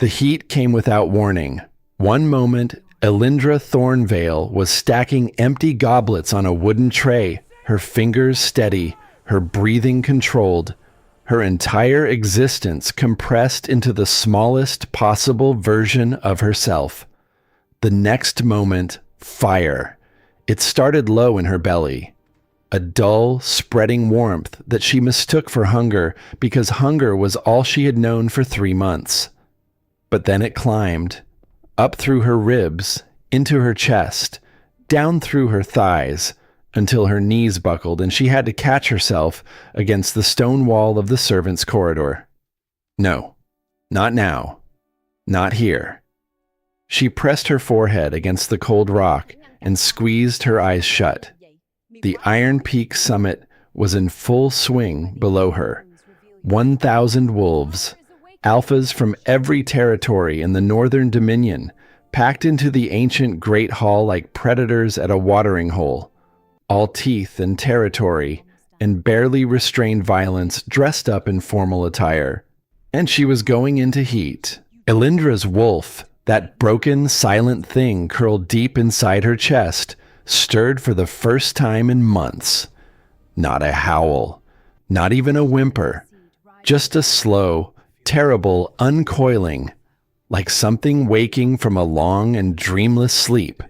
The heat came without warning. One moment, Aelindra Thornveil was stacking empty goblets on a wooden tray, her fingers steady, her breathing controlled, her entire existence compressed into the smallest possible version of herself. The next moment, fire. It started low in her belly. A dull, spreading warmth that she mistook for hunger because hunger was all she had known for 3 months. But then it climbed, up through her ribs, into her chest, down through her thighs, until her knees buckled and she had to catch herself against the stone wall of the servants' corridor. No, not now. Not here. She pressed her forehead against the cold rock and squeezed her eyes shut. The Iron Peak summit was in full swing below her. 1,000 wolves, alphas from every territory in the Northern Dominion, packed into the ancient Great Hall like predators at a watering hole. All teeth and territory, and barely restrained violence dressed up in formal attire. And she was going into heat. Aelindra's wolf, that broken, silent thing curled deep inside her chest, stirred for the first time in months. Not a howl, not even a whimper, just a slow, terrible uncoiling, like something waking from a long and dreamless sleep.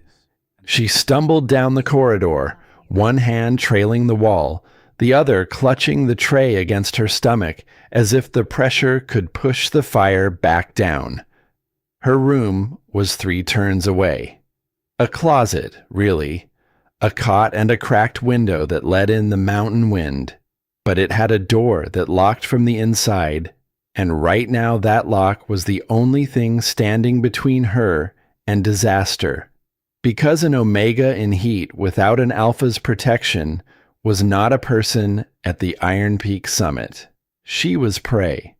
She stumbled down the corridor, one hand trailing the wall, the other clutching the tray against her stomach, as if the pressure could push the fire back down. Her room was 3 turns away. A closet, really. A cot and a cracked window that let in the mountain wind. But it had a door that locked from the inside, and right now that lock was the only thing standing between her and disaster. Because an Omega in heat without an Alpha's protection was not a person at the Iron Peak summit. She was prey.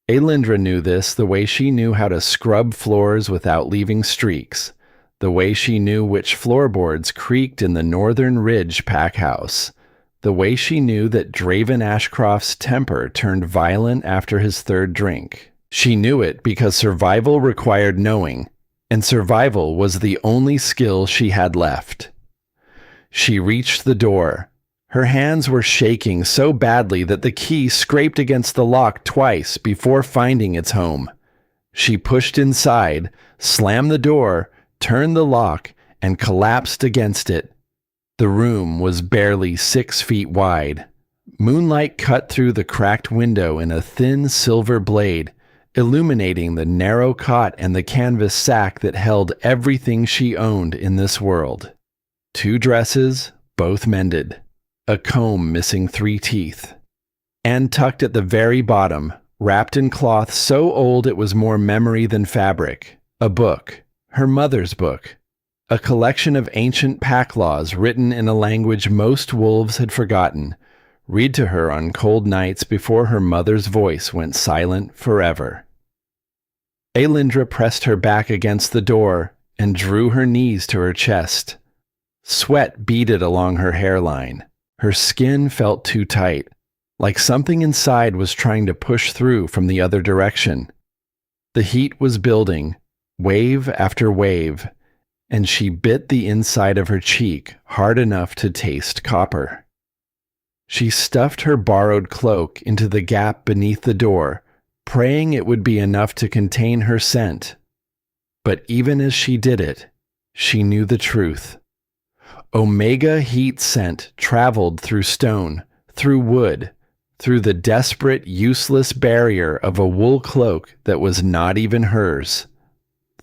Aelindra knew this the way she knew how to scrub floors without leaving streaks, the way she knew which floorboards creaked in the Northern Ridge pack house, the way she knew that Draven Ashcroft's temper turned violent after his 3rd drink. She knew it because survival required knowing, and survival was the only skill she had left. She reached the door. Her hands were shaking so badly that the key scraped against the lock twice before finding its home. She pushed inside, slammed the door, turned the lock, and collapsed against it. The room was barely 6 feet wide. Moonlight cut through the cracked window in a thin silver blade, illuminating the narrow cot and the canvas sack that held everything she owned in this world. 2 dresses, both mended. A comb missing 3 teeth. And tucked at the very bottom, wrapped in cloth so old it was more memory than fabric, a book, her mother's book, a collection of ancient pack laws written in a language most wolves had forgotten, read to her on cold nights before her mother's voice went silent forever. Aelindra pressed her back against the door and drew her knees to her chest. Sweat beaded along her hairline. Her skin felt too tight, like something inside was trying to push through from the other direction. The heat was building, wave after wave, and she bit the inside of her cheek hard enough to taste copper. She stuffed her borrowed cloak into the gap beneath the door, praying it would be enough to contain her scent. But even as she did it, she knew the truth. Omega heat scent traveled through stone, through wood, through the desperate, useless barrier of a wool cloak that was not even hers.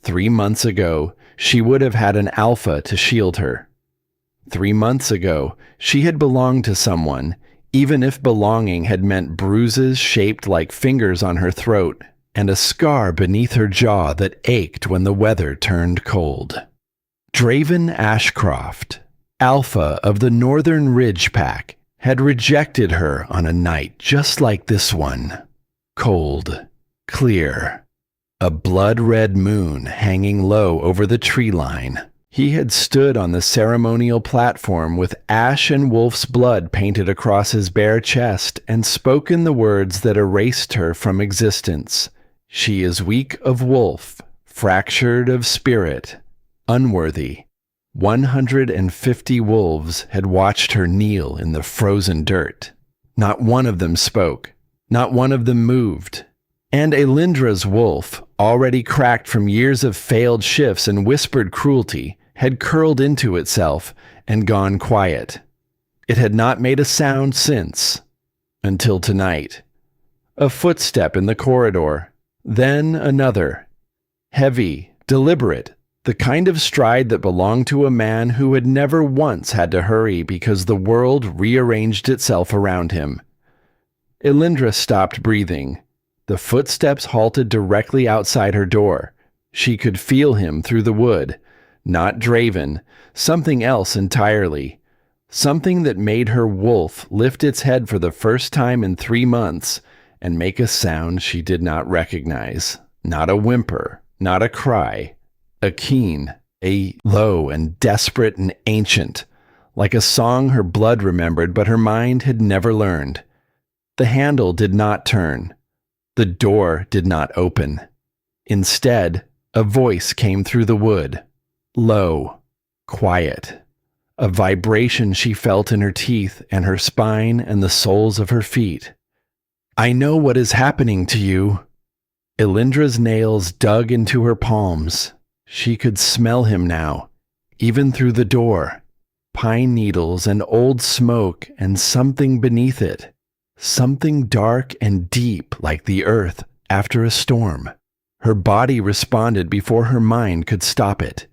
3 months ago, she would have had an alpha to shield her. 3 months ago, she had belonged to someone, even if belonging had meant bruises shaped like fingers on her throat and a scar beneath her jaw that ached when the weather turned cold. Draven Ashcroft, Alpha of the Northern Ridge Pack, had rejected her on a night just like this one. Cold, clear, a blood-red moon hanging low over the tree line. He had stood on the ceremonial platform with ash and wolf's blood painted across his bare chest and spoken the words that erased her from existence. She is weak of wolf, fractured of spirit, unworthy. 150 wolves had watched her kneel in the frozen dirt. Not one of them spoke. Not one of them moved. And Aelindra's wolf, already cracked from years of failed shifts and whispered cruelty, had curled into itself and gone quiet. It had not made a sound since, until tonight. A footstep in the corridor, then another. Heavy, deliberate, the kind of stride that belonged to a man who had never once had to hurry because the world rearranged itself around him. Aelindra stopped breathing. The footsteps halted directly outside her door. She could feel him through the wood. Not Draven, something else entirely. Something that made her wolf lift its head for the first time in 3 months and make a sound she did not recognize. Not a whimper, not a cry. A keen, a low and desperate and ancient, like a song her blood remembered but her mind had never learned. The handle did not turn. The door did not open. Instead, a voice came through the wood. Low, quiet. A vibration she felt in her teeth and her spine and the soles of her feet. I know what is happening to you. Aelindra's nails dug into her palms. She could smell him now, even through the door. Pine needles and old smoke and something beneath it. Something dark and deep like the earth after a storm. Her body responded before her mind could stop it.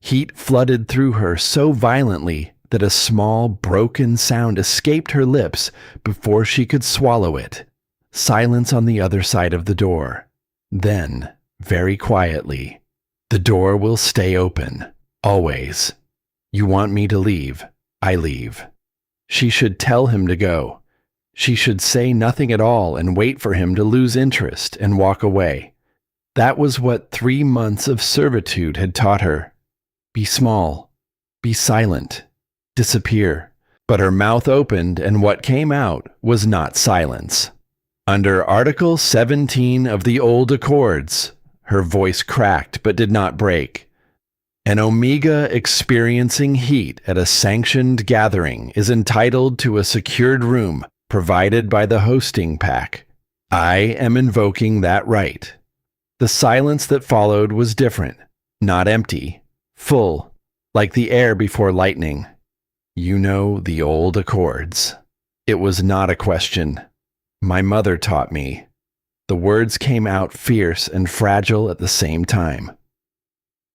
Heat flooded through her so violently that a small, broken sound escaped her lips before she could swallow it. Silence on the other side of the door. Then, very quietly, the door will stay open, always. You want me to leave, I leave. She should tell him to go. She should say nothing at all and wait for him to lose interest and walk away. That was what 3 months of servitude had taught her. Be small, be silent, disappear. But her mouth opened and what came out was not silence. Under Article 17 of the Old Accords, her voice cracked but did not break. An Omega experiencing heat at a sanctioned gathering is entitled to a secured room provided by the hosting pack. I am invoking that right. The silence that followed was different, not empty, full, like the air before lightning. You know the old accords. It was not a question. My mother taught me. The words came out fierce and fragile at the same time.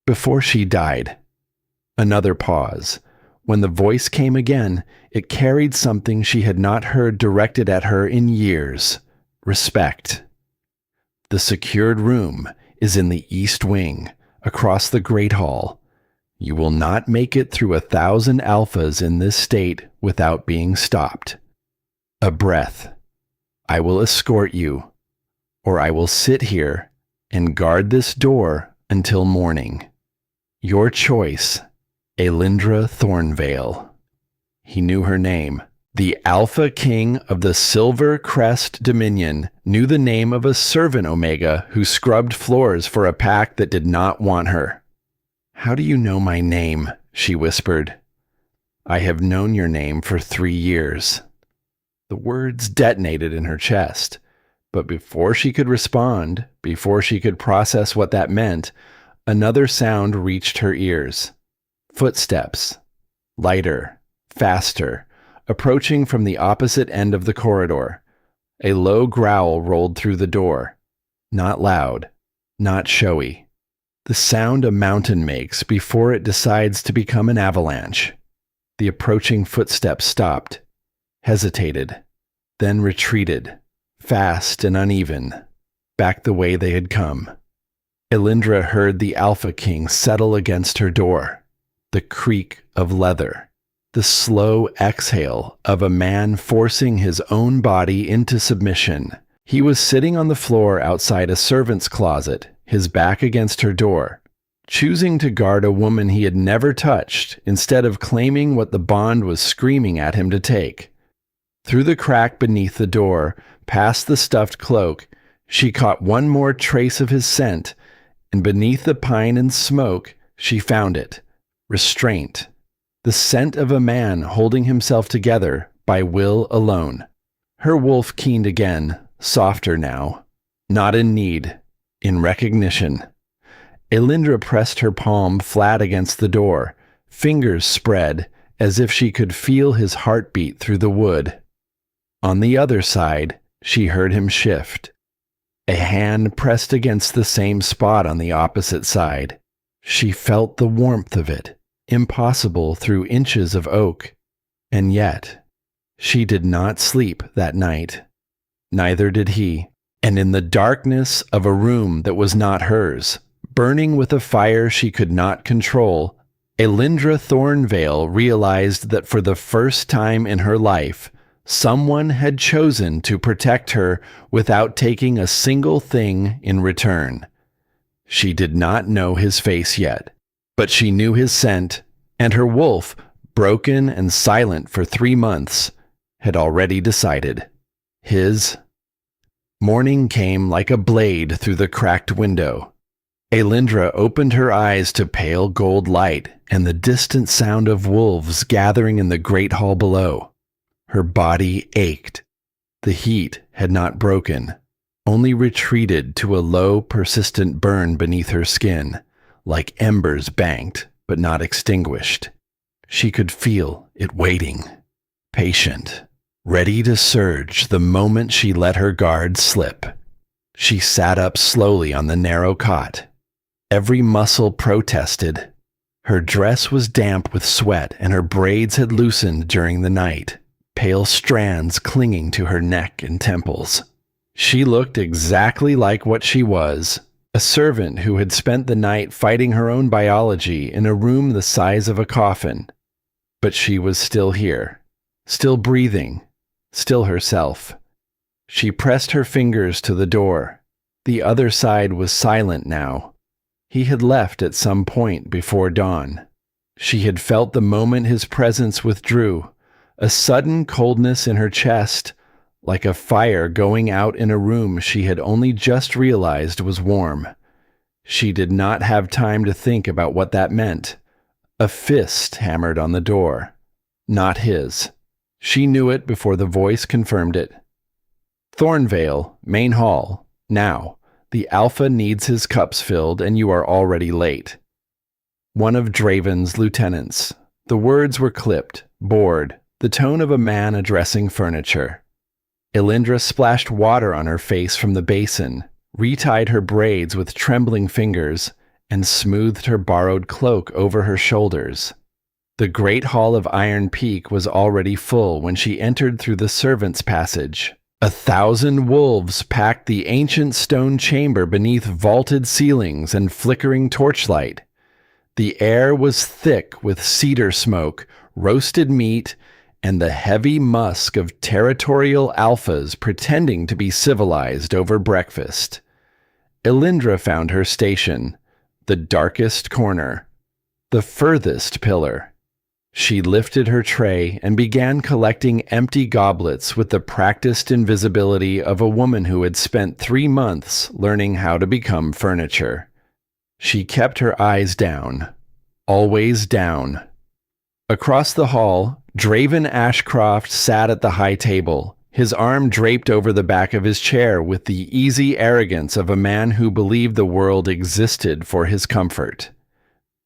Before she died. Another pause. When the voice came again, it carried something she had not heard directed at her in years. Respect. The secured room is in the East Wing, across the Great Hall. You will not make it through 1,000 alphas in this state without being stopped. A breath. I will escort you, or I will sit here and guard this door until morning. Your choice, Aelindra Thornveil. He knew her name. The Alpha King of the Silver Crest Dominion knew the name of a servant Omega who scrubbed floors for a pack that did not want her. How do you know my name? She whispered. I have known your name for 3 years. The words detonated in her chest, but before she could respond, before she could process what that meant, another sound reached her ears. Footsteps. Lighter, faster, approaching from the opposite end of the corridor. A low growl rolled through the door. Not loud, not showy. The sound a mountain makes before it decides to become an avalanche. The approaching footsteps stopped, hesitated, then retreated, fast and uneven, back the way they had come. Aelindra heard the Alpha King settle against her door, the creak of leather, the slow exhale of a man forcing his own body into submission. He was sitting on the floor outside a servant's closet, his back against her door, choosing to guard a woman he had never touched instead of claiming what the bond was screaming at him to take. Through the crack beneath the door, past the stuffed cloak, She caught one more trace of his scent, and beneath the pine and smoke, she found it. Restraint. The scent of a man holding himself together by will alone. Her wolf keened again, softer now. Not in need, in recognition. Aelindra pressed her palm flat against the door, fingers spread, as if she could feel his heartbeat through the wood. On the other side, she heard him shift. A hand pressed against the same spot on the opposite side. She felt the warmth of it, impossible through inches of oak. And yet, she did not sleep that night. Neither did he. And in the darkness of a room that was not hers, burning with a fire she could not control, Aelindra Thornveil realized that for the first time in her life, someone had chosen to protect her without taking a single thing in return. She did not know his face yet, but she knew his scent, and her wolf, broken and silent for 3 months, had already decided. His. Morning came like a blade through the cracked window. Aelindra opened her eyes to pale gold light and the distant sound of wolves gathering in the great hall below. Her body ached. The heat had not broken, only retreated to a low, persistent burn beneath her skin, like embers banked but not extinguished. She could feel it waiting, patient, ready to surge the moment she let her guard slip. She sat up slowly on the narrow cot. Every muscle protested. Her dress was damp with sweat and her braids had loosened during the night, pale strands clinging to her neck and temples. She looked exactly like what she was, a servant who had spent the night fighting her own biology in a room the size of a coffin. But she was still here, still breathing, still herself. She pressed her fingers to the door. The other side was silent now. He had left at some point before dawn. She had felt the moment his presence withdrew, a sudden coldness in her chest, like a fire going out in a room she had only just realized was warm. She did not have time to think about what that meant. A fist hammered on the door. Not his. She knew it before the voice confirmed it. Thornveil, main hall, now. The Alpha needs his cups filled, and you are already late. One of Draven's lieutenants. The words were clipped, bored, the tone of a man addressing furniture. Aelindra splashed water on her face from the basin, retied her braids with trembling fingers, and smoothed her borrowed cloak over her shoulders. The great hall of Iron Peak was already full when she entered through the servants' passage. 1,000 wolves packed the ancient stone chamber beneath vaulted ceilings and flickering torchlight. The air was thick with cedar smoke, roasted meat, and the heavy musk of territorial alphas pretending to be civilized over breakfast. Aelindra found her station, the darkest corner, the furthest pillar. She lifted her tray and began collecting empty goblets with the practiced invisibility of a woman who had spent 3 months learning how to become furniture. She kept her eyes down, always down. Across the hall, Draven Ashcroft sat at the high table, his arm draped over the back of his chair with the easy arrogance of a man who believed the world existed for his comfort.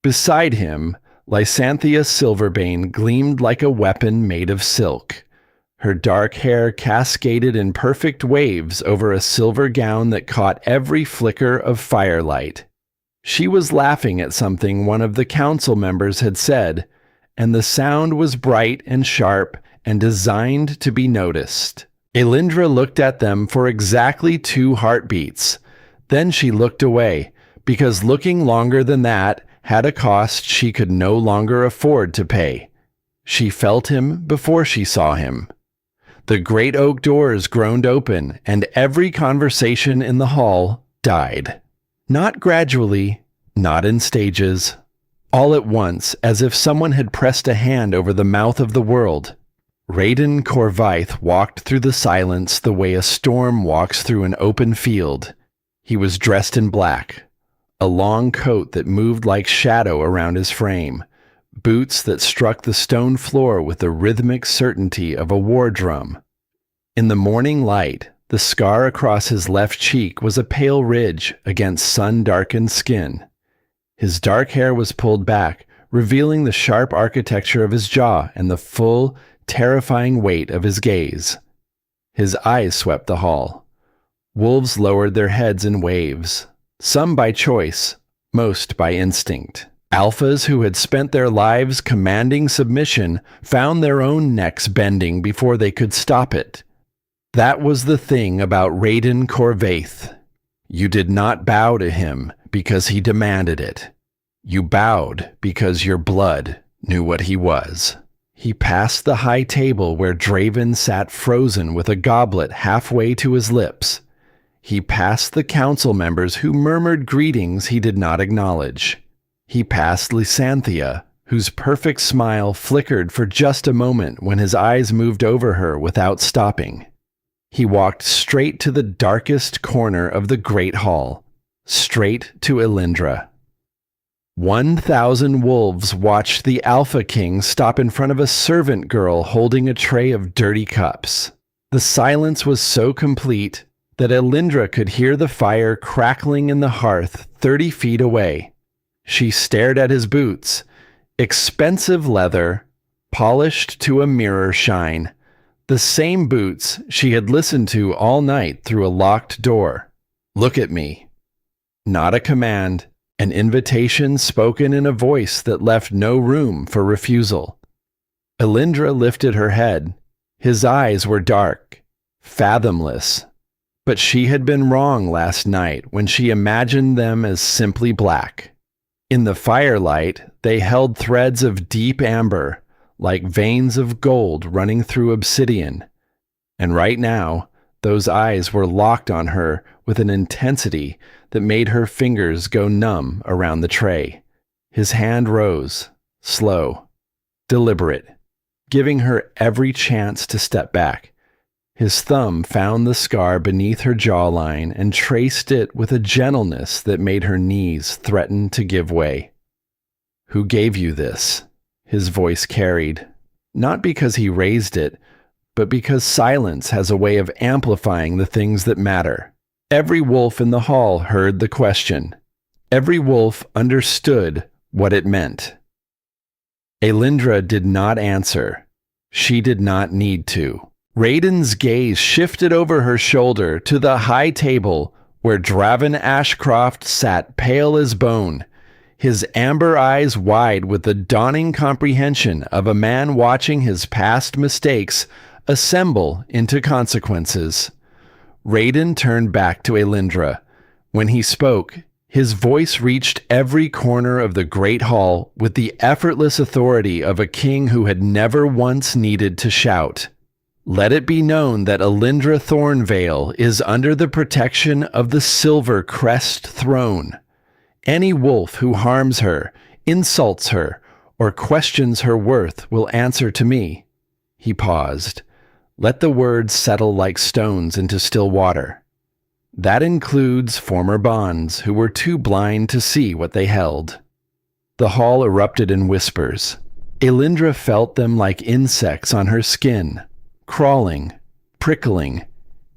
Beside him, Lysanthia Silverbane gleamed like a weapon made of silk. Her dark hair cascaded in perfect waves over a silver gown that caught every flicker of firelight. She was laughing at something one of the council members had said, and the sound was bright and sharp and designed to be noticed. Aelindra looked at them for exactly 2 heartbeats. Then she looked away, because looking longer than that had a cost she could no longer afford to pay. She felt him before she saw him. The great oak doors groaned open, and every conversation in the hall died. Not gradually, not in stages. All at once, as if someone had pressed a hand over the mouth of the world. Raiden Corvaith walked through the silence the way a storm walks through an open field. He was dressed in black, a long coat that moved like shadow around his frame, boots that struck the stone floor with the rhythmic certainty of a war drum. In the morning light, the scar across his left cheek was a pale ridge against sun-darkened skin. His dark hair was pulled back, revealing the sharp architecture of his jaw and the full, terrifying weight of his gaze. His eyes swept the hall. Wolves lowered their heads in waves, some by choice, most by instinct. Alphas who had spent their lives commanding submission found their own necks bending before they could stop it. That was the thing about Raiden Corvaith. You did not bow to him because he demanded it. You bowed because your blood knew what he was. He passed the high table where Draven sat frozen with a goblet halfway to his lips. He passed the council members who murmured greetings he did not acknowledge. He passed Lysanthiya, whose perfect smile flickered for just a moment when his eyes moved over her without stopping. He walked straight to the darkest corner of the Great Hall, straight to Aelindra. 1,000 wolves watched the Alpha King stop in front of a servant girl holding a tray of dirty cups. The silence was so complete that Aelindra could hear the fire crackling in the hearth 30 feet away. She stared at his boots, expensive leather, polished to a mirror shine, the same boots she had listened to all night through a locked door. Look at me. Not a command. An invitation spoken in a voice that left no room for refusal. Aelindra lifted her head. His eyes were dark, fathomless. But she had been wrong last night when she imagined them as simply black. In the firelight, they held threads of deep amber, like veins of gold running through obsidian. And right now, those eyes were locked on her with an intensity that made her fingers go numb around the tray. His hand rose, slow, deliberate, giving her every chance to step back. His thumb found the scar beneath her jawline and traced it with a gentleness that made her knees threaten to give way. "Who gave you this?" his voice carried, not because he raised it, but because silence has a way of amplifying the things that matter. Every wolf in the hall heard the question. Every wolf understood what it meant. Aelindra did not answer. She did not need to. Raiden's gaze shifted over her shoulder to the high table where Draven Ashcroft sat pale as bone, his amber eyes wide with the dawning comprehension of a man watching his past mistakes assemble into consequences. Raiden turned back to Aelindra. When he spoke, his voice reached every corner of the great hall with the effortless authority of a king who had never once needed to shout. "Let it be known that Aelindra Thornveil is under the protection of the Silver Crest Throne. Any wolf who harms her, insults her, or questions her worth will answer to me." He paused. Let the words settle like stones into still water. That includes former bonds who were too blind to see what they held. The hall erupted in whispers. Aelindra felt them like insects on her skin, crawling, prickling,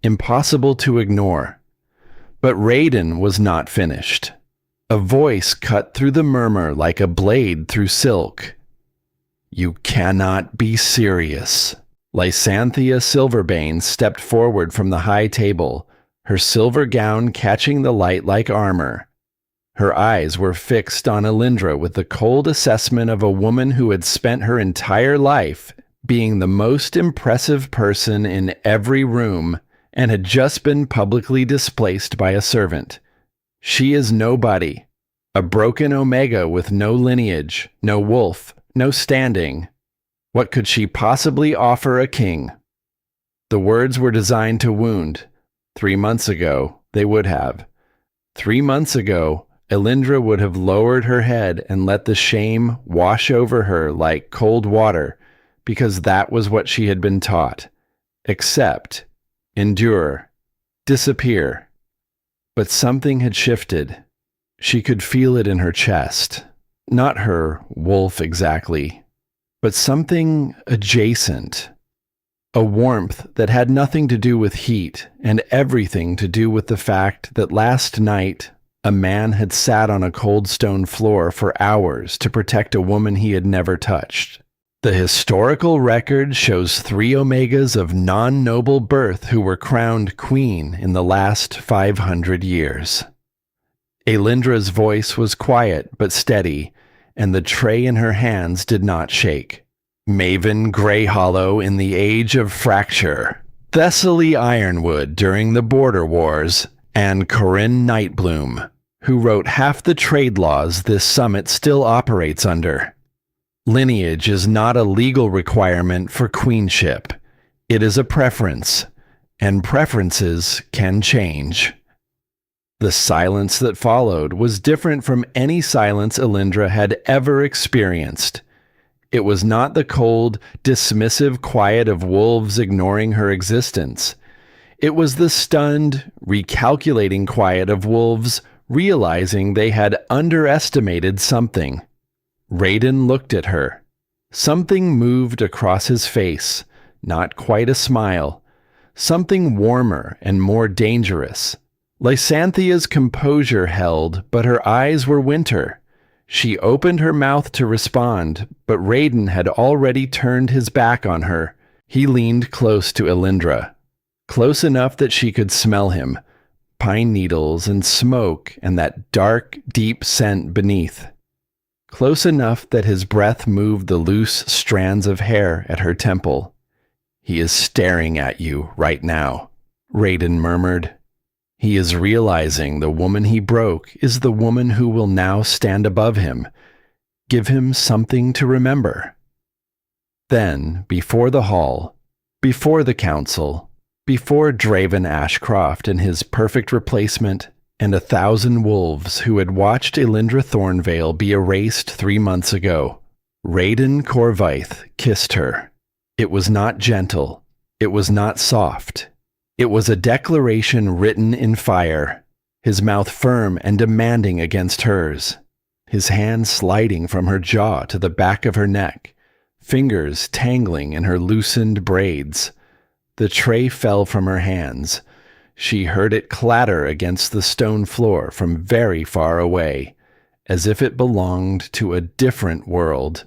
impossible to ignore. But Raiden was not finished. A voice cut through the murmur like a blade through silk. "You cannot be serious." Lysanthiya Silverbane stepped forward from the high table, her silver gown catching the light like armor. Her eyes were fixed on Aelindra with the cold assessment of a woman who had spent her entire life being the most impressive person in every room and had just been publicly displaced by a servant. She is nobody, a broken Omega with no lineage, no wolf, no standing. What could she possibly offer a king? The words were designed to wound. 3 months ago, they would have. 3 months ago, Aelindra would have lowered her head and let the shame wash over her like cold water, because that was what she had been taught. Accept, endure, disappear. But something had shifted. She could feel it in her chest. Not her wolf exactly, but something adjacent. A warmth that had nothing to do with heat and everything to do with the fact that last night a man had sat on a cold stone floor for hours to protect a woman he had never touched. The historical record shows 3 Omegas of non-noble birth who were crowned queen in the last 500 years. Aelindra's voice was quiet but steady, and the tray in her hands did not shake. Maven Greyhollow in the Age of Fracture, Thessaly Ironwood during the Border Wars, and Corinne Nightbloom, who wrote half the trade laws this summit still operates under. Lineage is not a legal requirement for queenship. It is a preference, and preferences can change. The silence that followed was different from any silence Aelindra had ever experienced. It was not the cold, dismissive quiet of wolves ignoring her existence. It was the stunned, recalculating quiet of wolves realizing they had underestimated something. Raiden looked at her. Something moved across his face, not quite a smile. Something warmer and more dangerous. Lysanthia's composure held, but her eyes were winter. She opened her mouth to respond, but Raiden had already turned his back on her. He leaned close to Aelindra, close enough that she could smell him, pine needles and smoke and that dark, deep scent beneath. Close enough that his breath moved the loose strands of hair at her temple. "He is staring at you right now," Raiden murmured. "He is realizing the woman he broke is the woman who will now stand above him. Give him something to remember." Then, before the hall, before the council, before Draven Ashcroft and his perfect replacement, and 1,000 wolves who had watched Aelindra Thornveil be erased 3 months ago, Raiden Corvaith kissed her. It was not gentle. It was not soft. It was a declaration written in fire, his mouth firm and demanding against hers, his hand sliding from her jaw to the back of her neck, fingers tangling in her loosened braids. The tray fell from her hands. She heard it clatter against the stone floor from very far away, as if it belonged to a different world.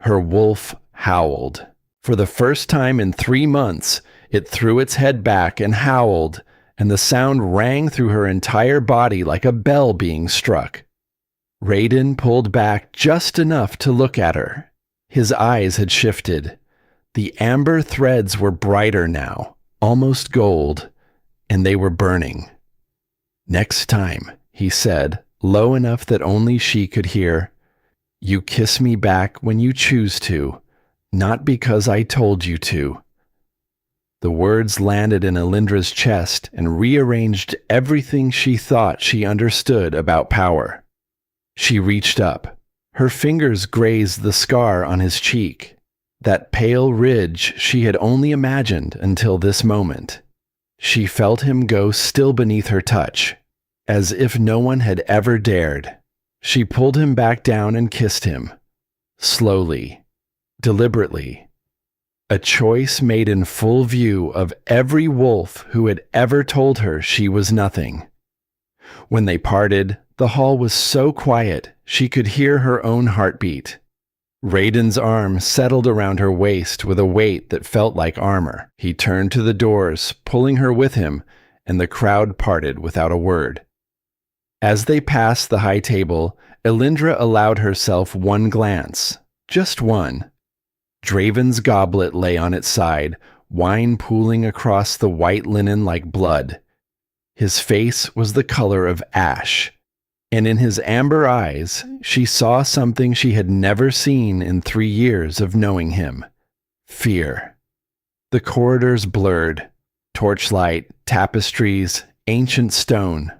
Her wolf howled. For the first time in 3 months, it threw its head back and howled, and the sound rang through her entire body like a bell being struck. Raiden pulled back just enough to look at her. His eyes had shifted. The amber threads were brighter now, almost gold, and they were burning. "Next time," he said, low enough that only she could hear, "you kiss me back when you choose to, not because I told you to." The words landed in Aelindra's chest and rearranged everything she thought she understood about power. She reached up. Her fingers grazed the scar on his cheek, that pale ridge she had only imagined until this moment. She felt him go still beneath her touch, as if no one had ever dared. She pulled him back down and kissed him, slowly, deliberately. A choice made in full view of every wolf who had ever told her she was nothing. When they parted, the hall was so quiet she could hear her own heartbeat. Raiden's arm settled around her waist with a weight that felt like armor. He turned to the doors, pulling her with him, and the crowd parted without a word. As they passed the high table, Aelindra allowed herself one glance, just one. Draven's goblet lay on its side, wine pooling across the white linen like blood. His face was the color of ash, and in his amber eyes she saw something she had never seen in 3 years of knowing him: fear. The corridors blurred, torchlight, tapestries, ancient stone.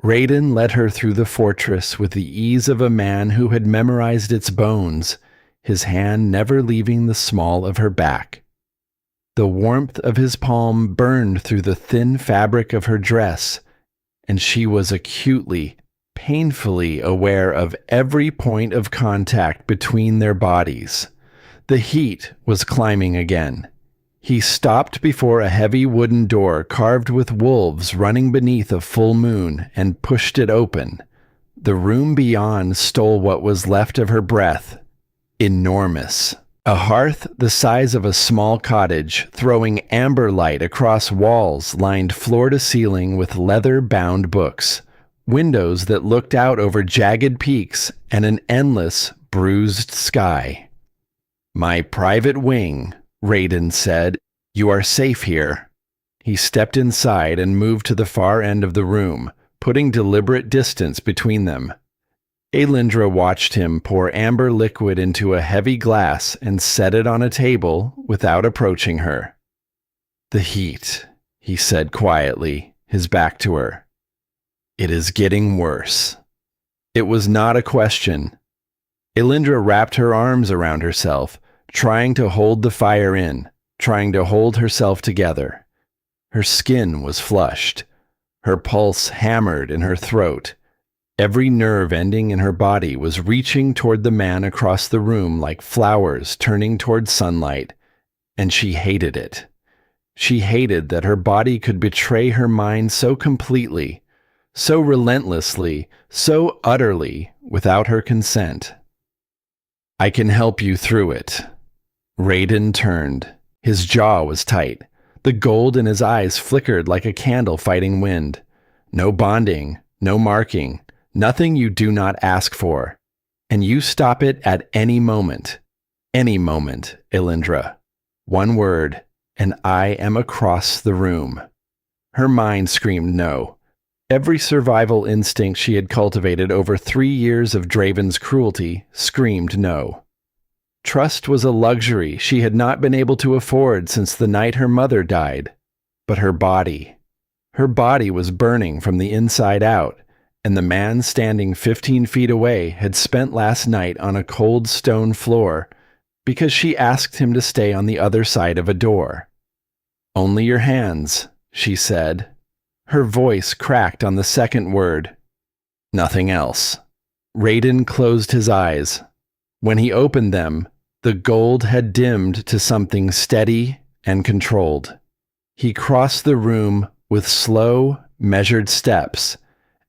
Raiden led her through the fortress with the ease of a man who had memorized its bones, his hand never leaving the small of her back. The warmth of his palm burned through the thin fabric of her dress, and she was acutely, painfully aware of every point of contact between their bodies. The heat was climbing again. He stopped before a heavy wooden door carved with wolves running beneath a full moon and pushed it open. The room beyond stole what was left of her breath. Enormous. A hearth the size of a small cottage, throwing amber light across walls lined floor to ceiling with leather-bound books. Windows that looked out over jagged peaks and an endless, bruised sky. "My private wing," Raiden said. "You are safe here." He stepped inside and moved to the far end of the room, putting deliberate distance between them. Aelindra watched him pour amber liquid into a heavy glass and set it on a table without approaching her. "The heat," he said quietly, his back to her. "It is getting worse." It was not a question. Aelindra wrapped her arms around herself, trying to hold the fire in, trying to hold herself together. Her skin was flushed. Her pulse hammered in her throat. Every nerve ending in her body was reaching toward the man across the room like flowers turning toward sunlight, and she hated it. She hated that her body could betray her mind so completely, so relentlessly, so utterly, without her consent. "I can help you through it." Raiden turned. His jaw was tight. The gold in his eyes flickered like a candle fighting wind. "No bonding, no marking, nothing you do not ask for. And you stop it at any moment. Any moment, Aelindra. One word, and I am across the room." Her mind screamed no. Every survival instinct she had cultivated over 3 years of Draven's cruelty screamed no. Trust was a luxury she had not been able to afford since the night her mother died. But her body was burning from the inside out, and the man standing 15 feet away had spent last night on a cold stone floor because she asked him to stay on the other side of a door. "Only your hands," she said. Her voice cracked on the second word. "Nothing else." Raiden closed his eyes. When he opened them, the gold had dimmed to something steady and controlled. He crossed the room with slow, measured steps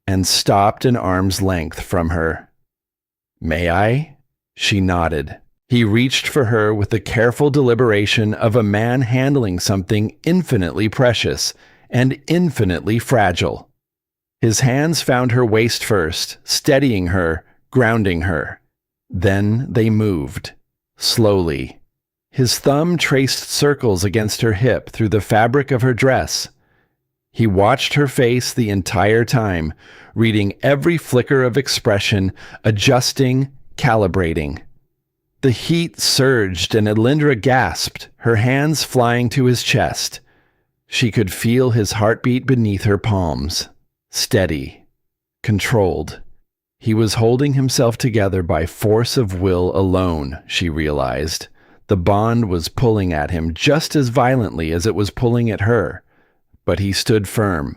and stopped an arm's length from her. "May I?" She nodded. He reached for her with the careful deliberation of a man handling something infinitely precious and infinitely fragile. His hands found her waist first, steadying her, grounding her. Then they moved, slowly. His thumb traced circles against her hip through the fabric of her dress. He watched her face the entire time, reading every flicker of expression, adjusting, calibrating. The heat surged and Aelindra gasped, her hands flying to his chest. She could feel his heartbeat beneath her palms. Steady. Controlled. He was holding himself together by force of will alone, she realized. The bond was pulling at him just as violently as it was pulling at her. But he stood firm.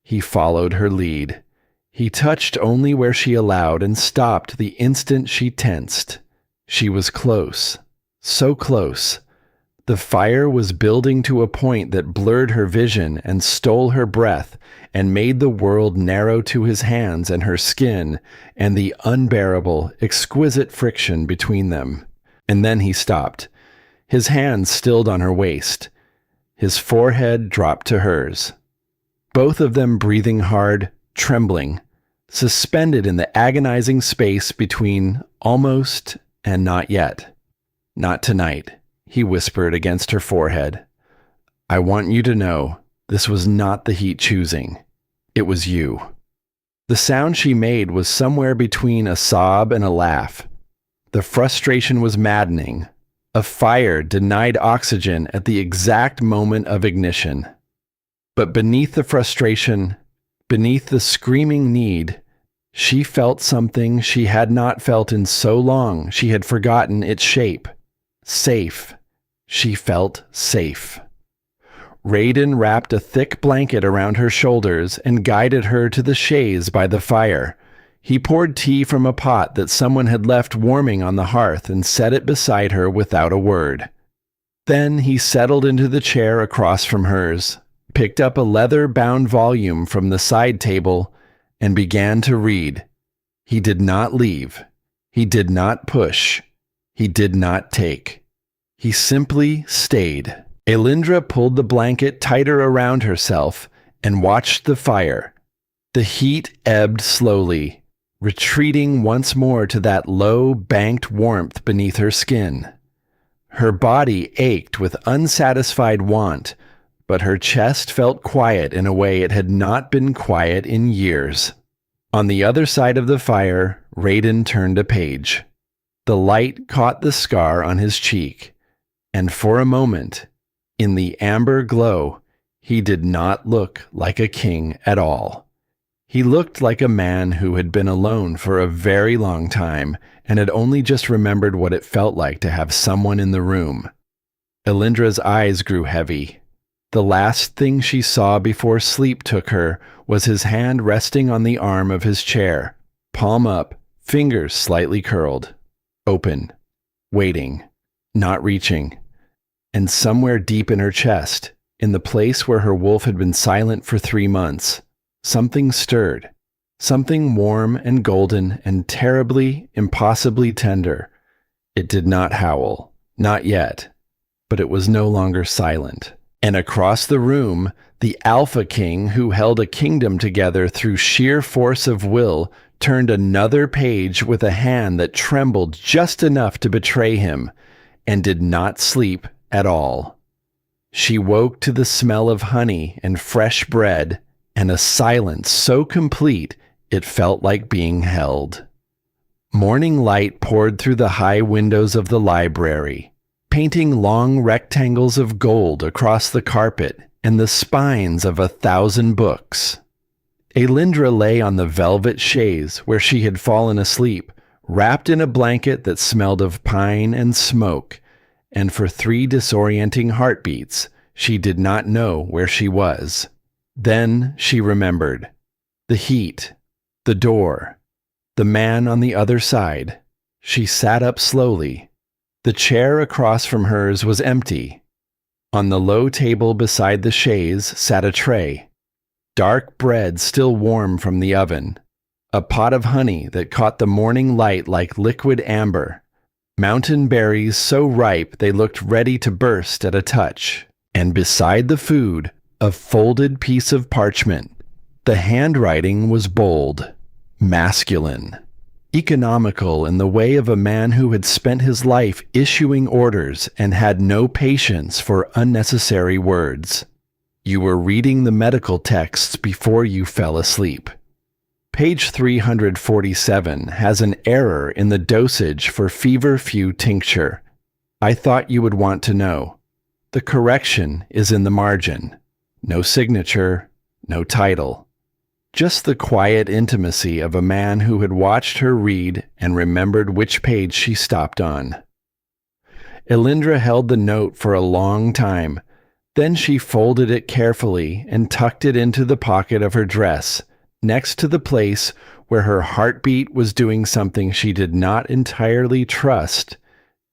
He followed her lead. He touched only where she allowed and stopped the instant she tensed. She was close. So close. The fire was building to a point that blurred her vision and stole her breath and made the world narrow to his hands and her skin and the unbearable, exquisite friction between them. And then he stopped. His hands stilled on her waist. His forehead dropped to hers. Both of them breathing hard, trembling, suspended in the agonizing space between almost and not yet. "Not tonight," he whispered against her forehead. "I want you to know this was not the heat choosing. It was you." The sound she made was somewhere between a sob and a laugh. The frustration was maddening. A fire denied oxygen at the exact moment of ignition. But beneath the frustration, beneath the screaming need, She felt something she had not felt in so long she had forgotten its shape. Safe. She felt safe. Raiden wrapped a thick blanket around her shoulders and guided her to the chaise by the fire. He poured tea from a pot that someone had left warming on the hearth and set it beside her without a word. Then he settled into the chair across from hers, picked up a leather-bound volume from the side table, and began to read. He did not leave. He did not push. He did not take. He simply stayed. Aelindra pulled the blanket tighter around herself and watched the fire. The heat ebbed slowly, retreating once more to that low, banked warmth beneath her skin. Her body ached with unsatisfied want, but her chest felt quiet in a way it had not been quiet in years. On the other side of the fire, Raiden turned a page. The light caught the scar on his cheek, and for a moment, in the amber glow, he did not look like a king at all. He looked like a man who had been alone for a very long time and had only just remembered what it felt like to have someone in the room. Aelindra's eyes grew heavy. The last thing she saw before sleep took her was his hand resting on the arm of his chair, palm up, fingers slightly curled, open, waiting, not reaching. And somewhere deep in her chest, in the place where her wolf had been silent for 3 months, something stirred. Something warm and golden and terribly, impossibly tender. It did not howl, not yet, but it was no longer silent. And across the room, the Alpha King, who held a kingdom together through sheer force of will, turned another page with a hand that trembled just enough to betray him, and did not sleep at all. She woke to the smell of honey and fresh bread, and a silence so complete it felt like being held. Morning light poured through the high windows of the library, painting long rectangles of gold across the carpet and the spines of 1,000 books. Aelindra lay on the velvet chaise where she had fallen asleep, wrapped in a blanket that smelled of pine and smoke, and for 3 disorienting heartbeats, she did not know where she was. Then she remembered. The heat, the door, the man on the other side. She sat up slowly. The chair across from hers was empty. On the low table beside the chaise sat a tray. Dark bread still warm from the oven. A pot of honey that caught the morning light like liquid amber. Mountain berries so ripe they looked ready to burst at a touch. And beside the food, a folded piece of parchment. The handwriting was bold, masculine, economical in the way of a man who had spent his life issuing orders and had no patience for unnecessary words. You were reading the medical texts before you fell asleep. Page 347 has an error in the dosage for feverfew tincture. I thought you would want to know. The correction is in the margin. No signature, no title. Just the quiet intimacy of a man who had watched her read and remembered which page she stopped on. Aelindra held the note for a long time. Then she folded it carefully and tucked it into the pocket of her dress, next to the place where her heartbeat was doing something she did not entirely trust.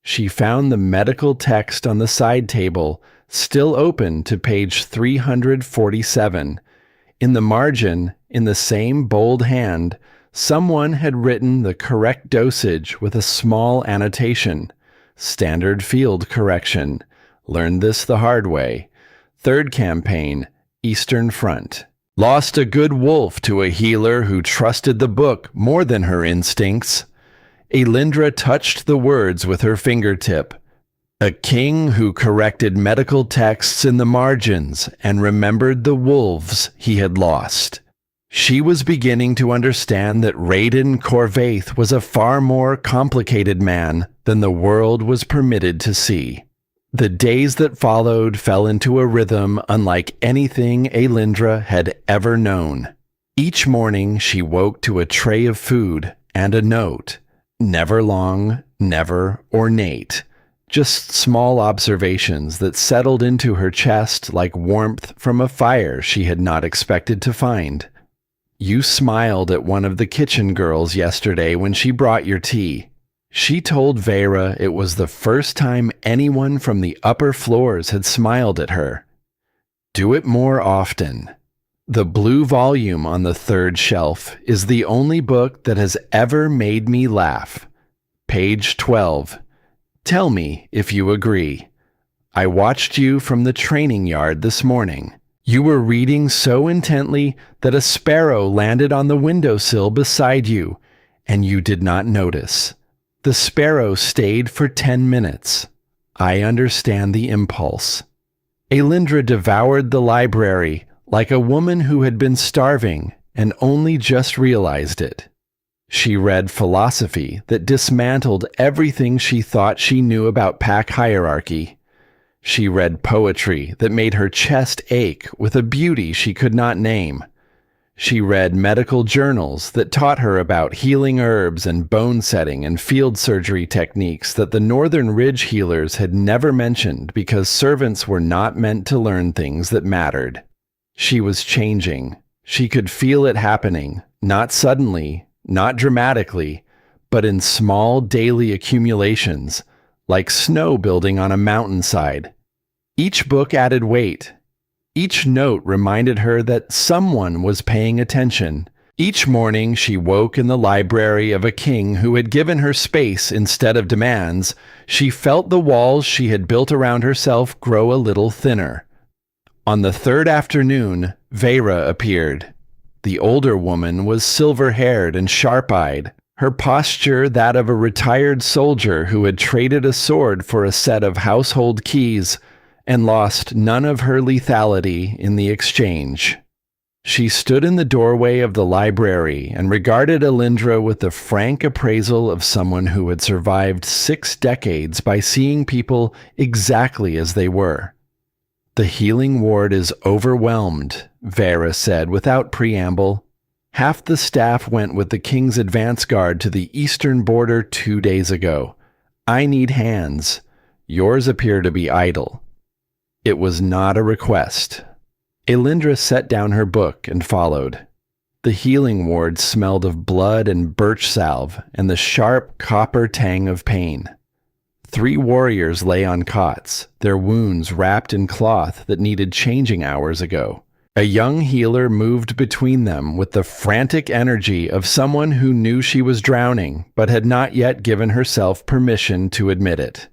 She found the medical text on the side table, still open to page 347. In the margin, in the same bold hand, someone had written the correct dosage with a small annotation. Standard field correction. Learned this the hard way. 3rd campaign, Eastern Front. Lost a good wolf to a healer who trusted the book more than her instincts. Aelindra touched the words with her fingertip. A king who corrected medical texts in the margins and remembered the wolves he had lost. She was beginning to understand that Raiden Corvaith was a far more complicated man than the world was permitted to see. The days that followed fell into a rhythm unlike anything Aelindra had ever known. Each morning she woke to a tray of food and a note. Never long, never ornate. Just small observations that settled into her chest like warmth from a fire she had not expected to find. You smiled at one of the kitchen girls yesterday when she brought your tea. She told Vera it was the first time anyone from the upper floors had smiled at her. Do it more often. The blue volume on the third shelf is the only book that has ever made me laugh. Page 12. Tell me if you agree. I watched you from the training yard this morning. You were reading so intently that a sparrow landed on the windowsill beside you, and you did not notice. The sparrow stayed for 10 minutes. I understand the impulse. Aelindra devoured the library like a woman who had been starving and only just realized it. She read philosophy that dismantled everything she thought she knew about pack hierarchy. She read poetry that made her chest ache with a beauty she could not name. She read medical journals that taught her about healing herbs and bone setting and field surgery techniques that the Northern Ridge healers had never mentioned because servants were not meant to learn things that mattered. She was changing. She could feel it happening, not suddenly, not dramatically, but in small daily accumulations, like snow building on a mountainside. Each book added weight. Each note reminded her that someone was paying attention. Each morning she woke in the library of a king who had given her space instead of demands. She felt the walls she had built around herself grow a little thinner. On the third afternoon, Vera appeared. The older woman was silver-haired and sharp-eyed, her posture that of a retired soldier who had traded a sword for a set of household keys and lost none of her lethality in the exchange. She stood in the doorway of the library and regarded Aelindra with the frank appraisal of someone who had survived 6 decades by seeing people exactly as they were. The healing ward is overwhelmed, Vera said without preamble. Half the staff went with the King's advance guard to the eastern border 2 days ago. I need hands. Yours appear to be idle. It was not a request. Aelindra set down her book and followed. The healing ward smelled of blood and birch salve and the sharp copper tang of pain. 3 warriors lay on cots, their wounds wrapped in cloth that needed changing hours ago. A young healer moved between them with the frantic energy of someone who knew she was drowning but had not yet given herself permission to admit it.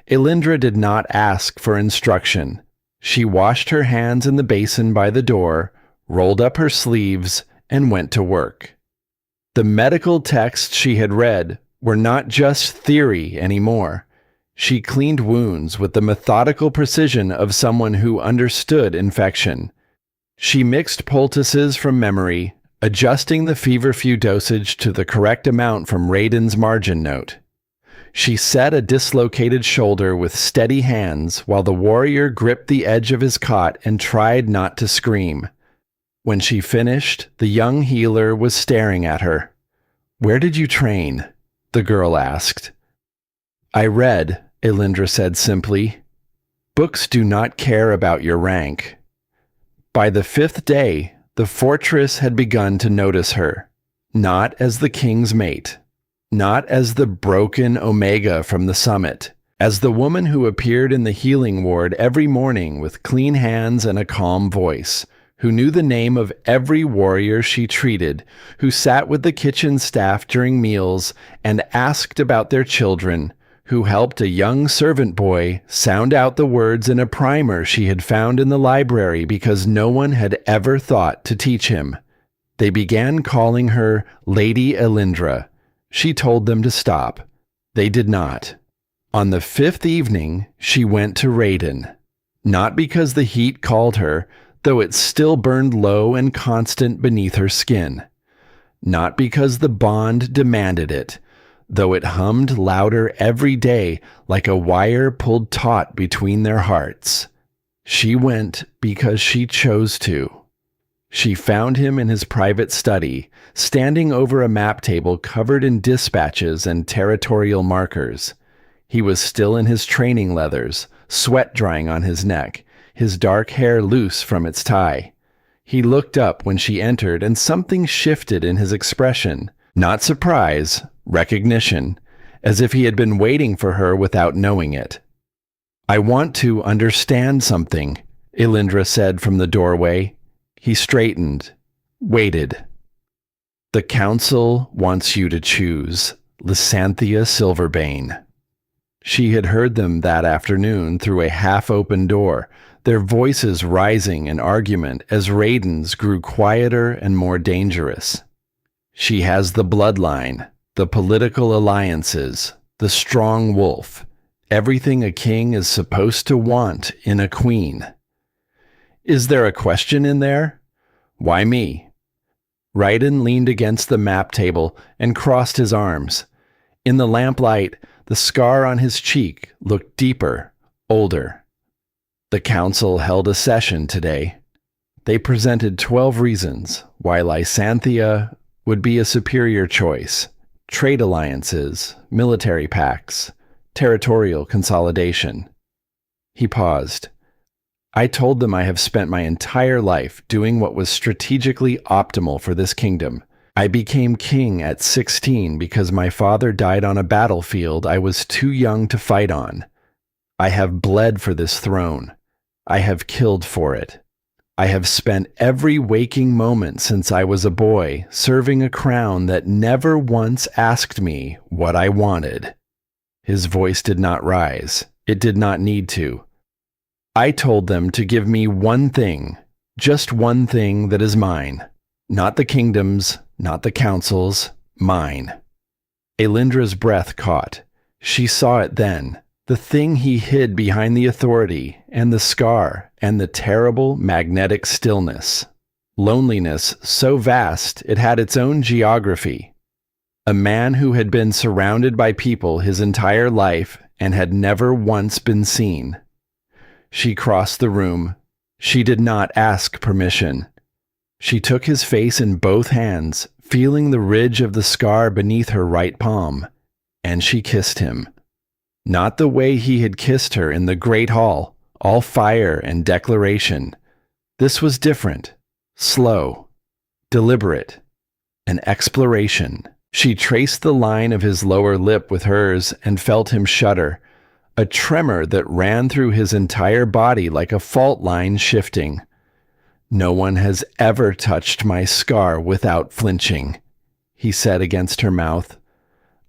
Aelindra did not ask for instruction. She washed her hands in the basin by the door, rolled up her sleeves, and went to work. The medical texts she had read were not just theory anymore. She cleaned wounds with the methodical precision of someone who understood infection. She mixed poultices from memory, adjusting the feverfew dosage to the correct amount from Raiden's margin note. She set a dislocated shoulder with steady hands while the warrior gripped the edge of his cot and tried not to scream. When she finished, the young healer was staring at her. "Where did you train?" the girl asked. "I read," Aelindra said simply. "Books do not care about your rank." By the 5th day, the fortress had begun to notice her, not as the king's mate, not as the broken Omega from the summit, as the woman who appeared in the healing ward every morning with clean hands and a calm voice, who knew the name of every warrior she treated, who sat with the kitchen staff during meals and asked about their children, who helped a young servant boy sound out the words in a primer she had found in the library because no one had ever thought to teach him. They began calling her Lady Aelindra. She told them to stop. They did not. On the 5th evening, she went to Raiden. Not because the heat called her, though it still burned low and constant beneath her skin. Not because the bond demanded it, though it hummed louder every day like a wire pulled taut between their hearts. She went because she chose to. She found him in his private study, standing over a map table covered in dispatches and territorial markers. He was still in his training leathers, sweat drying on his neck, his dark hair loose from its tie. He looked up when she entered, and something shifted in his expression. Not surprise, recognition, as if he had been waiting for her without knowing it. "I want to understand something," Aelindra said from the doorway. He straightened, waited. "The council wants you to choose Lysanthiya Silverbane." She had heard them that afternoon through a half-open door, their voices rising in argument as Raiden's grew quieter and more dangerous. "She has the bloodline, the political alliances, the strong wolf, everything a king is supposed to want in a queen." "Is there a question in there?" "Why me?" Raiden leaned against the map table and crossed his arms. In the lamplight, the scar on his cheek looked deeper, older. "The council held a session today. They presented 12 reasons why Lysanthiya would be a superior choice. Trade alliances, military pacts, territorial consolidation." He paused. "I told them I have spent my entire life doing what was strategically optimal for this kingdom. I became king at 16 because my father died on a battlefield I was too young to fight on. I have bled for this throne. I have killed for it. I have spent every waking moment since I was a boy serving a crown that never once asked me what I wanted." His voice did not rise. It did not need to. "I told them to give me one thing, just one thing that is mine. Not the kingdom's, not the council's, mine." Aelindra's breath caught. She saw it then. The thing he hid behind the authority, and the scar, and the terrible magnetic stillness. Loneliness so vast it had its own geography. A man who had been surrounded by people his entire life and had never once been seen. She crossed the room. She did not ask permission. She took his face in both hands, feeling the ridge of the scar beneath her right palm, and she kissed him. Not the way he had kissed her in the Great Hall, all fire and declaration. This was different, slow, deliberate, an exploration. She traced the line of his lower lip with hers and felt him shudder, a tremor that ran through his entire body like a fault line shifting. "No one has ever touched my scar without flinching," he said against her mouth.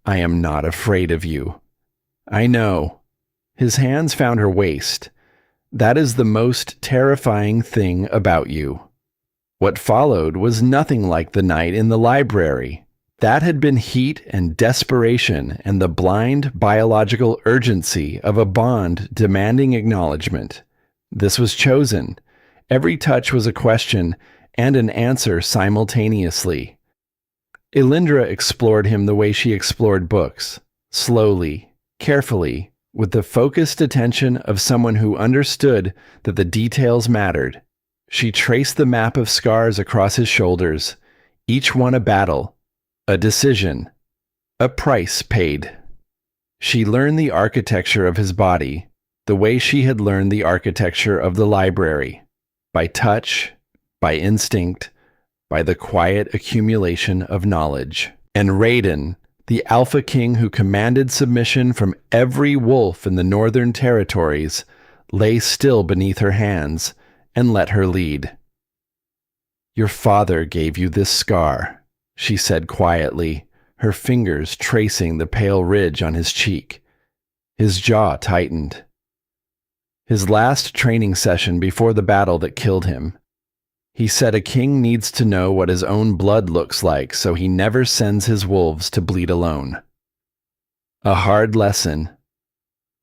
"I am not afraid of you." "I know." His hands found her waist. "That is the most terrifying thing about you." What followed was nothing like the night in the library. That had been heat and desperation and the blind biological urgency of a bond demanding acknowledgement. This was chosen. Every touch was a question and an answer simultaneously. Aelindra explored him the way she explored books, slowly, carefully, with the focused attention of someone who understood that the details mattered. She traced the map of scars across his shoulders, each one a battle, a decision, a price paid. She learned the architecture of his body, the way she had learned the architecture of the library, by touch, by instinct, by the quiet accumulation of knowledge. And Raiden, the Alpha King who commanded submission from every wolf in the Northern Territories, lay still beneath her hands and let her lead. "Your father gave you this scar," she said quietly, her fingers tracing the pale ridge on his cheek. His jaw tightened. "His last training session before the battle that killed him. He said a king needs to know what his own blood looks like so he never sends his wolves to bleed alone. A hard lesson,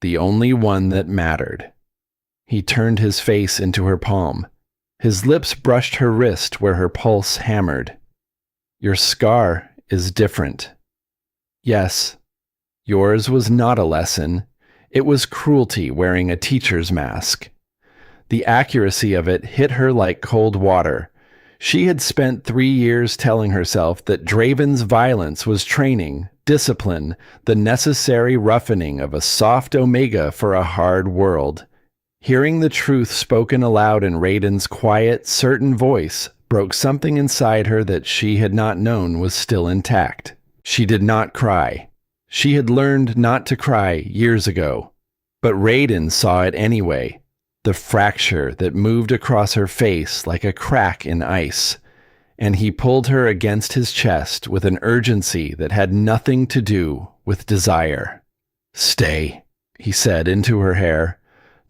the only one that mattered." He turned his face into her palm. His lips brushed her wrist where her pulse hammered. "Your scar is different. Yes, yours was not a lesson. It was cruelty wearing a teacher's mask." The accuracy of it hit her like cold water. She had spent 3 years telling herself that Draven's violence was training, discipline, the necessary roughening of a soft Omega for a hard world. Hearing the truth spoken aloud in Raiden's quiet, certain voice broke something inside her that she had not known was still intact. She did not cry. She had learned not to cry years ago. But Raiden saw it anyway, the fracture that moved across her face like a crack in ice, and he pulled her against his chest with an urgency that had nothing to do with desire. "Stay," he said into her hair.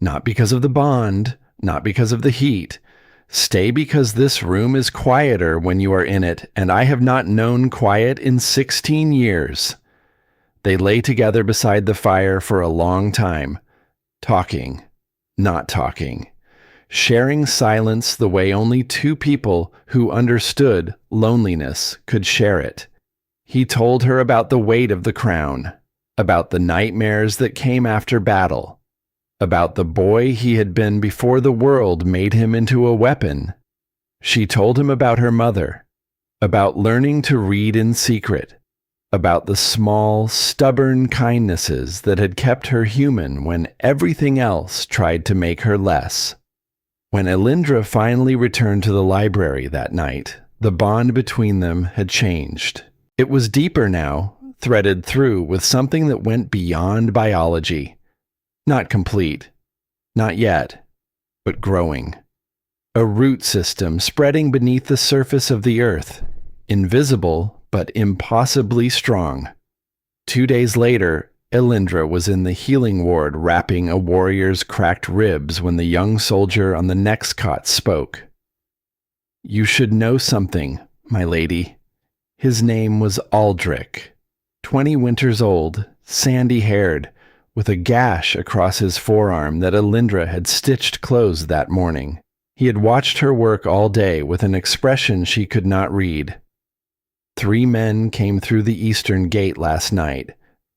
"Not because of the bond, not because of the heat. Stay because this room is quieter when you are in it, and I have not known quiet in 16 years. They lay together beside the fire for a long time, talking, not talking, sharing silence the way only two people who understood loneliness could share it. He told her about the weight of the crown, about the nightmares that came after battle, about the boy he had been before the world made him into a weapon. She told him about her mother, about learning to read in secret, about the small, stubborn kindnesses that had kept her human when everything else tried to make her less. When Aelindra finally returned to the library that night, the bond between them had changed. It was deeper now, threaded through with something that went beyond biology. Not complete. Not yet. But growing. A root system spreading beneath the surface of the earth. Invisible, but impossibly strong. 2 days later, Aelindra was in the healing ward wrapping a warrior's cracked ribs when the young soldier on the next cot spoke. "You should know something, my lady." His name was Aldrich, 20 winters old, sandy-haired, with a gash across his forearm that Aelindra had stitched closed that morning. He had watched her work all day with an expression she could not read. 3 men came through the eastern gate last night,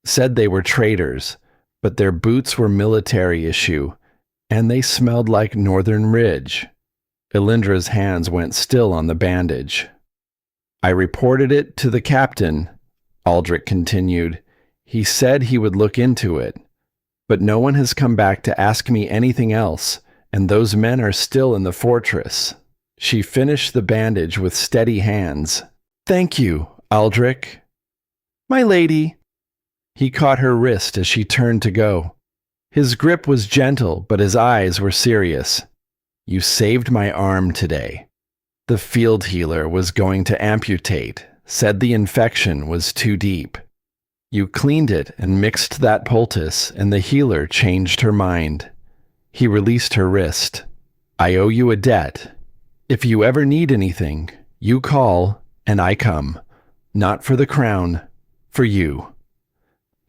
said they were traitors, but their boots were military issue, and they smelled like Northern Ridge. Aelindra's hands went still on the bandage. "I reported it to the captain," Aldrich continued. "He said he would look into it. But no one has come back to ask me anything else, and those men are still in the fortress." She finished the bandage with steady hands. "Thank you, Aldrich." "My lady." He caught her wrist as she turned to go. His grip was gentle, but his eyes were serious. "You saved my arm today. The field healer was going to amputate, said the infection was too deep. You cleaned it and mixed that poultice, and the healer changed her mind." He released her wrist. "I owe you a debt. If you ever need anything, you call, and I come. Not for the crown, for you."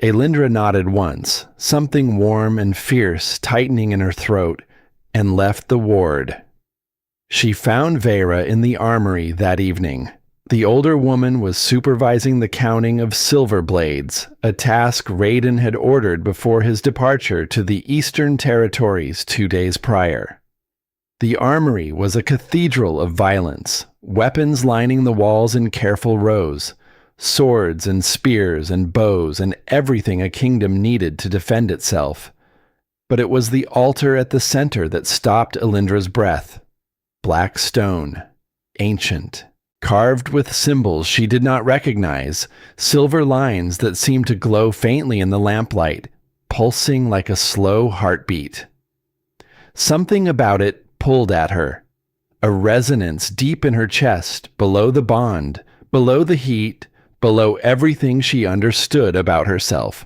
Aelindra nodded once, something warm and fierce tightening in her throat, and left the ward. She found Vera in the armory that evening. The older woman was supervising the counting of silver blades, a task Raiden had ordered before his departure to the Eastern Territories 2 days prior. The armory was a cathedral of violence, weapons lining the walls in careful rows, swords and spears and bows and everything a kingdom needed to defend itself. But it was the altar at the center that stopped Aelindra's breath. Black stone, ancient, carved with symbols she did not recognize, silver lines that seemed to glow faintly in the lamplight, pulsing like a slow heartbeat. Something about it pulled at her, a resonance deep in her chest, below the bond, below the heat, below everything she understood about herself.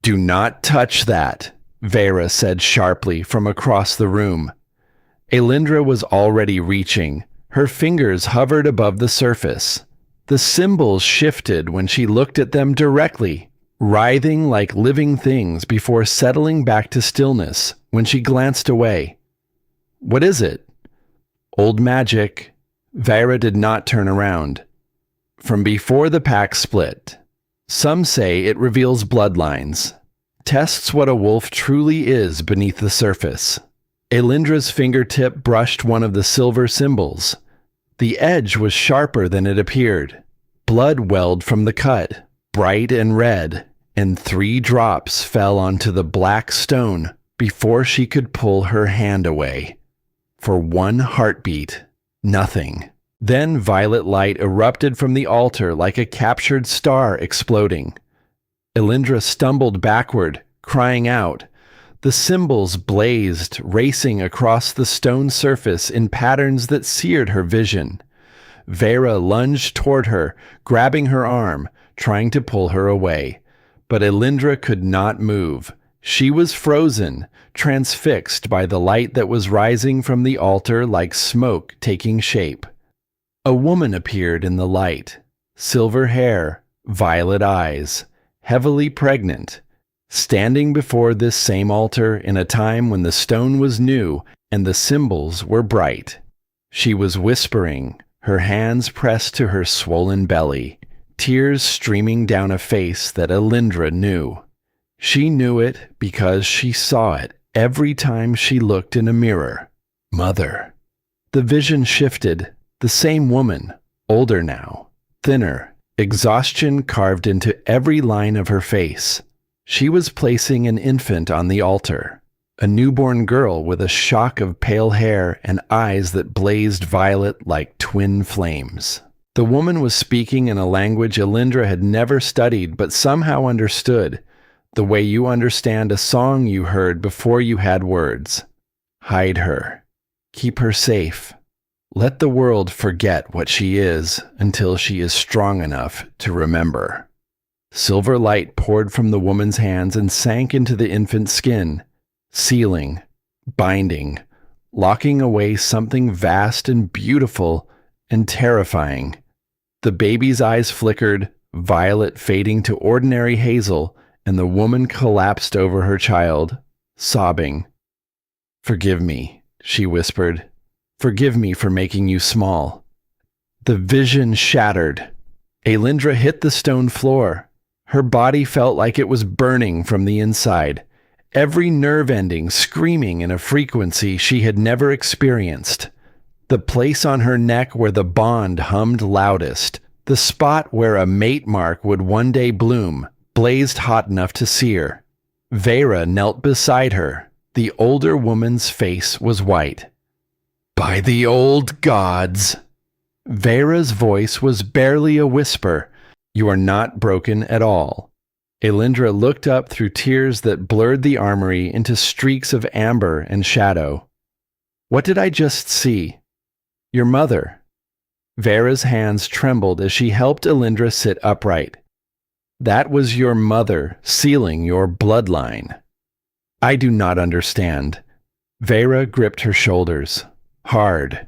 "Do not touch that," Vera said sharply from across the room. Aelindra was already reaching. Her fingers hovered above the surface. The symbols shifted when she looked at them directly, writhing like living things before settling back to stillness when she glanced away. "What is it?" "Old magic." Vera did not turn around. "From before the pack split. Some say it reveals bloodlines. Tests what a wolf truly is beneath the surface." Aelindra's fingertip brushed one of the silver symbols. The edge was sharper than it appeared. Blood welled from the cut, bright and red, and 3 drops fell onto the black stone before she could pull her hand away. For 1 heartbeat, nothing. Then violet light erupted from the altar like a captured star exploding. Aelindra stumbled backward, crying out. The symbols blazed, racing across the stone surface in patterns that seared her vision. Vera lunged toward her, grabbing her arm, trying to pull her away. But Aelindra could not move. She was frozen, transfixed by the light that was rising from the altar like smoke taking shape. A woman appeared in the light. Silver hair, violet eyes, heavily pregnant, standing before this same altar in a time when the stone was new and the symbols were bright. She was whispering, her hands pressed to her swollen belly, tears streaming down a face that Aelindra knew. She knew it because she saw it every time she looked in a mirror. Mother. The vision shifted. The same woman, older now, thinner, exhaustion carved into every line of her face. She was placing an infant on the altar, a newborn girl with a shock of pale hair and eyes that blazed violet like twin flames. The woman was speaking in a language Aelindra had never studied but somehow understood, the way you understand a song you heard before you had words. Hide her. Keep her safe. Let the world forget what she is until she is strong enough to remember. Silver light poured from the woman's hands and sank into the infant's skin, sealing, binding, locking away something vast and beautiful and terrifying. The baby's eyes flickered, violet fading to ordinary hazel, and the woman collapsed over her child, sobbing. "Forgive me," she whispered. "Forgive me for making you small." The vision shattered. Aelindra hit the stone floor. Her body felt like it was burning from the inside, every nerve ending screaming in a frequency she had never experienced. The place on her neck where the bond hummed loudest, the spot where a mate mark would one day bloom, blazed hot enough to sear. Vera knelt beside her. The older woman's face was white. "By the old gods!" Vera's voice was barely a whisper. "You are not broken at all." Aelindra looked up through tears that blurred the armory into streaks of amber and shadow. "What did I just see?" "Your mother." Vera's hands trembled as she helped Aelindra sit upright. "That was your mother sealing your bloodline." "I do not understand." Vera gripped her shoulders. Hard.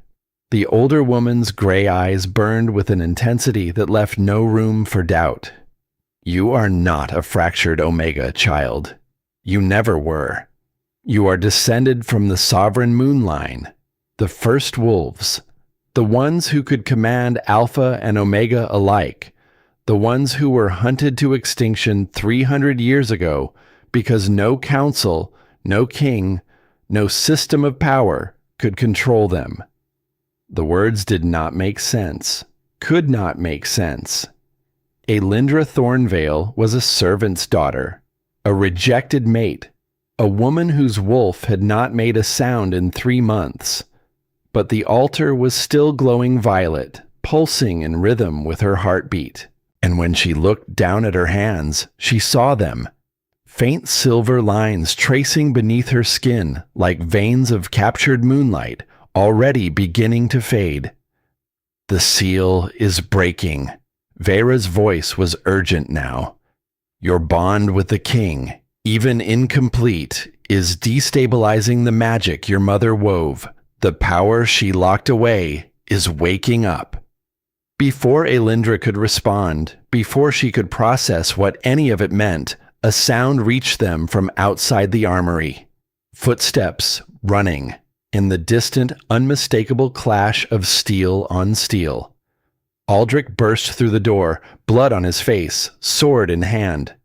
The older woman's gray eyes burned with an intensity that left no room for doubt. "You are not a fractured Omega, child. You never were. You are descended from the sovereign moon line, the first wolves, the ones who could command Alpha and Omega alike, the ones who were hunted to extinction 300 years ago because no council, no king, no system of power could control them." The words did not make sense, could not make sense. Aelindra Thornveil was a servant's daughter, a rejected mate, a woman whose wolf had not made a sound in 3 months. But the altar was still glowing violet, pulsing in rhythm with her heartbeat. And when she looked down at her hands, she saw them. Faint silver lines tracing beneath her skin like veins of captured moonlight, already beginning to fade. "The seal is breaking." Vera's voice was urgent now. "Your bond with the king, even incomplete, is destabilizing the magic your mother wove. The power she locked away is waking up." Before Aelindra could respond, before she could process what any of it meant, a sound reached them from outside the armory. Footsteps, running, in the distant, unmistakable clash of steel on steel. Aldrich burst through the door, blood on his face, sword in hand.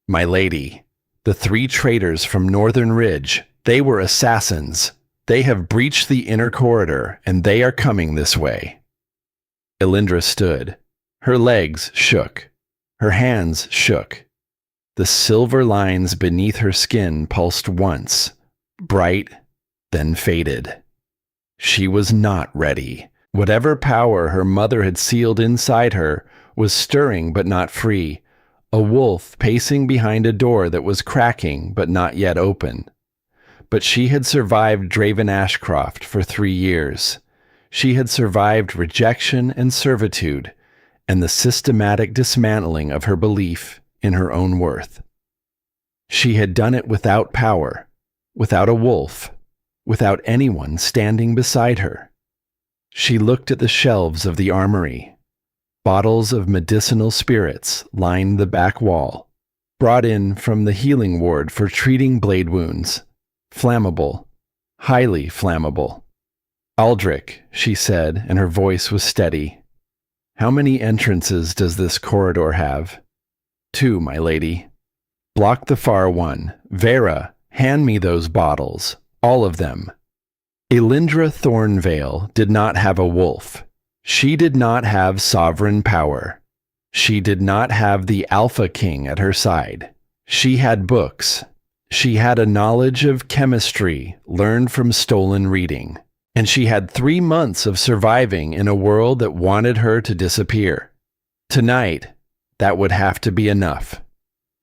"My lady, the 3 traitors from Northern Ridge, they were assassins. They have breached the inner corridor, and they are coming this way." Aelindra stood. Her legs shook. Her hands shook. The silver lines beneath her skin pulsed once, bright, then faded. She was not ready. Whatever power her mother had sealed inside her was stirring but not free, a wolf pacing behind a door that was cracking but not yet open. But she had survived Draven Ashcroft for 3 years. She had survived rejection and servitude, and the systematic dismantling of her belief in her own worth. She had done it without power, without a wolf, without anyone standing beside her. She looked at the shelves of the armory. Bottles of medicinal spirits lined the back wall, brought in from the healing ward for treating blade wounds. Flammable, highly flammable. "Aldrich," she said, and her voice was steady. "How many entrances does this corridor have?" "2, my lady." "Block the far one. Vera, hand me those bottles. All of them." Aelindra Thornveil did not have a wolf. She did not have sovereign power. She did not have the Alpha King at her side. She had books. She had a knowledge of chemistry learned from stolen reading. And she had 3 months of surviving in a world that wanted her to disappear. Tonight, that would have to be enough.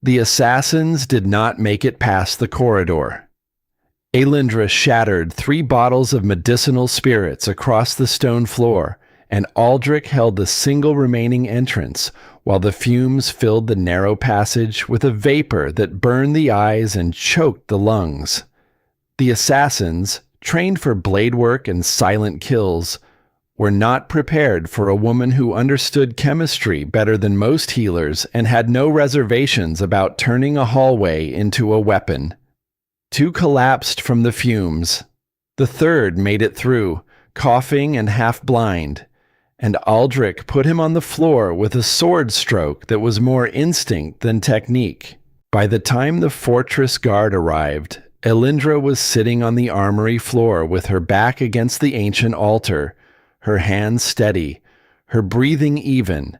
The assassins did not make it past the corridor. Aelindra shattered 3 bottles of medicinal spirits across the stone floor, and Aldrich held the single remaining entrance while the fumes filled the narrow passage with a vapor that burned the eyes and choked the lungs. The assassins, trained for blade work and silent kills, were not prepared for a woman who understood chemistry better than most healers and had no reservations about turning a hallway into a weapon. 2 collapsed from the fumes. The 3rd made it through, coughing and half blind, and Aldrich put him on the floor with a sword stroke that was more instinct than technique. By the time the fortress guard arrived, Aelindra was sitting on the armory floor with her back against the ancient altar, her hands steady, her breathing even,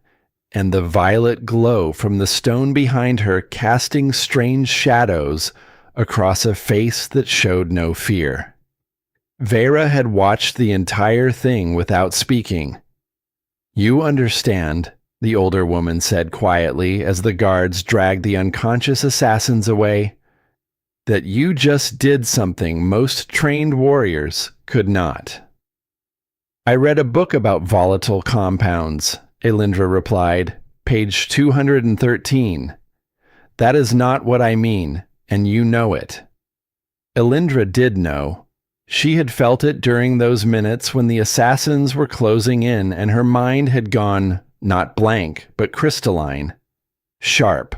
and the violet glow from the stone behind her casting strange shadows across a face that showed no fear. Vera had watched the entire thing without speaking. "You understand," the older woman said quietly as the guards dragged the unconscious assassins away, "that you just did something most trained warriors could not." "I read a book about volatile compounds," Aelindra replied, "page 213. That is not what I mean, and you know it." Aelindra did know. She had felt it during those minutes when the assassins were closing in and her mind had gone, not blank, but crystalline. Sharp.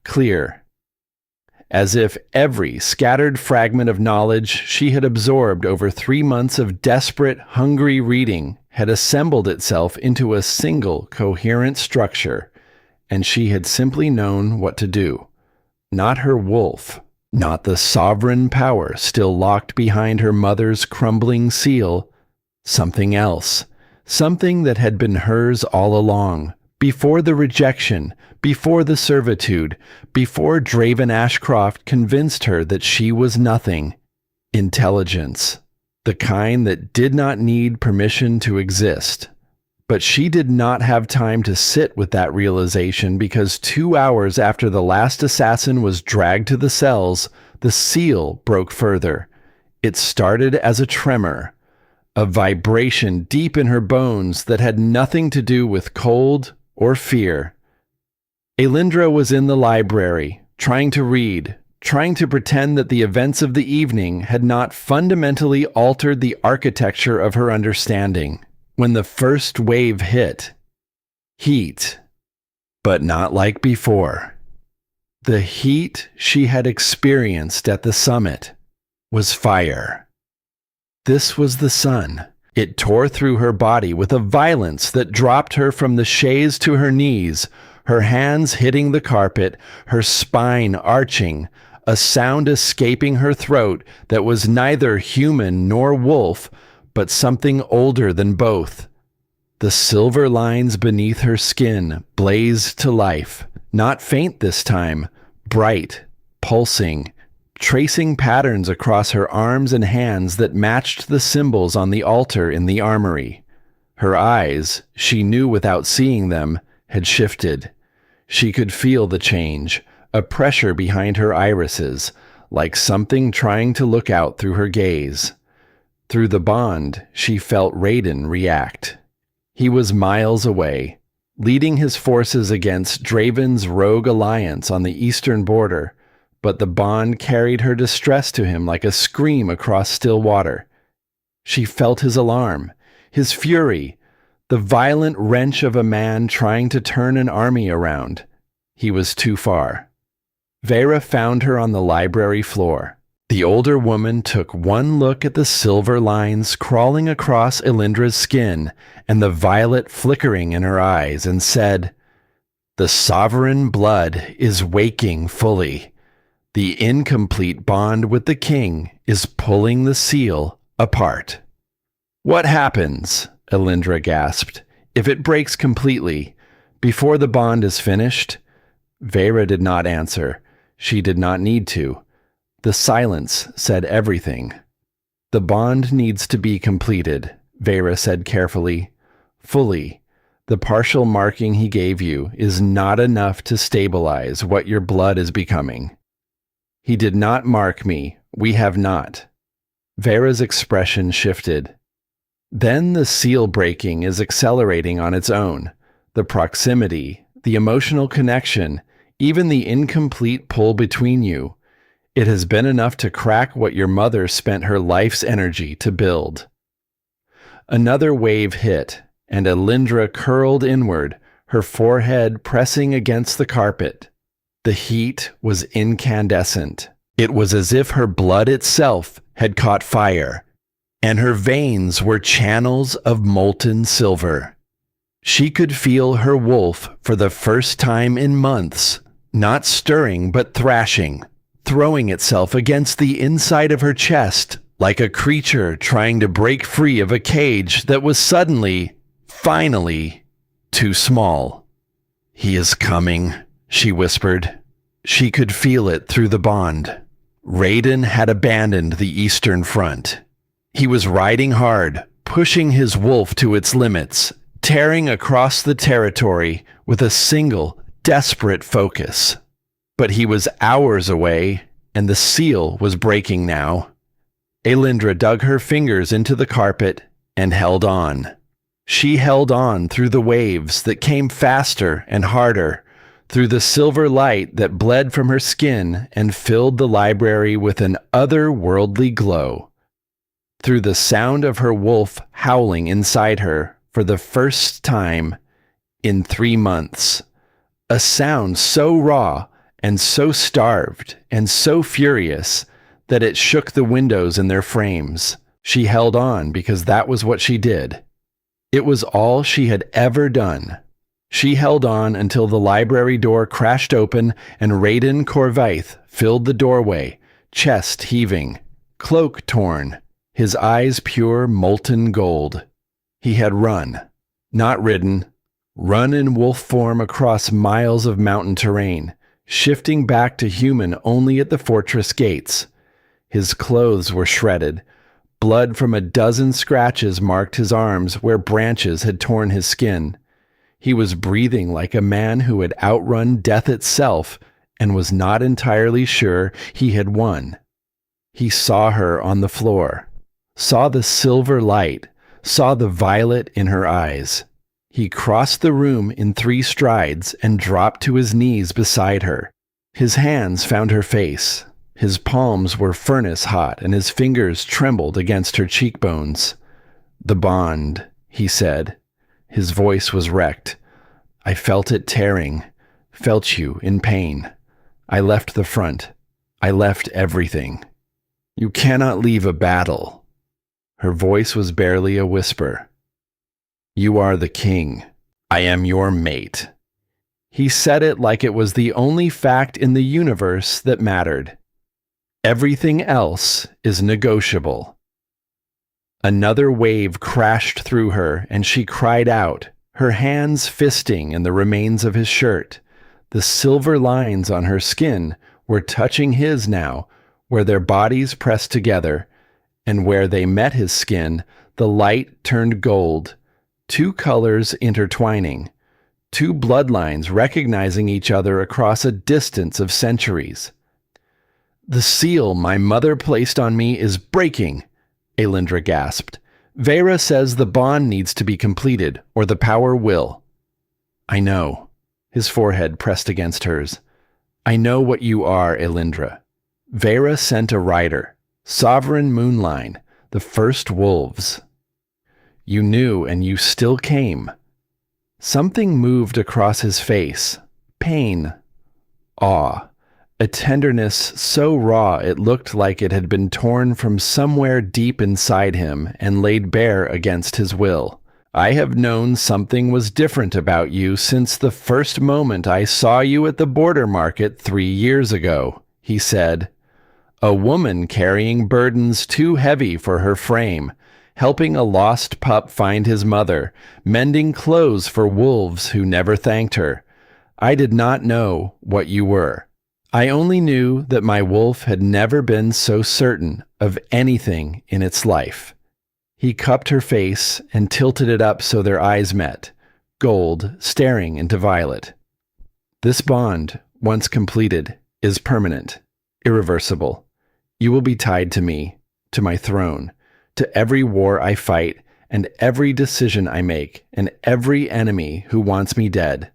Clear. As if every scattered fragment of knowledge she had absorbed over 3 months of desperate, hungry reading had assembled itself into a single, coherent structure, and she had simply known what to do. Not her wolf, not the sovereign power still locked behind her mother's crumbling seal, something else, something that had been hers all along, before the rejection, before the servitude, before Draven Ashcroft convinced her that she was nothing. Intelligence, the kind that did not need permission to exist. But she did not have time to sit with that realization because 2 hours after the last assassin was dragged to the cells, the seal broke further. It started as a tremor, a vibration deep in her bones that had nothing to do with cold or fear. Aelindra was in the library, trying to read, trying to pretend that the events of the evening had not fundamentally altered the architecture of her understanding. When the first wave hit, heat, but not like before. The heat she had experienced at the summit was fire. This was the sun. It tore through her body with a violence that dropped her from the chaise to her knees, her hands hitting the carpet, her spine arching, a sound escaping her throat that was neither human nor wolf, but something older than both. The silver lines beneath her skin blazed to life, not faint this time, bright, pulsing, tracing patterns across her arms and hands that matched the symbols on the altar in the armory. Her eyes, she knew without seeing them, had shifted. She could feel the change, a pressure behind her irises, like something trying to look out through her gaze. Through the bond, she felt Raiden react. He was miles away, leading his forces against Draven's rogue alliance on the eastern border, but the bond carried her distress to him like a scream across still water. She felt his alarm, his fury, the violent wrench of a man trying to turn an army around. He was too far. Vera found her on the library floor. The older woman took one look at the silver lines crawling across Aelindra's skin and the violet flickering in her eyes and said, "The sovereign blood is waking fully. The incomplete bond with the king is pulling the seal apart." "What happens," Aelindra gasped, "if it breaks completely, before the bond is finished?" Vera did not answer. She did not need to. The silence said everything. "The bond needs to be completed," Vera said carefully. "Fully. The partial marking he gave you is not enough to stabilize what your blood is becoming." "He did not mark me. We have not." Vera's expression shifted. "Then the seal breaking is accelerating on its own. The proximity, the emotional connection, even the incomplete pull between you. It has been enough to crack what your mother spent her life's energy to build." Another wave hit, and Aelindra curled inward, her forehead pressing against the carpet. The heat was incandescent. It was as if her blood itself had caught fire, and her veins were channels of molten silver. She could feel her wolf for the first time in months, not stirring but thrashing, throwing itself against the inside of her chest like a creature trying to break free of a cage that was suddenly, finally, too small. "He is coming," she whispered. She could feel it through the bond. Raiden had abandoned the Eastern Front. He was riding hard, pushing his wolf to its limits, tearing across the territory with a single, desperate focus. But he was hours away, and the seal was breaking now. Aelindra dug her fingers into the carpet and held on. She held on through the waves that came faster and harder, through the silver light that bled from her skin and filled the library with an otherworldly glow, through the sound of her wolf howling inside her for the first time in 3 months. A sound so raw and so starved and so furious that it shook the windows in their frames. She held on because that was what she did. It was all she had ever done. She held on until the library door crashed open and Raiden Corvaith filled the doorway, chest heaving, cloak torn, his eyes pure molten gold. He had run, not ridden, run in wolf form across miles of mountain terrain, shifting back to human only at the fortress gates. His clothes were shredded. Blood from a dozen scratches marked his arms where branches had torn his skin. He was breathing like a man who had outrun death itself and was not entirely sure he had won. He saw her on the floor, saw the silver light, saw the violet in her eyes. He crossed the room in 3 strides and dropped to his knees beside her. His hands found her face. His palms were furnace hot and his fingers trembled against her cheekbones. "The bond," he said. His voice was wrecked. "I felt it tearing, felt you in pain. I left the front. I left everything. You cannot leave a battle." Her voice was barely a whisper. "You are the king. I am your mate." He said it like it was the only fact in the universe that mattered. Everything else is negotiable. Another wave crashed through her, and she cried out, her hands fisting in the remains of his shirt. The silver lines on her skin were touching his now, where their bodies pressed together, and where they met his skin, the light turned gold, two colors intertwining, two bloodlines recognizing each other across a distance of centuries. "The seal my mother placed on me is breaking," Aelindra gasped. "Vera says the bond needs to be completed, or the power will." "I know." His forehead pressed against hers. "I know what you are, Aelindra. Vera sent a rider. Sovereign Moonline, the first wolves. You knew, and you still came." Something moved across his face. Pain. Awe. A tenderness so raw it looked like it had been torn from somewhere deep inside him and laid bare against his will. "I have known something was different about you since the first moment I saw you at the border market 3 years ago," he said. "A woman carrying burdens too heavy for her frame, helping a lost pup find his mother, mending clothes for wolves who never thanked her. I did not know what you were. I only knew that my wolf had never been so certain of anything in its life." He cupped her face and tilted it up so their eyes met, gold staring into violet. "This bond, once completed, is permanent, irreversible. You will be tied to me, to my throne, to every war I fight, and every decision I make, and every enemy who wants me dead.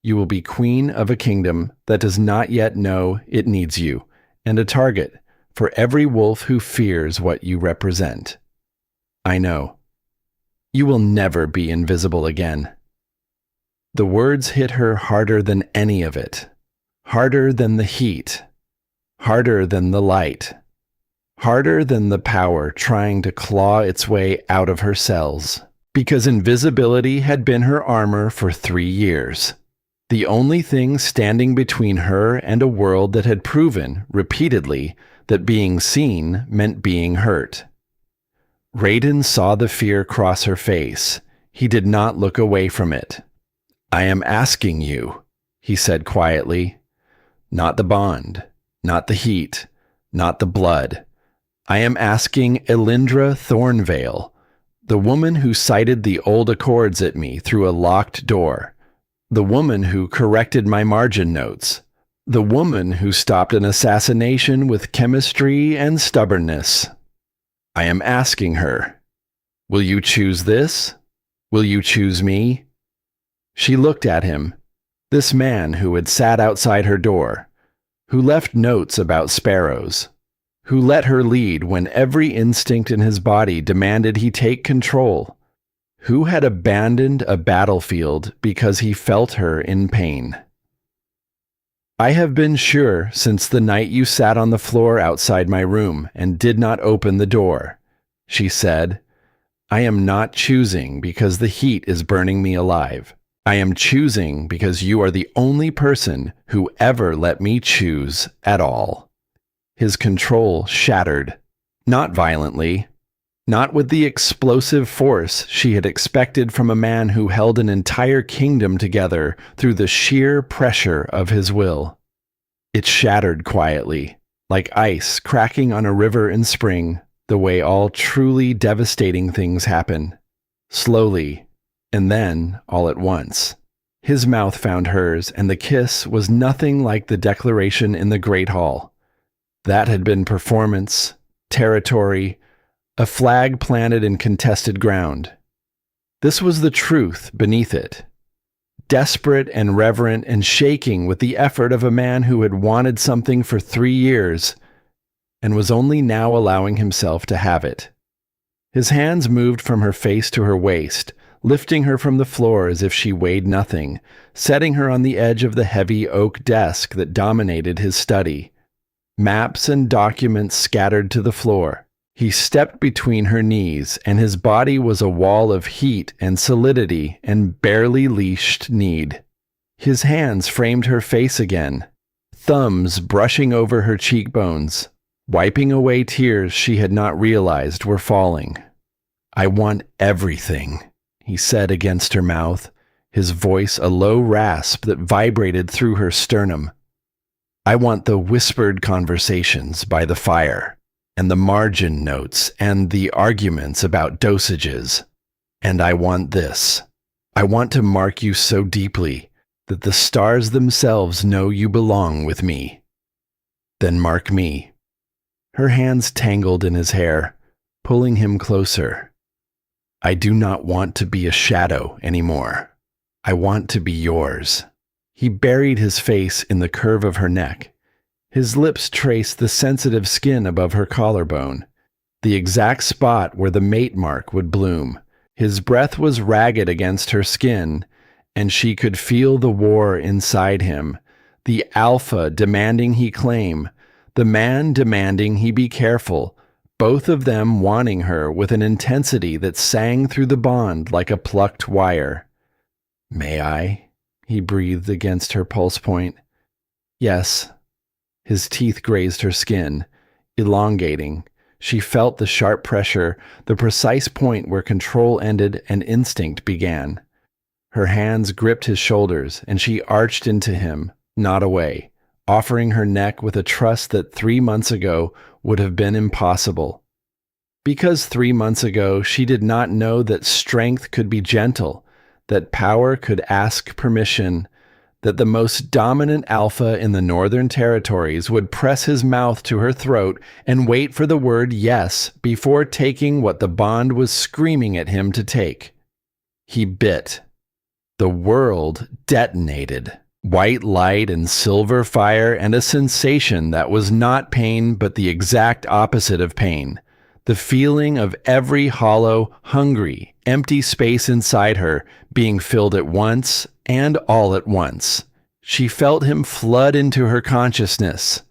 You will be queen of a kingdom that does not yet know it needs you, and a target for every wolf who fears what you represent. I know. You will never be invisible again." The words hit her harder than any of it, harder than the heat, harder than the light, harder than the power trying to claw its way out of her cells, because invisibility had been her armor for 3 years. The only thing standing between her and a world that had proven, repeatedly, that being seen meant being hurt. Raiden saw the fear cross her face. He did not look away from it. "I am asking you," he said quietly. "Not the bond, not the heat, not the blood. I am asking Aelindra Thornveil, the woman who cited the old accords at me through a locked door, the woman who corrected my margin notes, the woman who stopped an assassination with chemistry and stubbornness. I am asking her, will you choose this? Will you choose me?" She looked at him, this man who had sat outside her door, who left notes about sparrows, who let her lead when every instinct in his body demanded he take control, who had abandoned a battlefield because he felt her in pain. "I have been sure since the night you sat on the floor outside my room and did not open the door," she said. "I am not choosing because the heat is burning me alive. I am choosing because you are the only person who ever let me choose at all." His control shattered, not violently, not with the explosive force she had expected from a man who held an entire kingdom together through the sheer pressure of his will. It shattered quietly, like ice cracking on a river in spring, the way all truly devastating things happen. Slowly, and then all at once. His mouth found hers, and the kiss was nothing like the declaration in the Great Hall. That had been performance, territory, a flag planted in contested ground. This was the truth beneath it. Desperate and reverent and shaking with the effort of a man who had wanted something for 3 years and was only now allowing himself to have it. His hands moved from her face to her waist, lifting her from the floor as if she weighed nothing, setting her on the edge of the heavy oak desk that dominated his study. Maps and documents scattered to the floor. He stepped between her knees, and his body was a wall of heat and solidity and barely leashed need. His hands framed her face again, thumbs brushing over her cheekbones, wiping away tears she had not realized were falling. I want everything, he said against her mouth, his voice a low rasp that vibrated through her sternum. I want the whispered conversations by the fire, and the margin notes, and the arguments about dosages. And I want this. I want to mark you so deeply that the stars themselves know you belong with me. Then mark me. Her hands tangled in his hair, pulling him closer. I do not want to be a shadow anymore. I want to be yours. He buried his face in the curve of her neck. His lips traced the sensitive skin above her collarbone, the exact spot where the mate mark would bloom. His breath was ragged against her skin, and she could feel the war inside him, the alpha demanding he claim, the man demanding he be careful, both of them wanting her with an intensity that sang through the bond like a plucked wire. May I? He breathed against her pulse point. Yes. His teeth grazed her skin, elongating. She felt the sharp pressure, the precise point where control ended and instinct began. Her hands gripped his shoulders, and she arched into him, not away, offering her neck with a trust that 3 months ago would have been impossible. Because 3 months ago she did not know that strength could be gentle, that power could ask permission, that the most dominant alpha in the Northern Territories would press his mouth to her throat and wait for the word yes before taking what the bond was screaming at him to take. He bit. The world detonated. White light and silver fire and a sensation that was not pain but the exact opposite of pain. The feeling of every hollow, hungry, empty space inside her being filled at once and all at once. She felt him flood into her consciousness,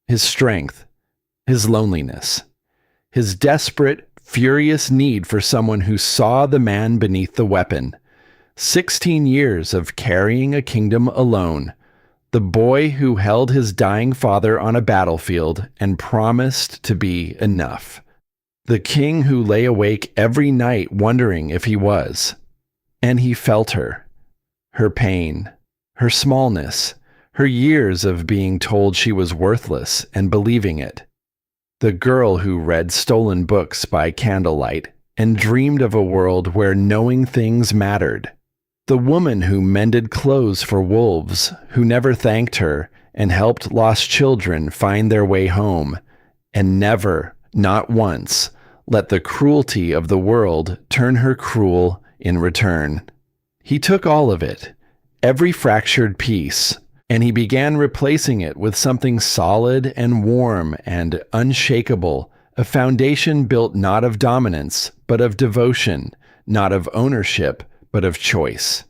his strength, his loneliness, his desperate, furious need for someone who saw the man beneath the weapon. 16 years of carrying a kingdom alone. The boy who held his dying father on a battlefield and promised to be enough. The king who lay awake every night wondering if he was. And he felt her. Her pain. Her smallness. Her years of being told she was worthless and believing it. The girl who read stolen books by candlelight and dreamed of a world where knowing things mattered. The woman who mended clothes for wolves, who never thanked her and helped lost children find their way home, and never, not once, let the cruelty of the world turn her cruel in return. He took all of it, every fractured piece, and he began replacing it with something solid and warm and unshakable, a foundation built not of dominance, but of devotion, not of ownership, but of choice.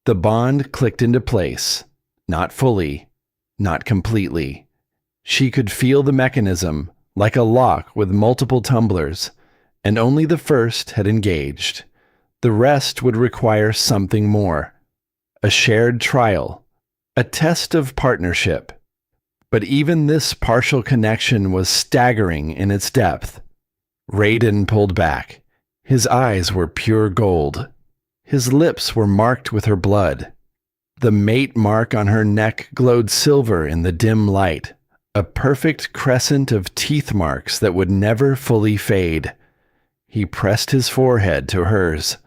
The bond clicked into place, not fully, not completely. She could feel the mechanism, like a lock with multiple tumblers, and only the first had engaged. The rest would require something more. A shared trial, a test of partnership. But even this partial connection was staggering in its depth. Raiden pulled back. His eyes were pure gold. His lips were marked with her blood. The mate mark on her neck glowed silver in the dim light, a perfect crescent of teeth marks that would never fully fade. He pressed his forehead to hers,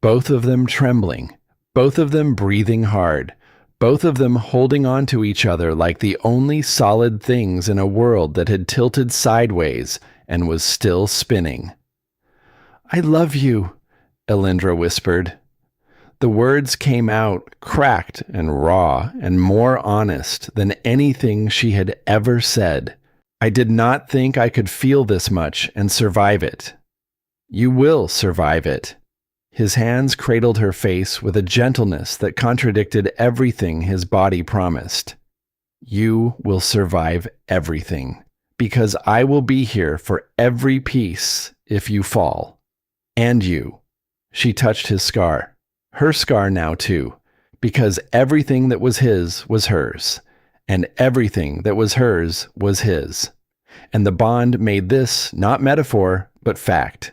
both of them trembling, both of them breathing hard, both of them holding on to each other like the only solid things in a world that had tilted sideways and was still spinning. "I love you," Aelindra whispered. The words came out cracked and raw and more honest than anything she had ever said. "I did not think I could feel this much and survive it." "You will survive it." His hands cradled her face with a gentleness that contradicted everything his body promised. "You will survive everything, because I will be here for every piece if you fall. And you." She touched his scar. Her scar now too, because everything that was his was hers, and everything that was hers was his. And the bond made this not metaphor, but fact.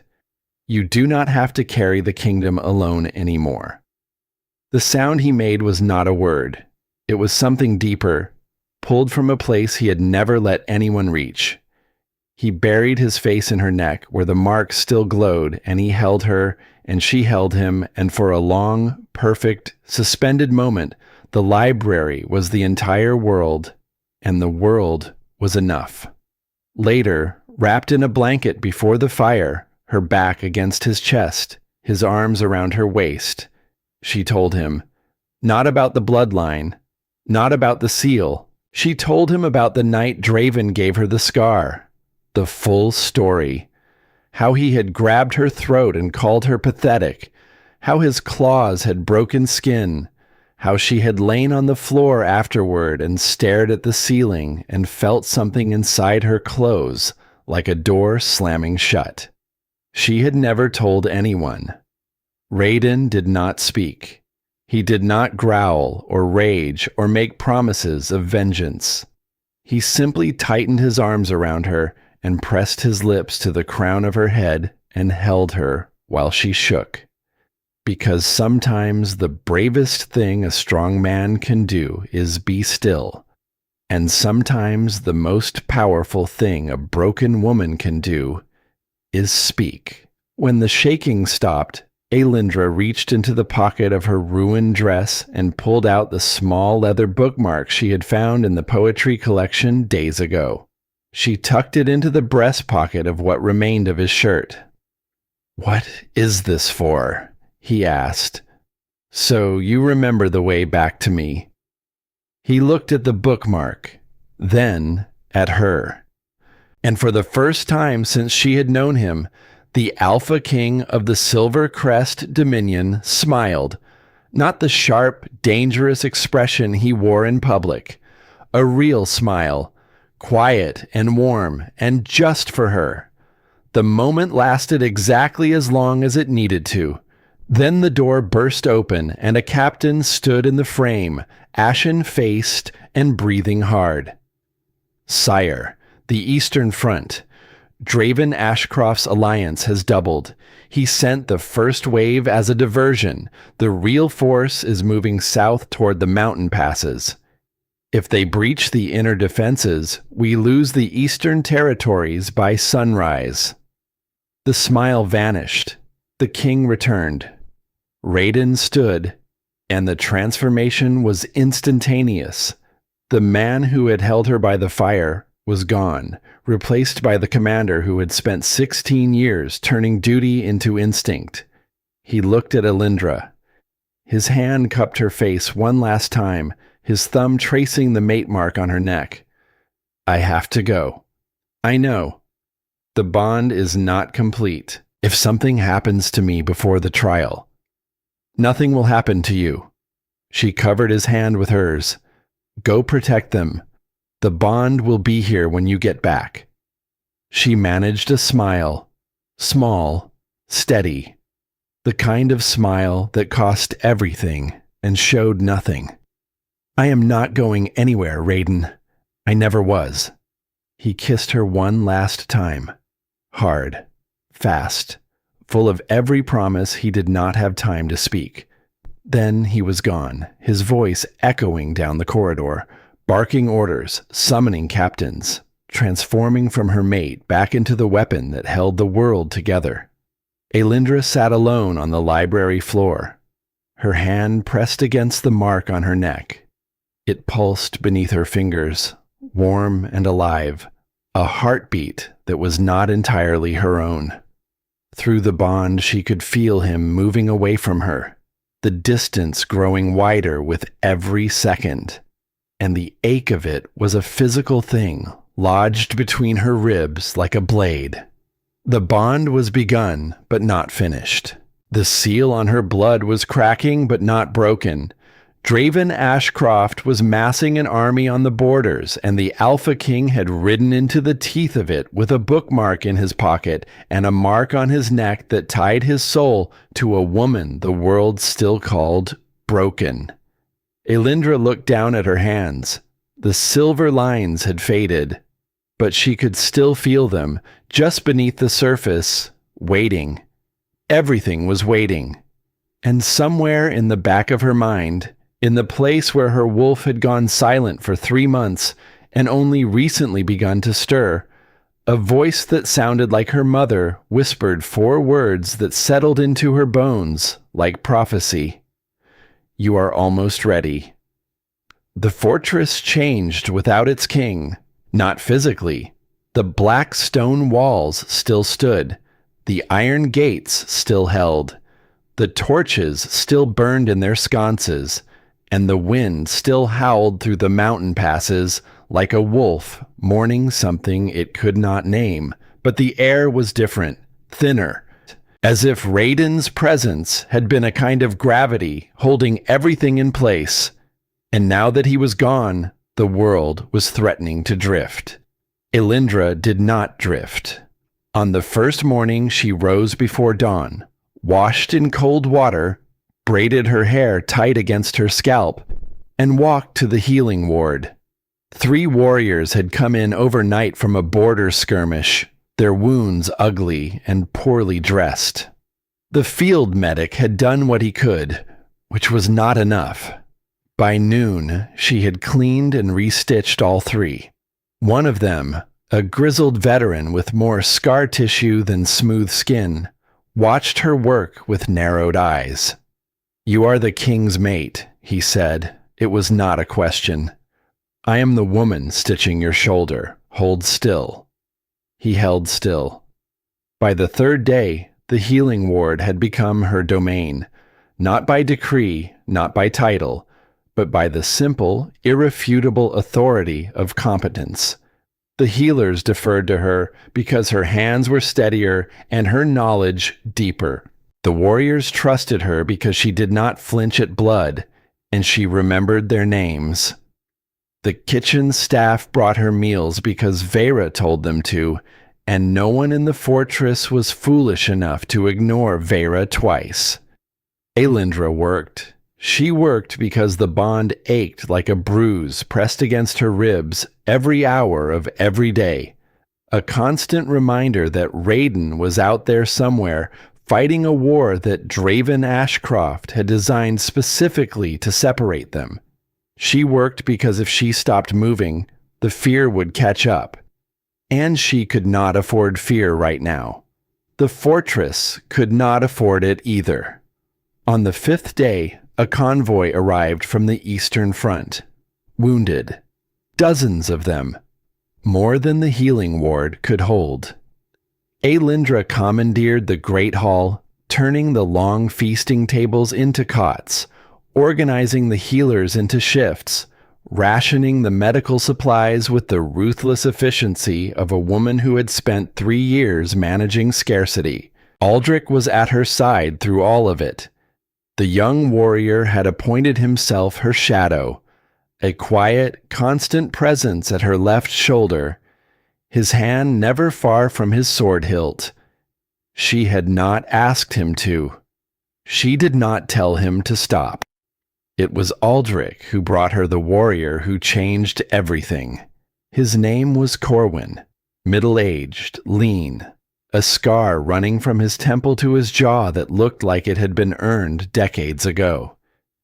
You do not have to carry the kingdom alone anymore." The sound he made was not a word. It was something deeper, pulled from a place he had never let anyone reach. He buried his face in her neck where the mark still glowed, and he held her, and she held him, and for a long, perfect, suspended moment, the library was the entire world, and the world was enough. Later, wrapped in a blanket before the fire, her back against his chest, his arms around her waist, she told him, not about the bloodline, not about the seal. She told him about the night Draven gave her the scar, the full story. How he had grabbed her throat and called her pathetic, how his claws had broken skin, how she had lain on the floor afterward and stared at the ceiling and felt something inside her close, like a door slamming shut. She had never told anyone. Raiden did not speak. He did not growl or rage or make promises of vengeance. He simply tightened his arms around her and pressed his lips to the crown of her head and held her while she shook. Because sometimes the bravest thing a strong man can do is be still, and sometimes the most powerful thing a broken woman can do is speak. When the shaking stopped, Aelindra reached into the pocket of her ruined dress and pulled out the small leather bookmark she had found in the poetry collection days ago. She tucked it into the breast pocket of what remained of his shirt. "What is this for?" he asked. "So you remember the way back to me." He looked at the bookmark, then at her. And for the first time since she had known him, the Alpha King of the Silver Crest Dominion smiled, not the sharp, dangerous expression he wore in public, a real smile, quiet and warm, and just for her. The moment lasted exactly as long as it needed to. Then the door burst open, and a captain stood in the frame, ashen-faced and breathing hard. "Sire, the Eastern Front. Draven Ashcroft's alliance has doubled. He sent the first wave as a diversion. The real force is moving south toward the mountain passes. If they breach the inner defenses, we lose the eastern territories by sunrise." The smile vanished. The king returned. Raiden stood, and the transformation was instantaneous. The man who had held her by the fire was gone, replaced by the commander who had spent 16 years turning duty into instinct. He looked at Aelindra. His hand cupped her face one last time, his thumb tracing the mate mark on her neck. "I have to go. I know. The bond is not complete. If something happens to me before the trial, nothing will happen to you." She covered his hand with hers. "Go protect them. The bond will be here when you get back." She managed a smile, small, steady, the kind of smile that cost everything and showed nothing. "I am not going anywhere, Raiden. I never was." He kissed her one last time, hard, fast, full of every promise he did not have time to speak. Then he was gone, his voice echoing down the corridor, barking orders, summoning captains, transforming from her mate back into the weapon that held the world together. Aelindra sat alone on the library floor, her hand pressed against the mark on her neck. It pulsed beneath her fingers, warm and alive, a heartbeat that was not entirely her own. Through the bond, she could feel him moving away from her, the distance growing wider with every second. And the ache of it was a physical thing, lodged between her ribs like a blade. The bond was begun, but not finished. The seal on her blood was cracking, but not broken. Draven Ashcroft was massing an army on the borders, and the Alpha King had ridden into the teeth of it with a bookmark in his pocket and a mark on his neck that tied his soul to a woman the world still called broken. Aelindra looked down at her hands. The silver lines had faded, but she could still feel them, just beneath the surface, waiting. Everything was waiting. And somewhere in the back of her mind, in the place where her wolf had gone silent for 3 months and only recently begun to stir, a voice that sounded like her mother whispered 4 words that settled into her bones like prophecy. You are almost ready. The fortress changed without its king, not physically. The black stone walls still stood. The iron gates still held. The torches still burned in their sconces, and the wind still howled through the mountain passes like a wolf mourning something it could not name. But the air was different, thinner, as if Raiden's presence had been a kind of gravity holding everything in place. And now that he was gone, the world was threatening to drift. Aelindra did not drift. On the first morning she rose before dawn, washed in cold water, braided her hair tight against her scalp, and walked to the healing ward. 3 warriors had come in overnight from a border skirmish, their wounds ugly and poorly dressed. The field medic had done what he could, which was not enough. By noon, she had cleaned and restitched all 3. One of them, a grizzled veteran with more scar tissue than smooth skin, watched her work with narrowed eyes. You are the king's mate, he said. It was not a question. I am the woman stitching your shoulder. Hold still. He held still. By the 3rd day, the healing ward had become her domain, not by decree, not by title, but by the simple, irrefutable authority of competence. The healers deferred to her because her hands were steadier and her knowledge deeper. The warriors trusted her because she did not flinch at blood, and she remembered their names. The kitchen staff brought her meals because Vera told them to, and no one in the fortress was foolish enough to ignore Vera twice. Aelindra worked. She worked because the bond ached like a bruise pressed against her ribs every hour of every day, a constant reminder that Raiden was out there somewhere fighting a war that Draven Ashcroft had designed specifically to separate them. She worked because if she stopped moving, the fear would catch up. And she could not afford fear right now. The fortress could not afford it either. On the 5th day, a convoy arrived from the Eastern Front. Wounded. Dozens of them. More than the healing ward could hold. Aelindra commandeered the Great Hall, turning the long feasting tables into cots, organizing the healers into shifts, rationing the medical supplies with the ruthless efficiency of a woman who had spent 3 years managing scarcity. Aldrich was at her side through all of it. The young warrior had appointed himself her shadow, a quiet, constant presence at her left shoulder, his hand never far from his sword hilt. She had not asked him to. She did not tell him to stop. It was Aldrich who brought her the warrior who changed everything. His name was Corwin, middle-aged, lean, a scar running from his temple to his jaw that looked like it had been earned decades ago.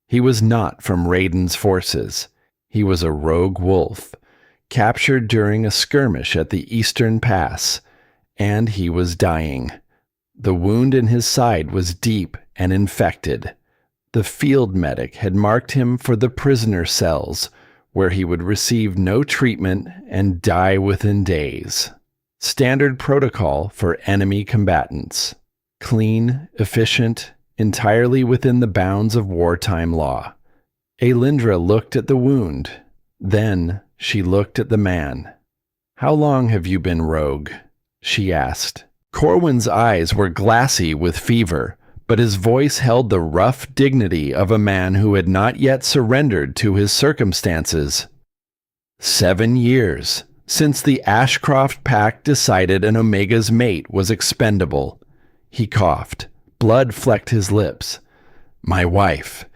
He was not from Raiden's forces. He was a rogue wolf, captured during a skirmish at the Eastern Pass, and he was dying. The wound in his side was deep and infected. The field medic had marked him for the prisoner cells, where he would receive no treatment and die within days. Standard protocol for enemy combatants. Clean, efficient, entirely within the bounds of wartime law. Aelindra looked at the wound. Then she looked at the man. "How long have you been rogue?" she asked. Corwin's eyes were glassy with fever, but his voice held the rough dignity of a man who had not yet surrendered to his circumstances. 7 years, since the Ashcroft Pact decided an Omega's mate was expendable. He coughed. Blood flecked his lips. "My wife.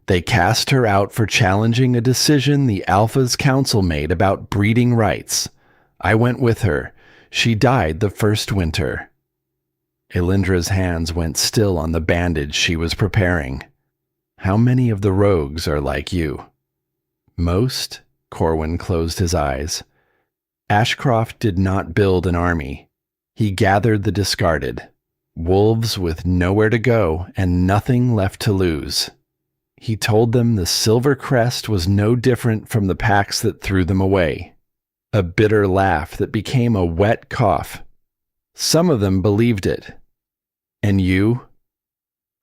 They cast her out for challenging a decision the Alpha's council made about breeding rights. I went with her. She died the first winter." Aelindra's hands went still on the bandage she was preparing. How many of the rogues are like you? Most, Corwin closed his eyes. Ashcroft did not build an army. He gathered the discarded. Wolves with nowhere to go and nothing left to lose. He told them the Silver Crest was no different from the packs that threw them away. A bitter laugh that became a wet cough. Some of them believed it. And you?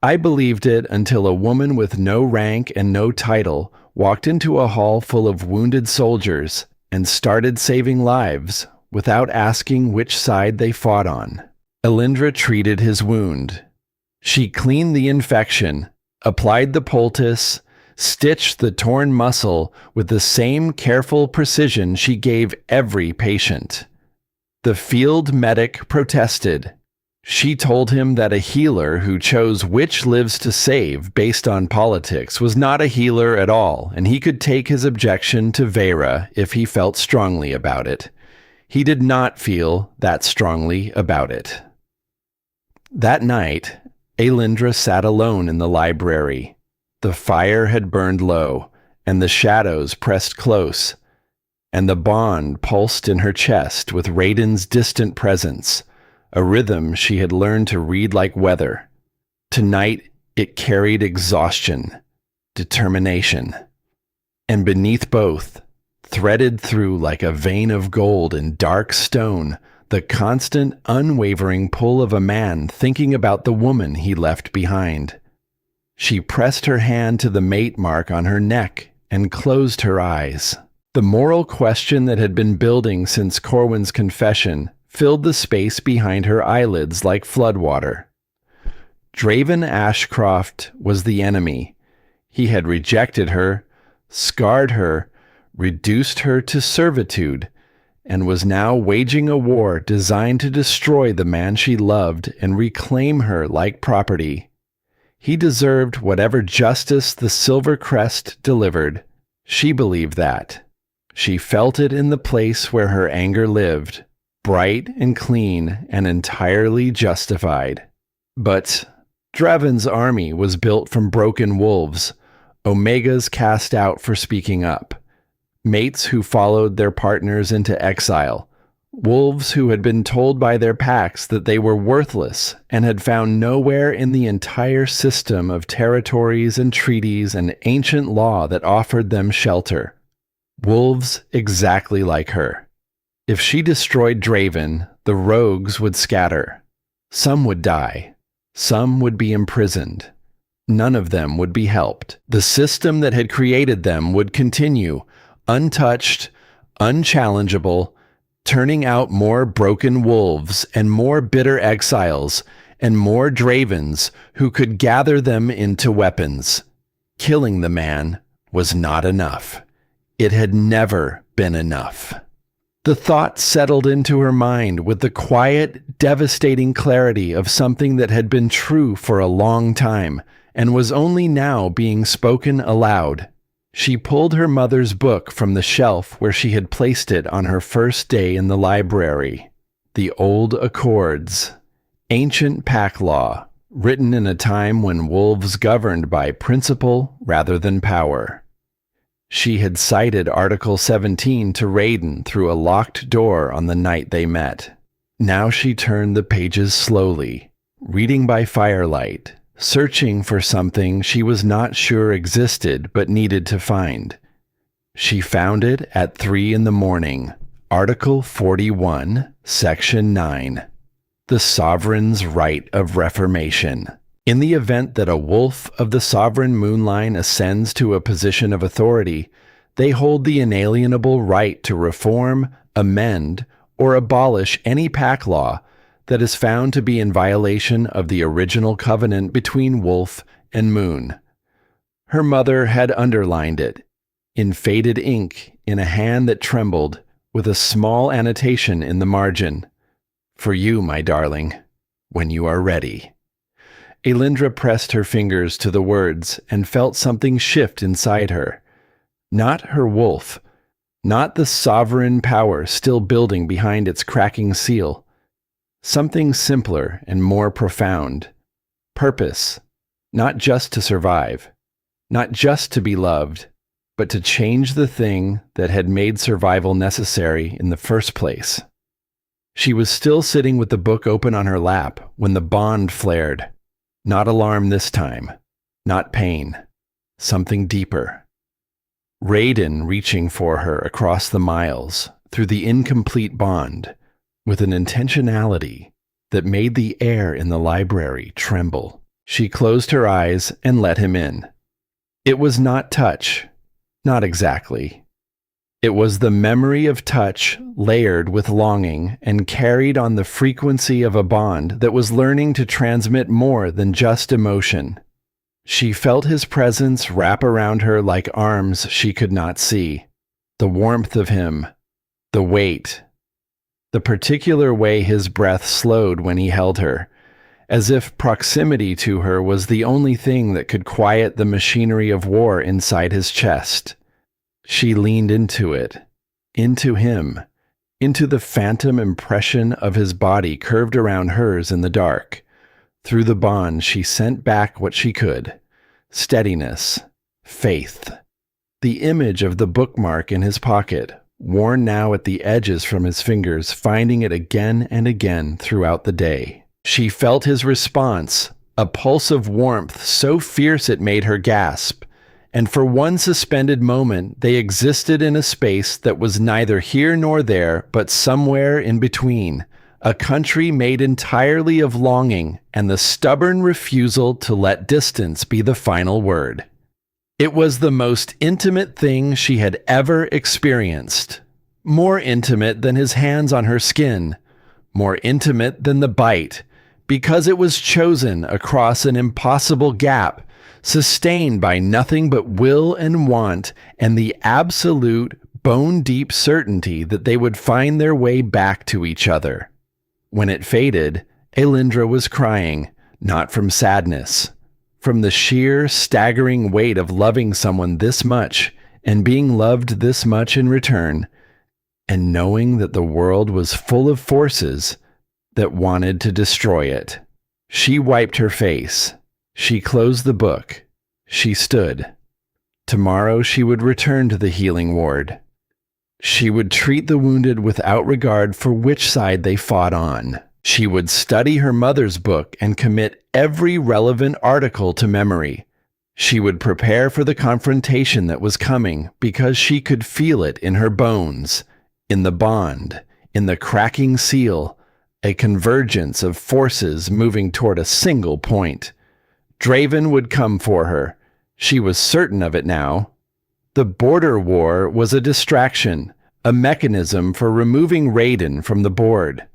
I believed it until a woman with no rank and no title walked into a hall full of wounded soldiers and started saving lives without asking which side they fought on. Aelindra treated his wound. She cleaned the infection, applied the poultice, stitched the torn muscle with the same careful precision she gave every patient. The field medic protested. She told him that a healer who chose which lives to save based on politics was not a healer at all, and he could take his objection to Vera if he felt strongly about it. He did not feel that strongly about it. That night, Aelindra sat alone in the library. The fire had burned low, and the shadows pressed close, and the bond pulsed in her chest with Raiden's distant presence, a rhythm she had learned to read like weather. Tonight it carried exhaustion, determination, and beneath both, threaded through like a vein of gold and dark stone, the constant, unwavering pull of a man thinking about the woman he left behind. She pressed her hand to the mate mark on her neck and closed her eyes. The moral question that had been building since Corwin's confession filled the space behind her eyelids like floodwater. Draven Ashcroft was the enemy. He had rejected her, scarred her, reduced her to servitude, and was now waging a war designed to destroy the man she loved and reclaim her like property. He deserved whatever justice the Silver Crest delivered. She believed that. She felt it in the place where her anger lived, bright and clean and entirely justified. But Draven's army was built from broken wolves, Omegas cast out for speaking up, mates who followed their partners into exile, wolves who had been told by their packs that they were worthless and had found nowhere in the entire system of territories and treaties and ancient law that offered them shelter. Wolves exactly like her. If she destroyed Draven, the rogues would scatter. Some would die. Some would be imprisoned. None of them would be helped. The system that had created them would continue, untouched, unchallengeable, turning out more broken wolves and more bitter exiles and more Dravens who could gather them into weapons. Killing the man was not enough. It had never been enough. The thought settled into her mind with the quiet, devastating clarity of something that had been true for a long time and was only now being spoken aloud. She pulled her mother's book from the shelf where she had placed it on her first day in the library. The Old Accords, ancient pack law, written in a time when wolves governed by principle rather than power. She had cited Article 17 to Raiden through a locked door on the night they met. Now she turned the pages slowly, reading by firelight, searching for something she was not sure existed but needed to find. She found it at 3 a.m, Article 41, Section 9. The Sovereign's Right of Reformation. In the event that a wolf of the sovereign moonline ascends to a position of authority, they hold the inalienable right to reform, amend, or abolish any pack law that is found to be in violation of the original covenant between wolf and moon. Her mother had underlined it, in faded ink in a hand that trembled, with a small annotation in the margin. For you, my darling, when you are ready. Aelindra pressed her fingers to the words and felt something shift inside her. Not her wolf, not the sovereign power still building behind its cracking seal. Something simpler and more profound. Purpose, not just to survive, not just to be loved, but to change the thing that had made survival necessary in the first place. She was still sitting with the book open on her lap when the bond flared. Not alarm this time, not pain, something deeper. Raiden reaching for her across the miles through the incomplete bond with an intentionality that made the air in the library tremble. She closed her eyes and let him in. It was not touch, not exactly. It was the memory of touch layered with longing and carried on the frequency of a bond that was learning to transmit more than just emotion. She felt his presence wrap around her like arms she could not see. The warmth of him, the weight, the particular way his breath slowed when he held her, as if proximity to her was the only thing that could quiet the machinery of war inside his chest. She leaned into it, into him, into the phantom impression of his body curved around hers in the dark. Through the bond, she sent back what she could: steadiness, faith. The image of the bookmark in his pocket, worn now at the edges from his fingers, finding it again and again throughout the day. She felt his response, a pulse of warmth so fierce it made her gasp. And for one suspended moment, they existed in a space that was neither here nor there, but somewhere in between, a country made entirely of longing and the stubborn refusal to let distance be the final word. It was the most intimate thing she had ever experienced, more intimate than his hands on her skin, more intimate than the bite, because it was chosen across an impossible gap, sustained by nothing but will and want and the absolute, bone-deep certainty that they would find their way back to each other. When it faded, Aelindra was crying, not from sadness, from the sheer, staggering weight of loving someone this much and being loved this much in return, and knowing that the world was full of forces that wanted to destroy it. She wiped her face. She closed the book. She stood. Tomorrow she would return to the healing ward. She would treat the wounded without regard for which side they fought on. She would study her mother's book and commit every relevant article to memory. She would prepare for the confrontation that was coming because she could feel it in her bones, in the bond, in the cracking seal, a convergence of forces moving toward a single point. Draven would come for her. She was certain of it now. The border war was a distraction, a mechanism for removing Raiden from the board.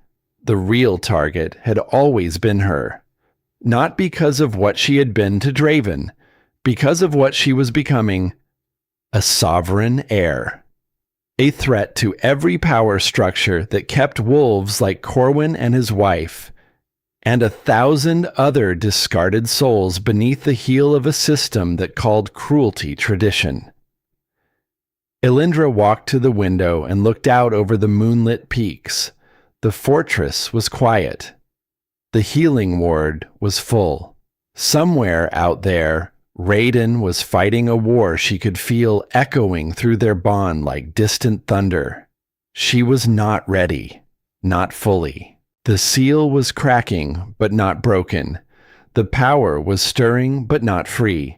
The real target had always been her. Not because of what she had been to Draven, because of what she was becoming: a sovereign heir. A threat to every power structure that kept wolves like Corwin and his wife, and 1,000 other discarded souls beneath the heel of a system that called cruelty tradition. Aelindra walked to the window and looked out over the moonlit peaks. The fortress was quiet. The healing ward was full. Somewhere out there, Raiden was fighting a war she could feel echoing through their bond like distant thunder. She was not ready, not fully. The seal was cracking, but not broken. The power was stirring, but not free.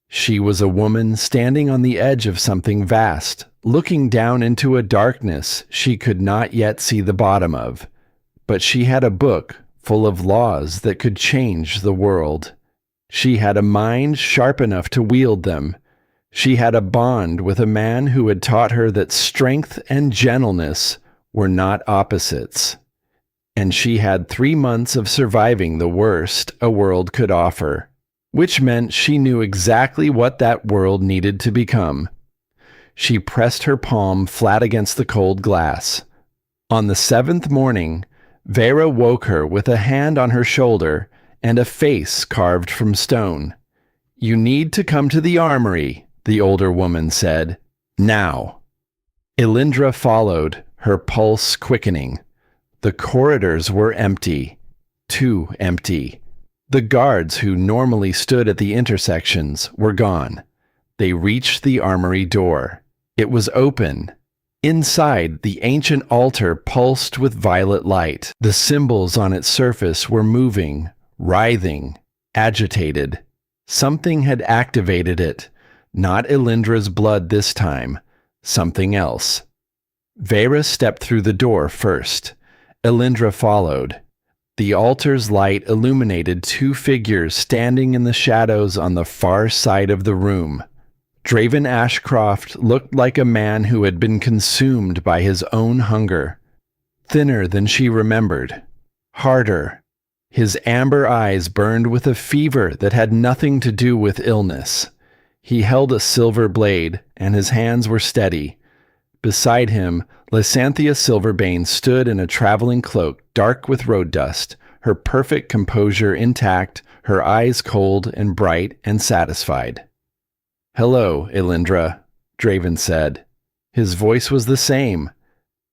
She was a woman standing on the edge of something vast, looking down into a darkness she could not yet see the bottom of. But she had a book full of laws that could change the world. She had a mind sharp enough to wield them. She had a bond with a man who had taught her that strength and gentleness were not opposites. And she had 3 months of surviving the worst a world could offer, which meant she knew exactly what that world needed to become. She pressed her palm flat against the cold glass. On the 7th morning, Vera woke her with a hand on her shoulder and a face carved from stone. "You need to come to the armory," the older woman said. "Now." Aelindra followed, her pulse quickening. The corridors were empty. Too empty. The guards who normally stood at the intersections were gone. They reached the armory door. It was open. Inside, the ancient altar pulsed with violet light. The symbols on its surface were moving, writhing, agitated. Something had activated it. Not Aelindra's blood this time. Something else. Vera stepped through the door first. Aelindra followed. The altar's light illuminated two figures standing in the shadows on the far side of the room. Draven Ashcroft looked like a man who had been consumed by his own hunger. Thinner than she remembered. Harder. His amber eyes burned with a fever that had nothing to do with illness. He held a silver blade, and his hands were steady. Beside him, Lysantha Silverbane stood in a traveling cloak dark with road dust, her perfect composure intact, her eyes cold and bright and satisfied. "Hello, Aelindra," Draven said. His voice was the same.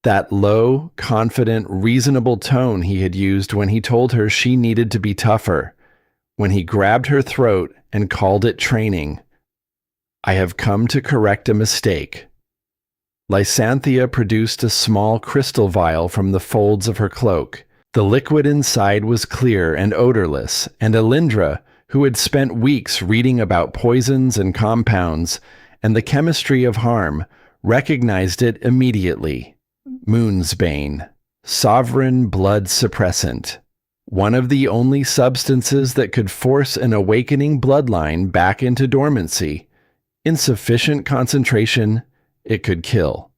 That low, confident, reasonable tone he had used when he told her she needed to be tougher, when he grabbed her throat and called it training. "I have come to correct a mistake." Lysantha produced a small crystal vial from the folds of her cloak. The liquid inside was clear and odorless, and Aelindra, who had spent weeks reading about poisons and compounds and the chemistry of harm, recognized it immediately. Moonsbane, sovereign blood suppressant, one of the only substances that could force an awakening bloodline back into dormancy. In sufficient concentration, it could kill.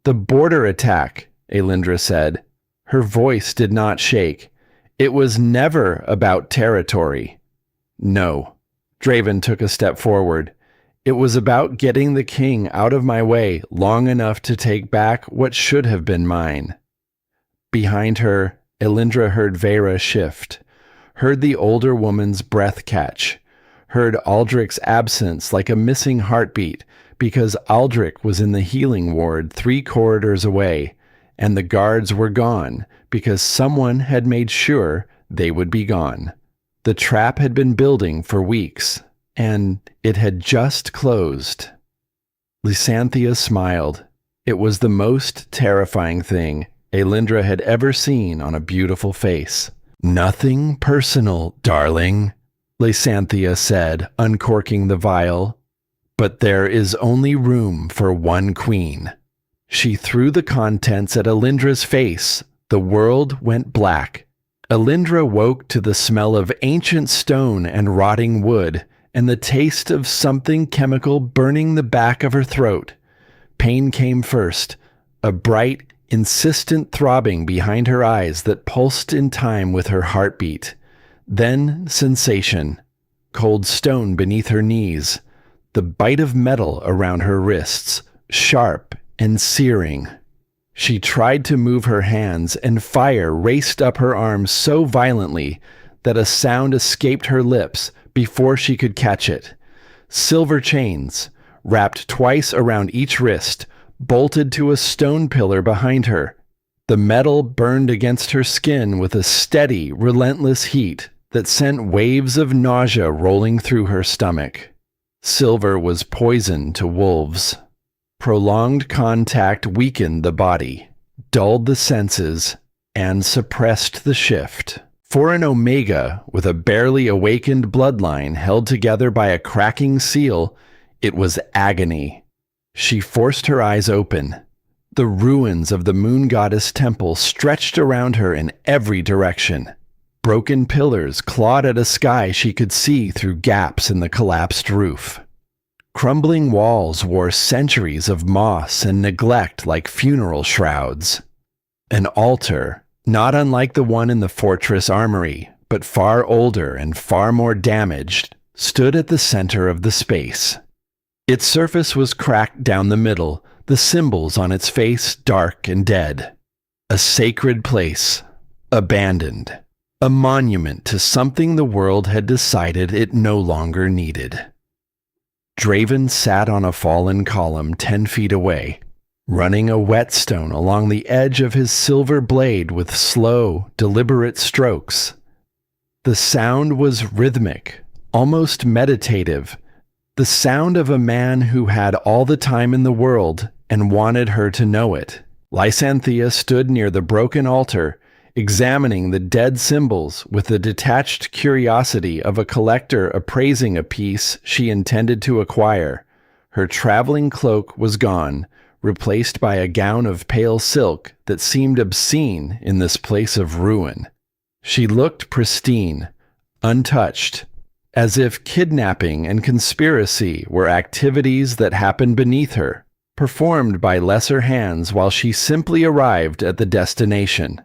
"The border attack," Aelindra said. Her voice did not shake. "It was never about territory." "No." Draven took a step forward. "It was about getting the king out of my way long enough to take back what should have been mine." Behind her, Aelindra heard Vera shift, heard the older woman's breath catch, heard Aldrich's absence like a missing heartbeat, because Aldrich was in the healing ward 3 corridors away, and the guards were gone because someone had made sure they would be gone. The trap had been building for weeks, and it had just closed. Lysantha smiled. It was the most terrifying thing Aelindra had ever seen on a beautiful face. "Nothing personal, darling," Lysantha said, uncorking the vial. "But there is only room for one queen." She threw the contents at Aelindra's face. The world went black. Aelindra woke to the smell of ancient stone and rotting wood, and the taste of something chemical burning the back of her throat. Pain came first, a bright, insistent throbbing behind her eyes that pulsed in time with her heartbeat. Then sensation, cold stone beneath her knees, the bite of metal around her wrists, sharp and searing. She tried to move her hands, and fire raced up her arms so violently that a sound escaped her lips before she could catch it. Silver chains, wrapped twice around each wrist, bolted to a stone pillar behind her. The metal burned against her skin with a steady, relentless heat that sent waves of nausea rolling through her stomach. Silver was poison to wolves. Prolonged contact weakened the body, dulled the senses, and suppressed the shift. For an Omega with a barely awakened bloodline held together by a cracking seal, it was agony. She forced her eyes open. The ruins of the moon goddess temple stretched around her in every direction. Broken pillars clawed at a sky she could see through gaps in the collapsed roof. Crumbling walls wore centuries of moss and neglect like funeral shrouds. An altar, not unlike the one in the fortress armory, but far older and far more damaged, stood at the center of the space. Its surface was cracked down the middle, the symbols on its face dark and dead. A sacred place, abandoned. A monument to something the world had decided it no longer needed. Draven sat on a fallen column 10 feet away. running a whetstone along the edge of his silver blade with slow, deliberate strokes. The sound was rhythmic, almost meditative, the sound of a man who had all the time in the world and wanted her to know it. Lysanthiya stood near the broken altar, examining the dead symbols with the detached curiosity of a collector appraising a piece she intended to acquire. Her traveling cloak was gone, replaced by a gown of pale silk that seemed obscene in this place of ruin. She looked pristine, untouched, as if kidnapping and conspiracy were activities that happened beneath her, performed by lesser hands while she simply arrived at the destination.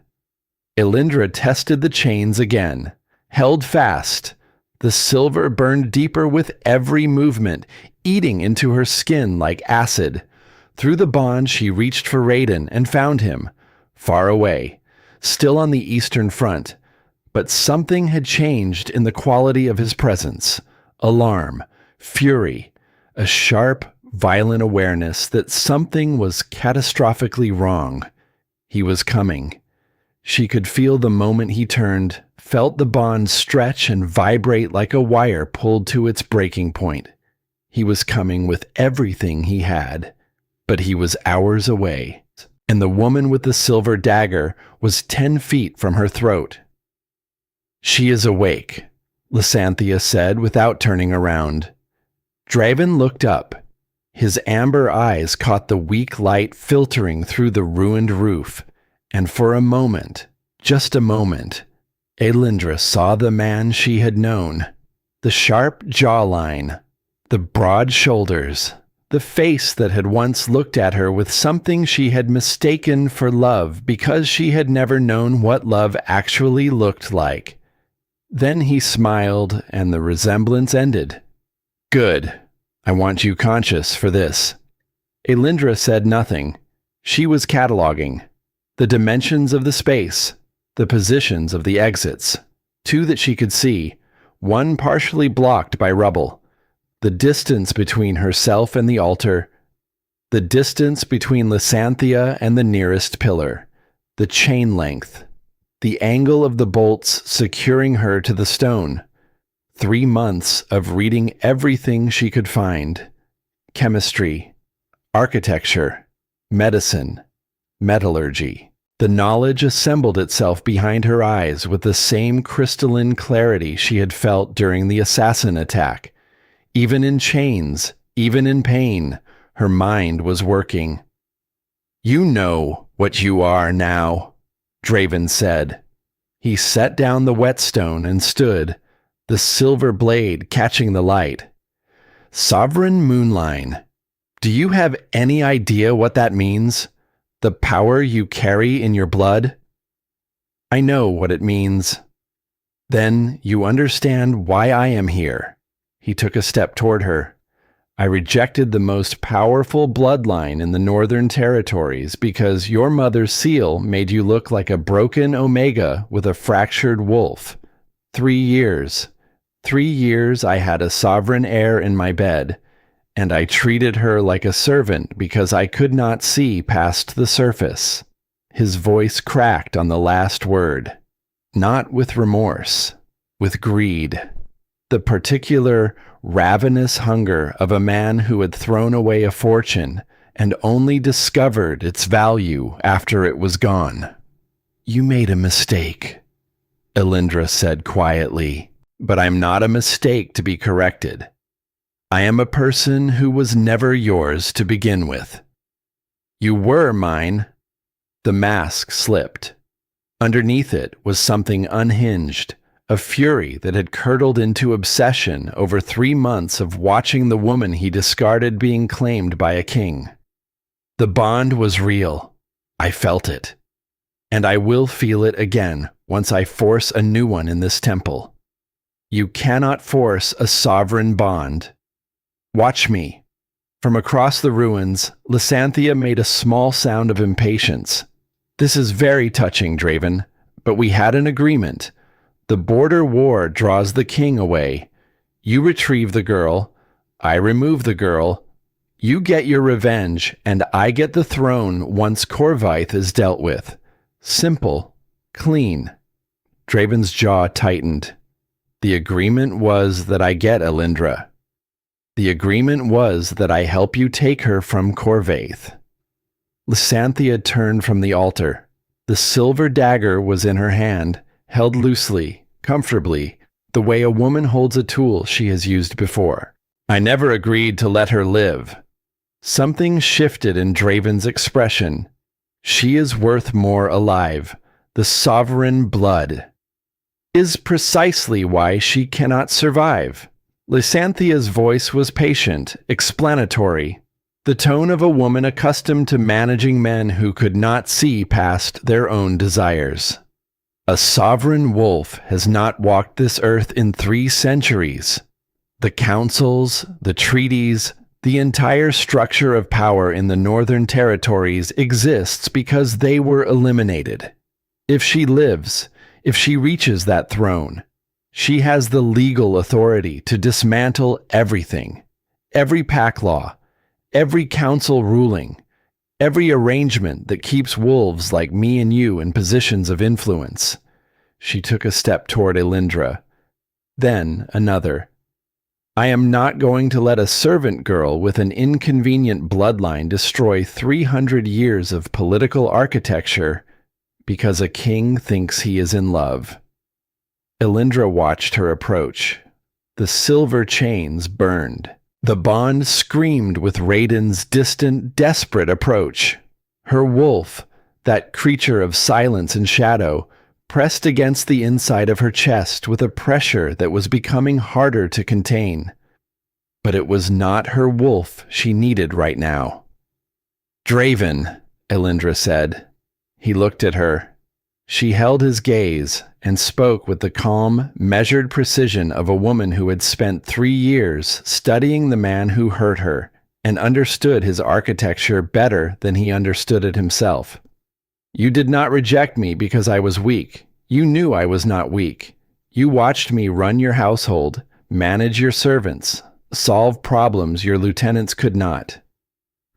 Aelindra tested the chains again, held fast. The silver burned deeper with every movement, eating into her skin like acid. Through the bond she reached for Raiden and found him, far away, still on the eastern front. But something had changed in the quality of his presence. Alarm, fury, a sharp, violent awareness that something was catastrophically wrong. He was coming. She could feel the moment he turned, felt the bond stretch and vibrate like a wire pulled to its breaking point. He was coming with everything he had, but he was hours away, and the woman with the silver dagger was 10 feet from her throat. "She is awake," Lysanthiya said without turning around. Draven looked up. His amber eyes caught the weak light filtering through the ruined roof, and for a moment, just a moment, Aelindra saw the man she had known. The sharp jawline, the broad shoulders, the face that had once looked at her with something she had mistaken for love because she had never known what love actually looked like. Then he smiled, and the resemblance ended. "Good. I want you conscious for this." Aelindra said nothing. She was cataloging the dimensions of the space, the positions of the exits, 2 that she could see, 1 partially blocked by rubble, the distance between herself and the altar, the distance between Lysanthiya and the nearest pillar, the chain length, the angle of the bolts securing her to the stone. 3 months of reading everything she could find: chemistry, architecture, medicine, metallurgy. The knowledge assembled itself behind her eyes with the same crystalline clarity she had felt during the assassin attack. Even in chains, even in pain, her mind was working. "You know what you are now," Draven said. He set down the whetstone and stood, the silver blade catching the light. "Sovereign Moonline. Do you have any idea what that means? The power you carry in your blood?" "I know what it means." "Then you understand why I am here." He took a step toward her. "I rejected the most powerful bloodline in the Northern Territories because your mother's seal made you look like a broken Omega with a fractured wolf. 3 years. 3 years I had a sovereign heir in my bed, and I treated her like a servant because I could not see past the surface." His voice cracked on the last word. Not with remorse, with greed. The particular ravenous hunger of a man who had thrown away a fortune and only discovered its value after it was gone. "You made a mistake," Aelindra said quietly, "but I'm not a mistake to be corrected. I am a person who was never yours to begin with." "You were mine." The mask slipped. Underneath it was something unhinged, a fury that had curdled into obsession over 3 months of watching the woman he discarded being claimed by a king. "The bond was real. I felt it. And I will feel it again once I force a new one in this temple. You cannot force a sovereign bond. Watch me." From across the ruins, Lysanthiya made a small sound of impatience. "This is very touching, Draven, but we had an agreement. The border war draws the king away. You retrieve the girl. I remove the girl. You get your revenge, and I get the throne once Corvaith is dealt with. Simple. Clean. Draven's jaw tightened. The agreement was that I get Aelindra. The agreement was that I help you take her from Corvaith. Lysantha turned from the altar. The silver dagger was in her hand, held loosely, comfortably, the way a woman holds a tool she has used before. I never agreed to let her live. Something shifted in Draven's expression. She is worth more alive. The sovereign blood is precisely why she cannot survive. Lysantha's voice was patient, explanatory, the tone of a woman accustomed to managing men who could not see past their own desires. A sovereign wolf has not walked this earth in 3 centuries. The councils, the treaties, the entire structure of power in the Northern Territories exists because they were eliminated. If she lives, if she reaches that throne, she has the legal authority to dismantle everything, every pack law, every council ruling, every arrangement that keeps wolves like me and you in positions of influence. She took a step toward Aelindra, then another. I am not going to let a servant girl with an inconvenient bloodline destroy 300 years of political architecture because a king thinks he is in love. Aelindra watched her approach. The silver chains burned. The bond screamed with Raiden's distant, desperate approach. Her wolf, that creature of silence and shadow, pressed against the inside of her chest with a pressure that was becoming harder to contain. But it was not her wolf she needed right now. Draven, Aelindra said. He looked at her. She held his gaze and spoke with the calm, measured precision of a woman who had spent 3 years studying the man who hurt her and understood his architecture better than he understood it himself. You did not reject me because I was weak. You knew I was not weak. You watched me run your household, manage your servants, solve problems your lieutenants could not.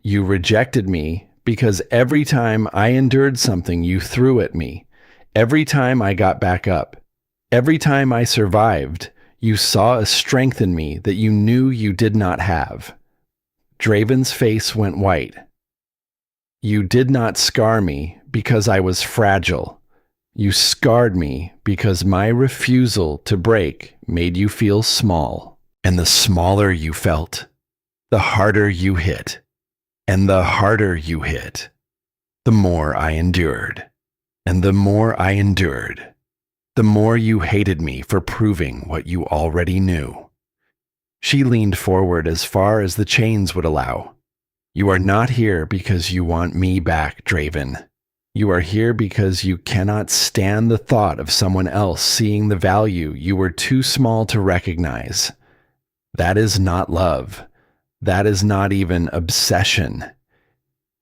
You rejected me because every time I endured something you threw at me, every time I got back up, every time I survived, you saw a strength in me that you knew you did not have. Draven's face went white. You did not scar me because I was fragile. You scarred me because my refusal to break made you feel small. And the smaller you felt, the harder you hit. And the harder you hit, the more I endured. And the more I endured, the more you hated me for proving what you already knew. She leaned forward as far as the chains would allow. You are not here because you want me back, Draven. You are here because you cannot stand the thought of someone else seeing the value you were too small to recognize. That is not love. That is not even obsession.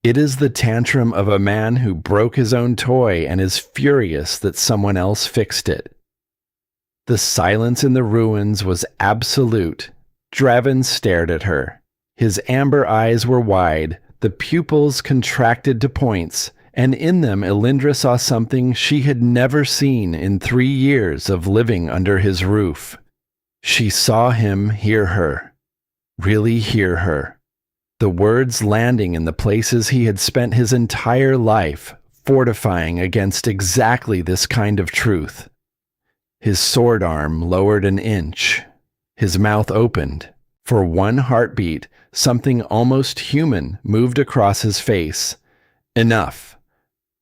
It is the tantrum of a man who broke his own toy and is furious that someone else fixed it. The silence in the ruins was absolute. Draven stared at her. His amber eyes were wide, the pupils contracted to points, and in them Aelindra saw something she had never seen in 3 years of living under his roof. She saw him hear her. Really hear her. The words landing in the places he had spent his entire life, fortifying against exactly this kind of truth. His sword arm lowered an inch. His mouth opened. For one heartbeat, something almost human moved across his face. Enough.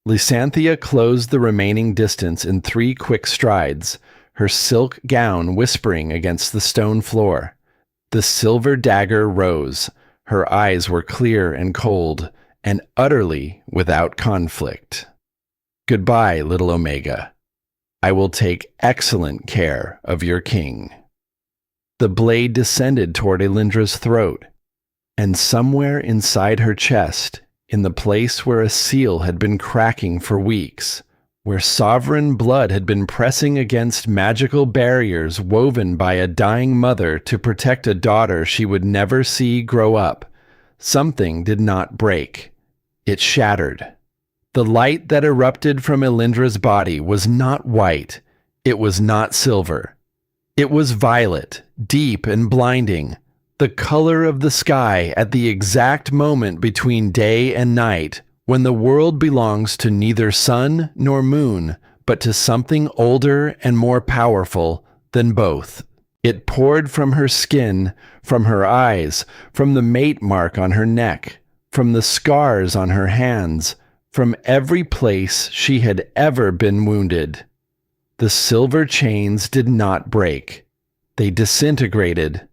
Lysantha closed the remaining distance in 3 quick strides, her silk gown whispering against the stone floor. The silver dagger rose. Her eyes were clear and cold, and utterly without conflict. Goodbye, little Omega. I will take excellent care of your king. The blade descended toward Aelindra's throat, and somewhere inside her chest, in the place where a seal had been cracking for weeks, where sovereign blood had been pressing against magical barriers woven by a dying mother to protect a daughter she would never see grow up, something did not break. It shattered. The light that erupted from Aelindra's body was not white. It was not silver. It was violet, deep and blinding, the color of the sky at the exact moment between day and night, when the world belongs to neither sun nor moon, but to something older and more powerful than both. It poured from her skin, from her eyes, from the mate mark on her neck, from the scars on her hands, from every place she had ever been wounded. The silver chains did not break. They disintegrated.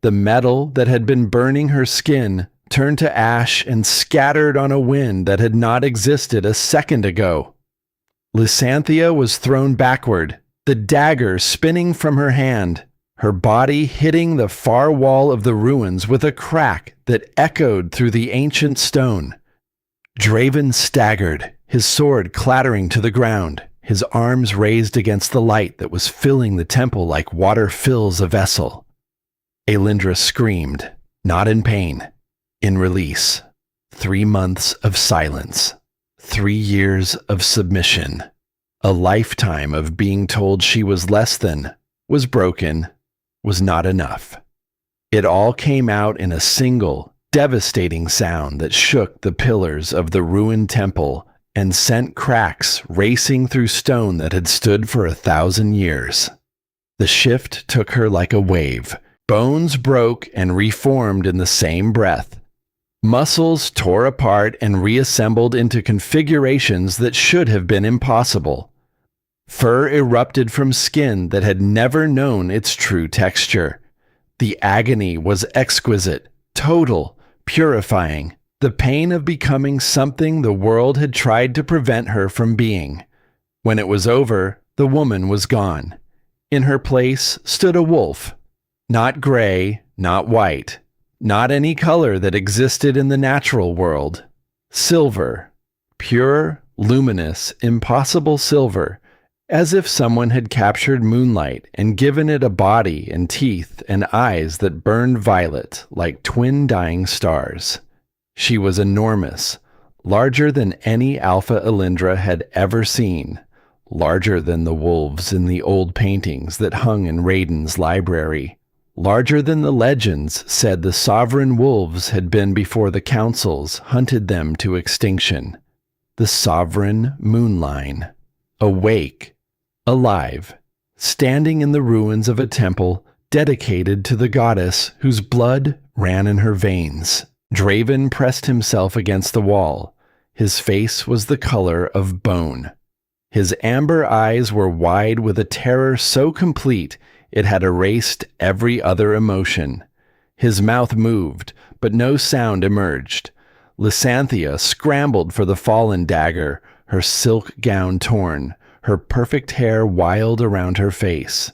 The metal that had been burning her skin turned to ash and scattered on a wind that had not existed a second ago. Lysantha was thrown backward, the dagger spinning from her hand, her body hitting the far wall of the ruins with a crack that echoed through the ancient stone. Draven staggered, his sword clattering to the ground, his arms raised against the light that was filling the temple like water fills a vessel. Aelindra screamed, not in pain, in release. 3 months of silence, 3 years of submission, a lifetime of being told she was less than, was broken, was not enough. It all came out in a single, devastating sound that shook the pillars of the ruined temple and sent cracks racing through stone that had stood for 1,000 years. The shift took her like a wave. Bones broke and reformed in the same breath. Muscles tore apart and reassembled into configurations that should have been impossible. Fur erupted from skin that had never known its true texture. The agony was exquisite, total, purifying. The pain of becoming something the world had tried to prevent her from being. When it was over, the woman was gone. In her place stood a wolf. Not gray, not white, not any color that existed in the natural world. Silver. Pure, luminous, impossible silver, as if someone had captured moonlight and given it a body and teeth and eyes that burned violet like twin dying stars. She was enormous, larger than any Alpha Aelindra had ever seen, larger than the wolves in the old paintings that hung in Raiden's library, larger than the legends said the sovereign wolves had been before the councils hunted them to extinction. The sovereign moonline, awake, alive, standing in the ruins of a temple dedicated to the goddess whose blood ran in her veins. Draven pressed himself against the wall. His face was the color of bone. His amber eyes were wide with a terror so complete it had erased every other emotion. His mouth moved, but no sound emerged. Lysantha scrambled for the fallen dagger, her silk gown torn, her perfect hair wild around her face.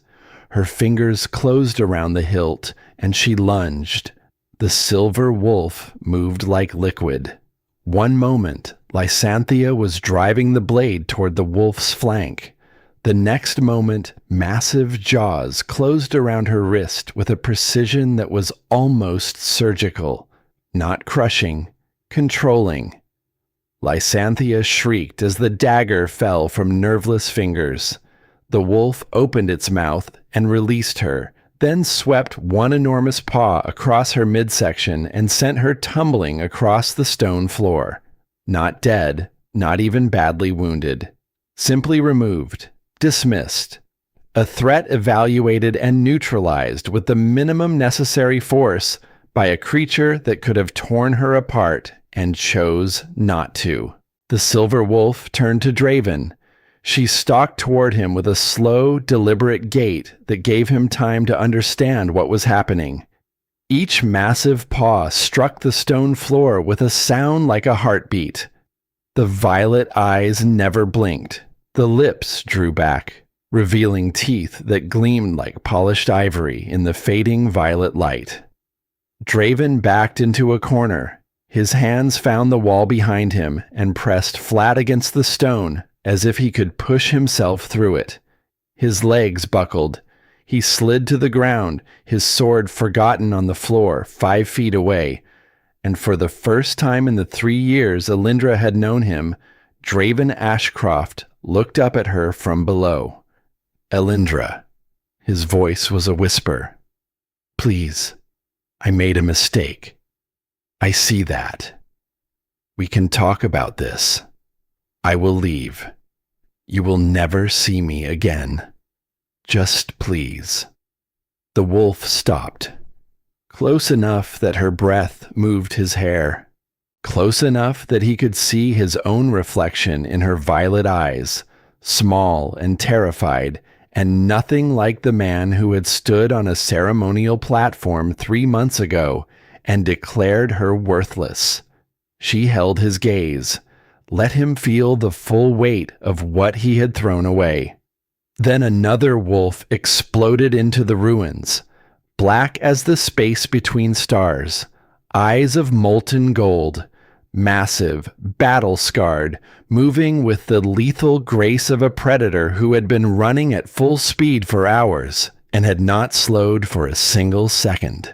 Her fingers closed around the hilt, and she lunged. The silver wolf moved like liquid. One moment, Lysantha was driving the blade toward the wolf's flank. The next moment, massive jaws closed around her wrist with a precision that was almost surgical, not crushing, controlling. Lysantha shrieked as the dagger fell from nerveless fingers. The wolf opened its mouth and released her, then swept one enormous paw across her midsection and sent her tumbling across the stone floor. Not dead, not even badly wounded. Simply removed, dismissed. A threat evaluated and neutralized with the minimum necessary force by a creature that could have torn her apart and chose not to. The silver wolf turned to Draven. She stalked toward him with a slow, deliberate gait that gave him time to understand what was happening. Each massive paw struck the stone floor with a sound like a heartbeat. The violet eyes never blinked. The lips drew back, revealing teeth that gleamed like polished ivory in the fading violet light. Draven backed into a corner. His hands found the wall behind him and pressed flat against the stone as if he could push himself through it. His legs buckled. He slid to the ground, his sword forgotten on the floor 5 feet away. and for the first time in the 3 years Aelindra had known him, Draven Ashcroft looked up at her from below. "Aelindra." His voice was a whisper. "Please, I made a mistake. I see that. We can talk about this. I will leave. You will never see me again. Just please." The wolf stopped. Close enough that her breath moved his hair. Close enough that he could see his own reflection in her violet eyes, small and terrified, and nothing like the man who had stood on a ceremonial platform 3 months ago and declared her worthless. She held his gaze, let him feel the full weight of what he had thrown away. Then another wolf exploded into the ruins, black as the space between stars, eyes of molten gold, massive, battle-scarred, moving with the lethal grace of a predator who had been running at full speed for hours and had not slowed for a single second.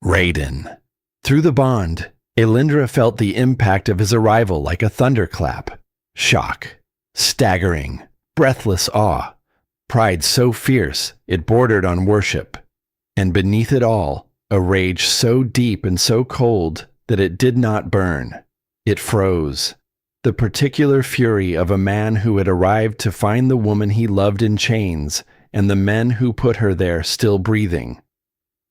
Raiden. Through the bond, Aelindra felt the impact of his arrival like a thunderclap. Shock, staggering, breathless awe, pride so fierce it bordered on worship, and beneath it all, a rage so deep and so cold that it did not burn. It froze. The particular fury of a man who had arrived to find the woman he loved in chains, and the men who put her there still breathing.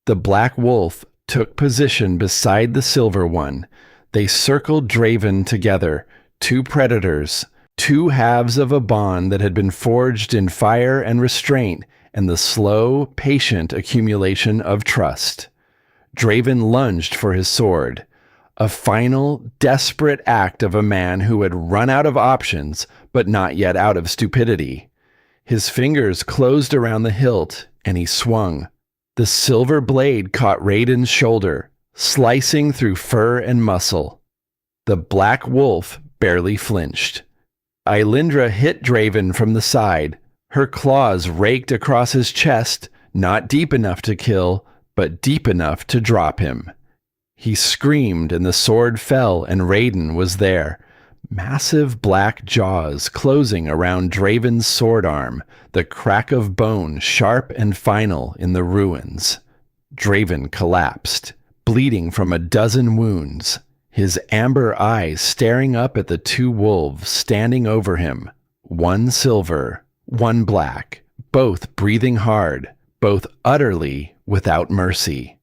The black wolf took position beside the silver one. They circled Draven together, two predators, two halves of a bond that had been forged in fire and restraint and the slow, patient accumulation of trust. Draven lunged for his sword, a final, desperate act of a man who had run out of options, but not yet out of stupidity. His fingers closed around the hilt, and he swung. The silver blade caught Raiden's shoulder, slicing through fur and muscle. The black wolf barely flinched. Aelindra hit Draven from the side. Her claws raked across his chest, not deep enough to kill, but deep enough to drop him. He screamed and the sword fell, and Raiden was there. Massive black jaws closing around Draven's sword arm, the crack of bone sharp and final in the ruins. Draven collapsed, bleeding from a dozen wounds, his amber eyes staring up at the two wolves standing over him, one silver, one black, both breathing hard, both utterly without mercy.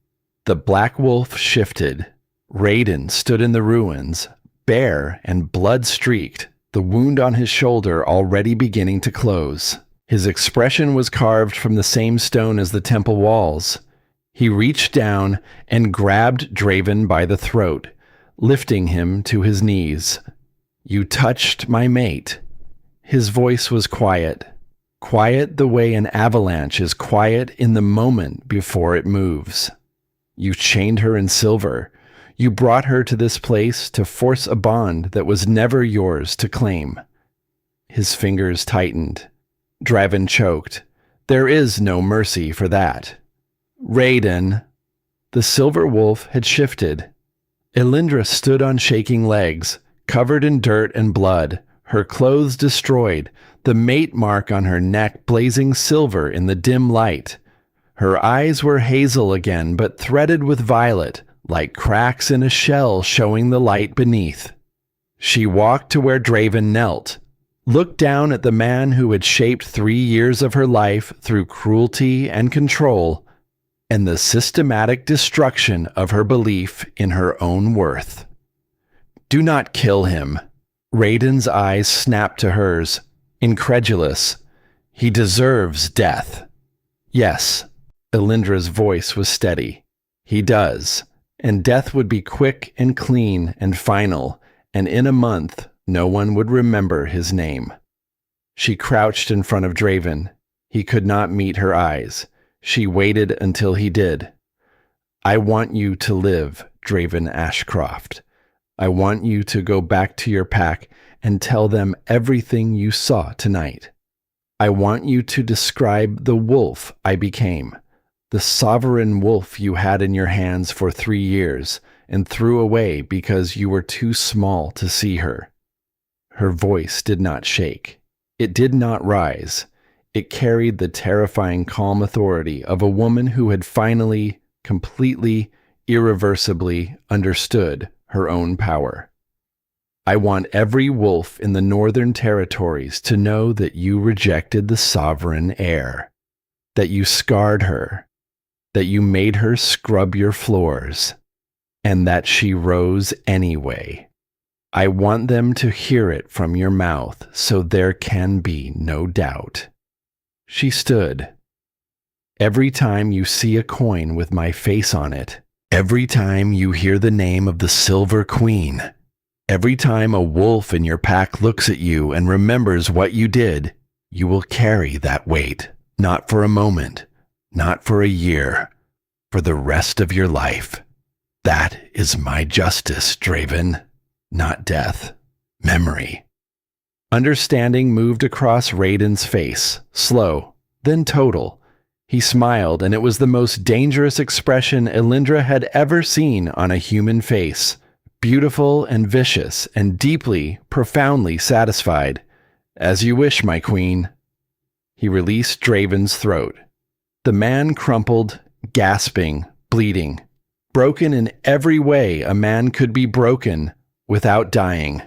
The black wolf shifted. Raiden stood in the ruins, bare and blood-streaked, the wound on his shoulder already beginning to close. His expression was carved from the same stone as the temple walls. He reached down and grabbed Draven by the throat, lifting him to his knees. "You touched my mate." His voice was quiet. Quiet the way an avalanche is quiet in the moment before it moves. "You chained her in silver. You brought her to this place to force a bond that was never yours to claim." His fingers tightened. Draven choked. "There is no mercy for that." "Raiden." The silver wolf had shifted. Aelindra stood on shaking legs, covered in dirt and blood, her clothes destroyed, the mate mark on her neck blazing silver in the dim light. Her eyes were hazel again, but threaded with violet, like cracks in a shell showing the light beneath. She walked to where Draven knelt, looked down at the man who had shaped 3 years of her life through cruelty and control, and the systematic destruction of her belief in her own worth. "Do not kill him." Raiden's eyes snapped to hers, incredulous. "He deserves death." "Yes." Aelindra's voice was steady. "He does, and death would be quick and clean and final, and in a month no one would remember his name." She crouched in front of Draven. He could not meet her eyes. She waited until he did. "I want you to live, Draven Ashcroft. I want you to go back to your pack and tell them everything you saw tonight. I want you to describe the wolf I became, the sovereign wolf you had in your hands for 3 years, and threw away because you were too small to see her. Her voice did not shake. It did not rise. It carried the terrifying calm authority of a woman who had finally, completely, irreversibly understood her own power. I want every wolf in the Northern Territories to know that you rejected the sovereign heir, that you scarred her, that you made her scrub your floors, and that she rose anyway. I want them to hear it from your mouth so there can be no doubt. She stood. Every time you see a coin with my face on it, every time you hear the name of the Silver Queen, every time a wolf in your pack looks at you and remembers what you did, you will carry that weight, not for a moment, not for a year, for the rest of your life. That is my justice, Draven. Not death. Memory. Understanding moved across Raiden's face, slow, then total. He smiled, and it was the most dangerous expression Aelindra had ever seen on a human face. Beautiful and vicious, and deeply, profoundly satisfied. As you wish, my queen. He released Draven's throat. The man crumpled, gasping, bleeding. Broken in every way a man could be broken without dying.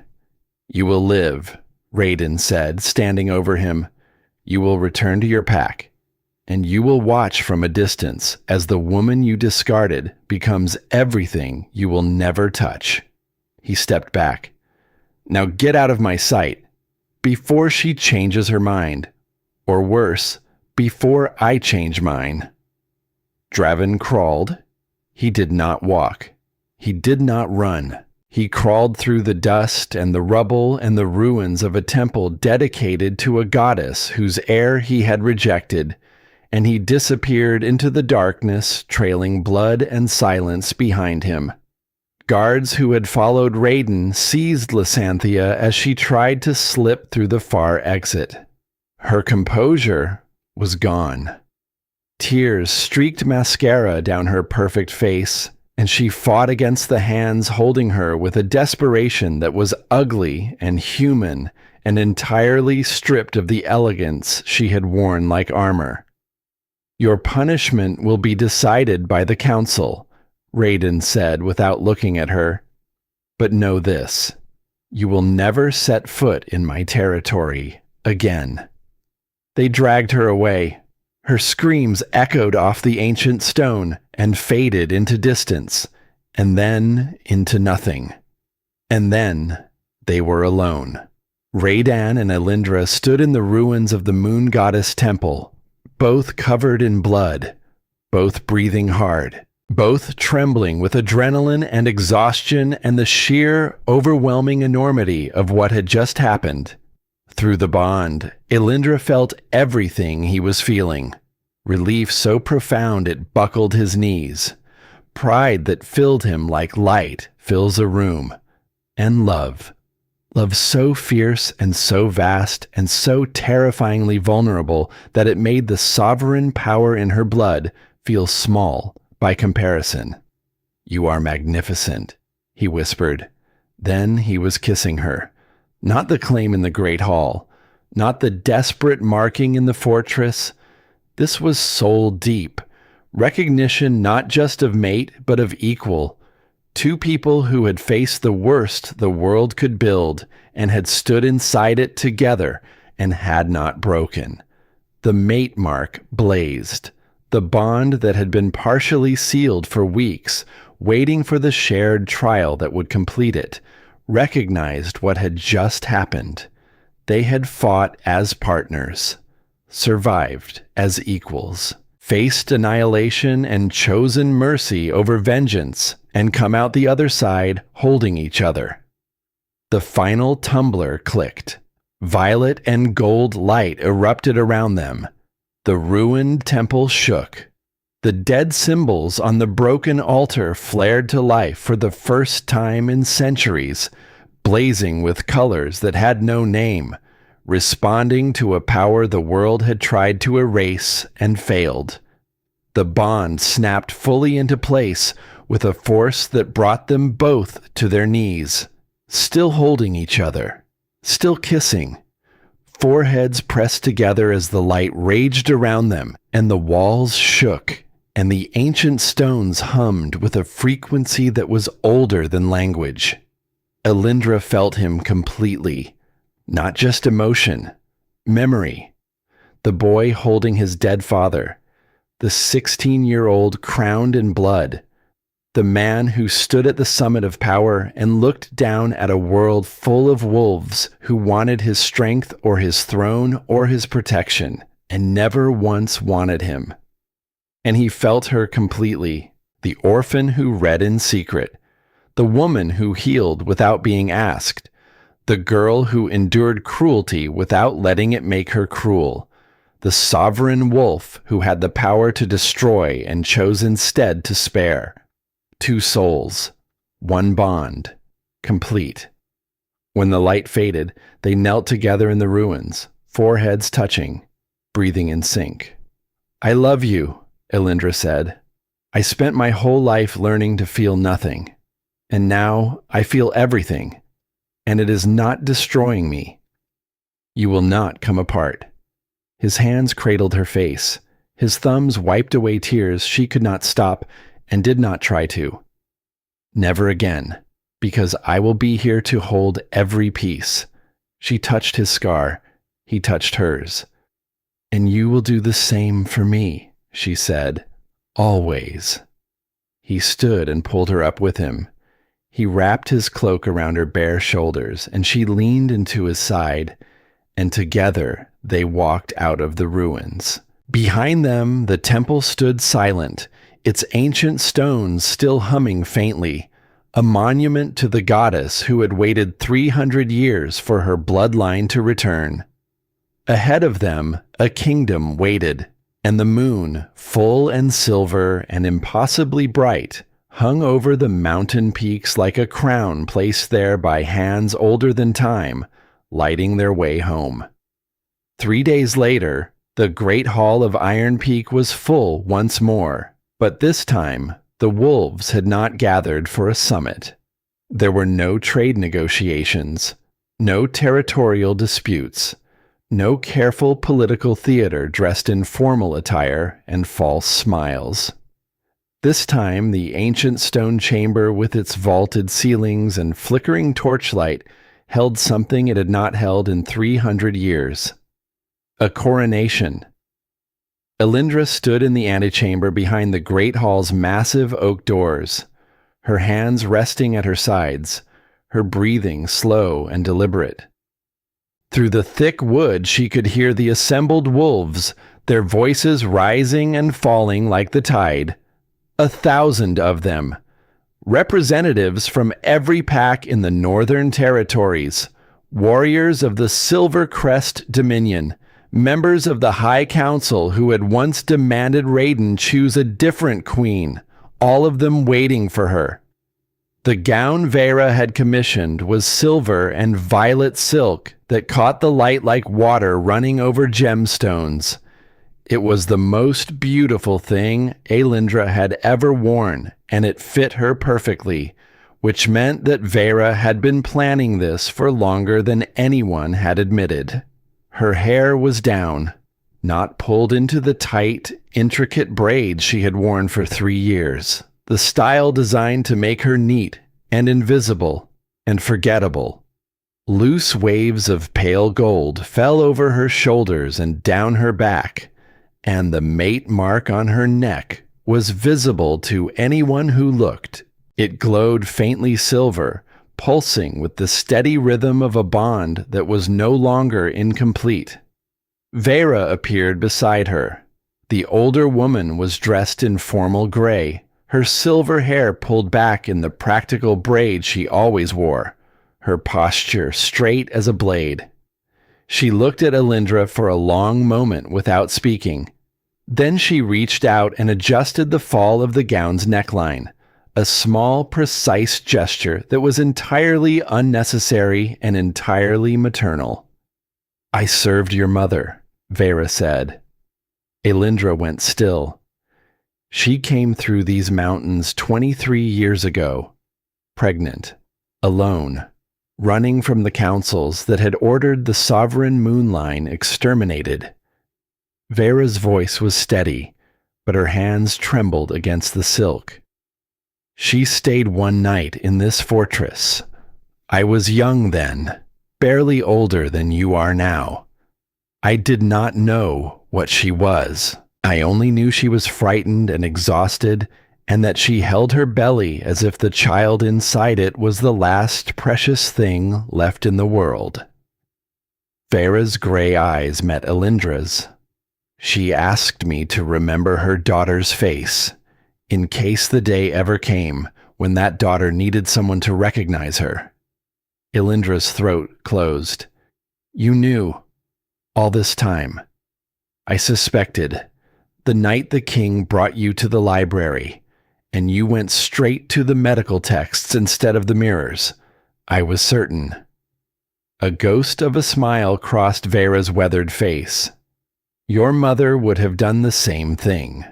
You will live, Raiden said, standing over him. You will return to your pack, and you will watch from a distance as the woman you discarded becomes everything you will never touch. He stepped back. Now get out of my sight, before she changes her mind, or worse, before I change mine. Draven crawled. He did not walk. He did not run. He crawled through the dust and the rubble and the ruins of a temple dedicated to a goddess whose heir he had rejected, and he disappeared into the darkness, trailing blood and silence behind him. Guards who had followed Raiden seized Lysantha as she tried to slip through the far exit. Her composure was gone. Tears streaked mascara down her perfect face, and she fought against the hands holding her with a desperation that was ugly and human and entirely stripped of the elegance she had worn like armor. Your punishment will be decided by the council, Raiden said without looking at her. But know this, you will never set foot in my territory again. They dragged her away. Her screams echoed off the ancient stone and faded into distance, and then into nothing. And then they were alone. Raiden and Aelindra stood in the ruins of the Moon Goddess Temple, both covered in blood, both breathing hard, both trembling with adrenaline and exhaustion and the sheer, overwhelming enormity of what had just happened. Through the bond, Aelindra felt everything he was feeling. Relief so profound it buckled his knees. Pride that filled him like light fills a room. And love. Love so fierce and so vast and so terrifyingly vulnerable that it made the sovereign power in her blood feel small by comparison. You are magnificent, he whispered. Then he was kissing her. Not the claim in the Great Hall, not the desperate marking in the fortress. This was soul deep, recognition not just of mate, but of equal. Two people who had faced the worst the world could build and had stood inside it together and had not broken. The mate mark blazed, the bond that had been partially sealed for weeks, waiting for the shared trial that would complete it, recognized what had just happened. They had fought as partners, survived as equals, faced annihilation and chosen mercy over vengeance, and come out the other side holding each other. The final tumbler clicked. Violet and gold light erupted around them. The ruined temple shook. The dead symbols on the broken altar flared to life for the first time in centuries, blazing with colors that had no name, responding to a power the world had tried to erase and failed. The bond snapped fully into place, with a force that brought them both to their knees, still holding each other, still kissing, foreheads pressed together as the light raged around them, and the walls shook, and the ancient stones hummed with a frequency that was older than language. Aelindra felt him completely, not just emotion, memory. The boy holding his dead father, the 16-year-old crowned in blood, the man who stood at the summit of power and looked down at a world full of wolves who wanted his strength or his throne or his protection, and never once wanted him. And he felt her completely, the orphan who read in secret, the woman who healed without being asked, the girl who endured cruelty without letting it make her cruel, the sovereign wolf who had the power to destroy and chose instead to spare. 2 souls, 1 bond, complete. When the light faded, they knelt together in the ruins, foreheads touching, breathing in sync. "I love you," Aelindra said. "I spent my whole life learning to feel nothing, and now I feel everything, and it is not destroying me. You will not come apart." His hands cradled her face. His thumbs wiped away tears she could not stop and did not try to. "Never again, because I will be here to hold every piece." She touched his scar. He touched hers. "And you will do the same for me," she said. "Always." He stood and pulled her up with him. He wrapped his cloak around her bare shoulders, and she leaned into his side, and together they walked out of the ruins. Behind them, the temple stood silent, its ancient stones still humming faintly, a monument to the goddess who had waited 300 years for her bloodline to return. Ahead of them, a kingdom waited, and the moon, full and silver and impossibly bright, hung over the mountain peaks like a crown placed there by hands older than time, lighting their way home. 3 days later, the great hall of Iron Peak was full once more, but this time the wolves had not gathered for a summit. There were no trade negotiations, no territorial disputes, no careful political theater dressed in formal attire and false smiles. This time the ancient stone chamber with its vaulted ceilings and flickering torchlight held something it had not held in 300 years. A coronation. Aelindra stood in the antechamber behind the great hall's massive oak doors, her hands resting at her sides, her breathing slow and deliberate. Through the thick wood she could hear the assembled wolves, their voices rising and falling like the tide. 1,000 of them, representatives from every pack in the Northern Territories, warriors of the Silver Crest Dominion, members of the High Council who had once demanded Raiden choose a different queen, all of them waiting for her. The gown Vera had commissioned was silver and violet silk that caught the light like water running over gemstones. It was the most beautiful thing Aelindra had ever worn, and it fit her perfectly, which meant that Vera had been planning this for longer than anyone had admitted. Her hair was down, not pulled into the tight, intricate braids she had worn for 3 years, the style designed to make her neat and invisible and forgettable. Loose waves of pale gold fell over her shoulders and down her back, and the mate mark on her neck was visible to anyone who looked. It glowed faintly silver, pulsing with the steady rhythm of a bond that was no longer incomplete. Vera appeared beside her. The older woman was dressed in formal gray, her silver hair pulled back in the practical braid she always wore, her posture straight as a blade. She looked at Aelindra for a long moment without speaking. Then she reached out and adjusted the fall of the gown's neckline, a small, precise gesture that was entirely unnecessary and entirely maternal. "I served your mother," Vera said. Aelindra went still. She came through these mountains 23 years ago, pregnant, alone, running from the councils that had ordered the sovereign moonline exterminated. Vera's voice was steady, but her hands trembled against the silk. She stayed one night in this fortress. I was young then, barely older than you are now. I did not know what she was. I only knew she was frightened and exhausted, and that she held her belly as if the child inside it was the last precious thing left in the world. Vera's gray eyes met Aelindra's. She asked me to remember her daughter's face, in case the day ever came when that daughter needed someone to recognize her. Aelindra's throat closed. You knew, all this time. I suspected, the night the king brought you to the library, and you went straight to the medical texts instead of the mirrors. I was certain. A ghost of a smile crossed Vera's weathered face. Your mother would have done the same thing.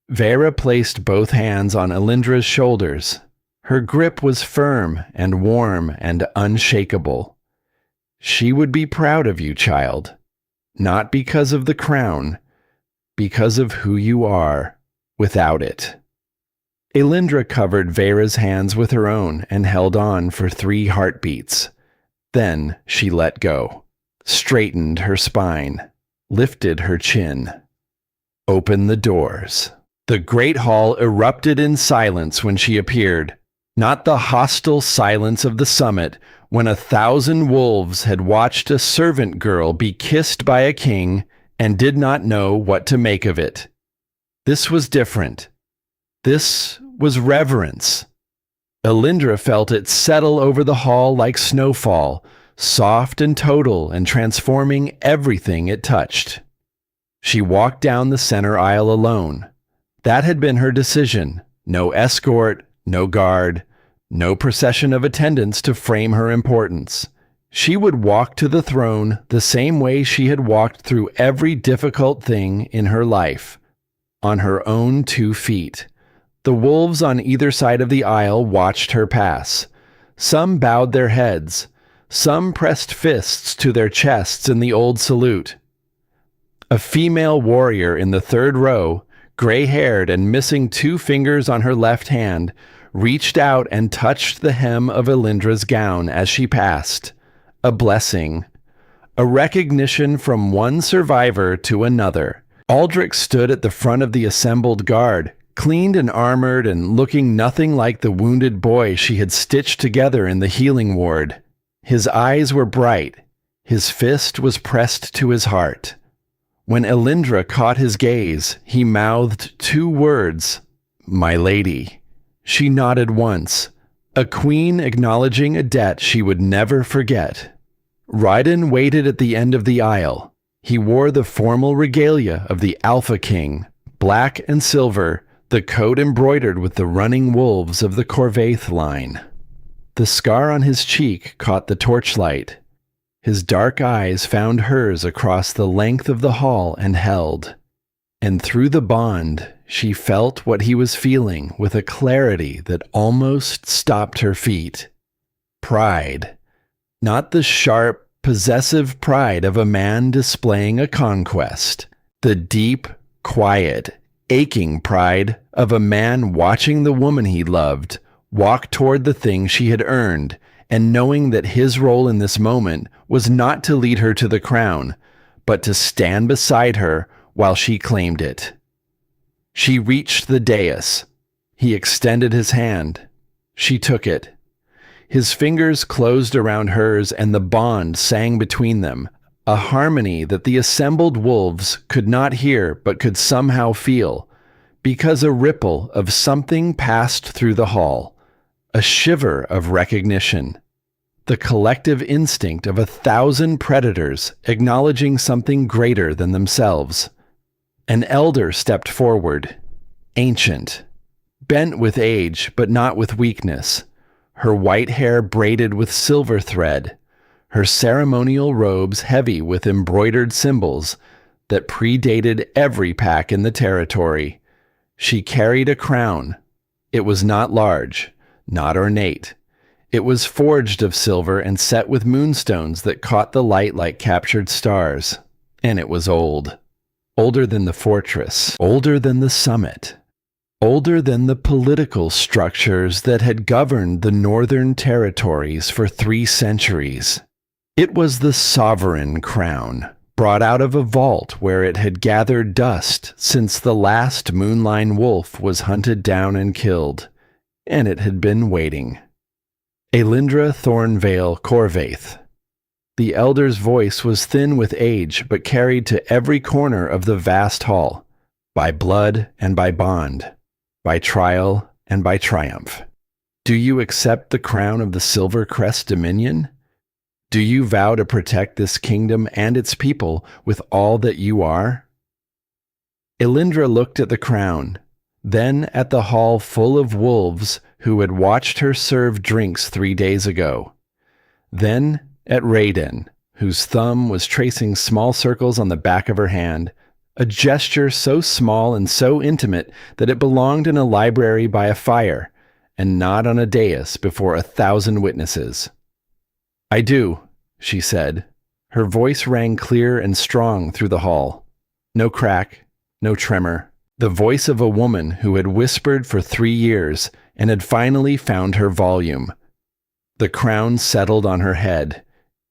Vera placed both hands on Aelindra's shoulders. Her grip was firm and warm and unshakable. She would be proud of you, child. Not because of the crown, because of who you are without it. Aelindra covered Vera's hands with her own and held on for 3 heartbeats. Then she let go, straightened her spine, lifted her chin. Open the doors. The great hall erupted in silence when she appeared, not the hostile silence of the summit when 1,000 wolves had watched a servant girl be kissed by a king and did not know what to make of it. This was different. This was reverence. Aelindra felt it settle over the hall like snowfall, soft and total and transforming everything it touched. She walked down the center aisle alone. That had been her decision. No escort, no guard, no procession of attendants to frame her importance. She would walk to the throne the same way she had walked through every difficult thing in her life, on her own 2 feet. The wolves on either side of the aisle watched her pass. Some bowed their heads. Some pressed fists to their chests in the old salute. A female warrior in the 3rd row, gray-haired and missing 2 fingers on her left hand, reached out and touched the hem of Aelindra's gown as she passed. A blessing. A recognition from one survivor to another. Aldrich stood at the front of the assembled guard, cleaned and armored and looking nothing like the wounded boy she had stitched together in the healing ward. His eyes were bright. His fist was pressed to his heart. When Aelindra caught his gaze, he mouthed 2 words, "My lady." She nodded once, a queen acknowledging a debt she would never forget. Raiden waited at the end of the aisle. He wore the formal regalia of the Alpha King, black and silver, the coat embroidered with the running wolves of the Corvaith line. The scar on his cheek caught the torchlight. His dark eyes found hers across the length of the hall and held. And through the bond, she felt what he was feeling with a clarity that almost stopped her feet. Pride. Not the sharp, possessive pride of a man displaying a conquest. The deep, quiet, aching pride of a man watching the woman he loved walk toward the thing she had earned, and knowing that his role in this moment was not to lead her to the crown, but to stand beside her while she claimed it. She reached the dais. He extended his hand. She took it. His fingers closed around hers, and the bond sang between them, a harmony that the assembled wolves could not hear but could somehow feel, because a ripple of something passed through the hall, a shiver of recognition, the collective instinct of 1,000 predators acknowledging something greater than themselves. An elder stepped forward, ancient, bent with age but not with weakness, her white hair braided with silver thread, her ceremonial robes heavy with embroidered symbols that predated every pack in the territory. She carried a crown. It was not large, not ornate. It was forged of silver and set with moonstones that caught the light like captured stars. And it was old. Older than the fortress, older than the summit, older than the political structures that had governed the northern territories for 3 centuries. It was the sovereign crown, brought out of a vault where it had gathered dust since the last moonline wolf was hunted down and killed, and it had been waiting. Aelindra Thornveil Corvaith. The elder's voice was thin with age, but carried to every corner of the vast hall, by blood and by bond, by trial and by triumph. Do you accept the crown of the Silver Crest Dominion? Do you vow to protect this kingdom and its people with all that you are? Aelindra looked at the crown, then at the hall full of wolves who had watched her serve drinks 3 days ago, then at Raiden, whose thumb was tracing small circles on the back of her hand, a gesture so small and so intimate that it belonged in a library by a fire, and not on a dais before 1,000 witnesses. "I do," she said. Her voice rang clear and strong through the hall. No crack, no tremor. The voice of a woman who had whispered for 3 years and had finally found her volume. The crown settled on her head.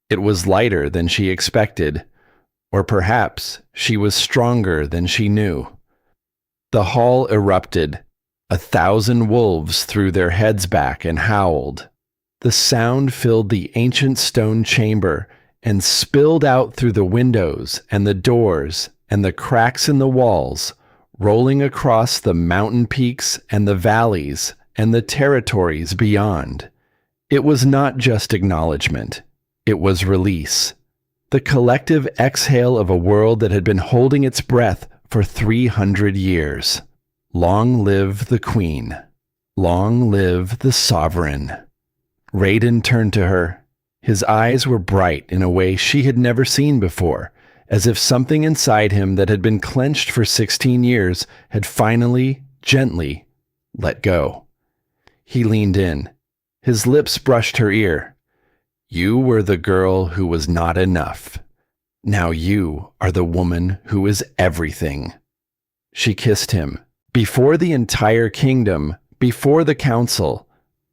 It was lighter than she expected, or perhaps she was stronger than she knew. The hall erupted. 1,000 wolves threw their heads back and howled. The sound filled the ancient stone chamber and spilled out through the windows and the doors and the cracks in the walls, rolling across the mountain peaks and the valleys and the territories beyond. It was not just acknowledgement. It was release. The collective exhale of a world that had been holding its breath for 300 years. Long live the Queen. Long live the Sovereign. Raiden turned to her. His eyes were bright in a way she had never seen before, as if something inside him that had been clenched for 16 years had finally, gently, let go. He leaned in. His lips brushed her ear. "You were the girl who was not enough. Now you are the woman who is everything." She kissed him. Before the entire kingdom, before the council,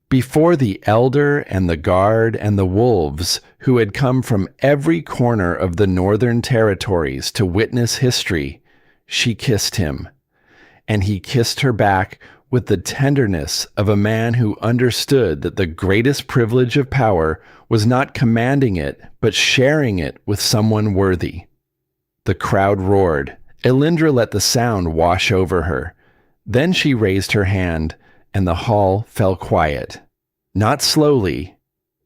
before the elder and the guard and the wolves who had come from every corner of the northern territories to witness history, she kissed him. And he kissed her back with the tenderness of a man who understood that the greatest privilege of power was not commanding it, but sharing it with someone worthy. The crowd roared. Aelindra let the sound wash over her. Then she raised her hand, and the hall fell quiet. Not slowly,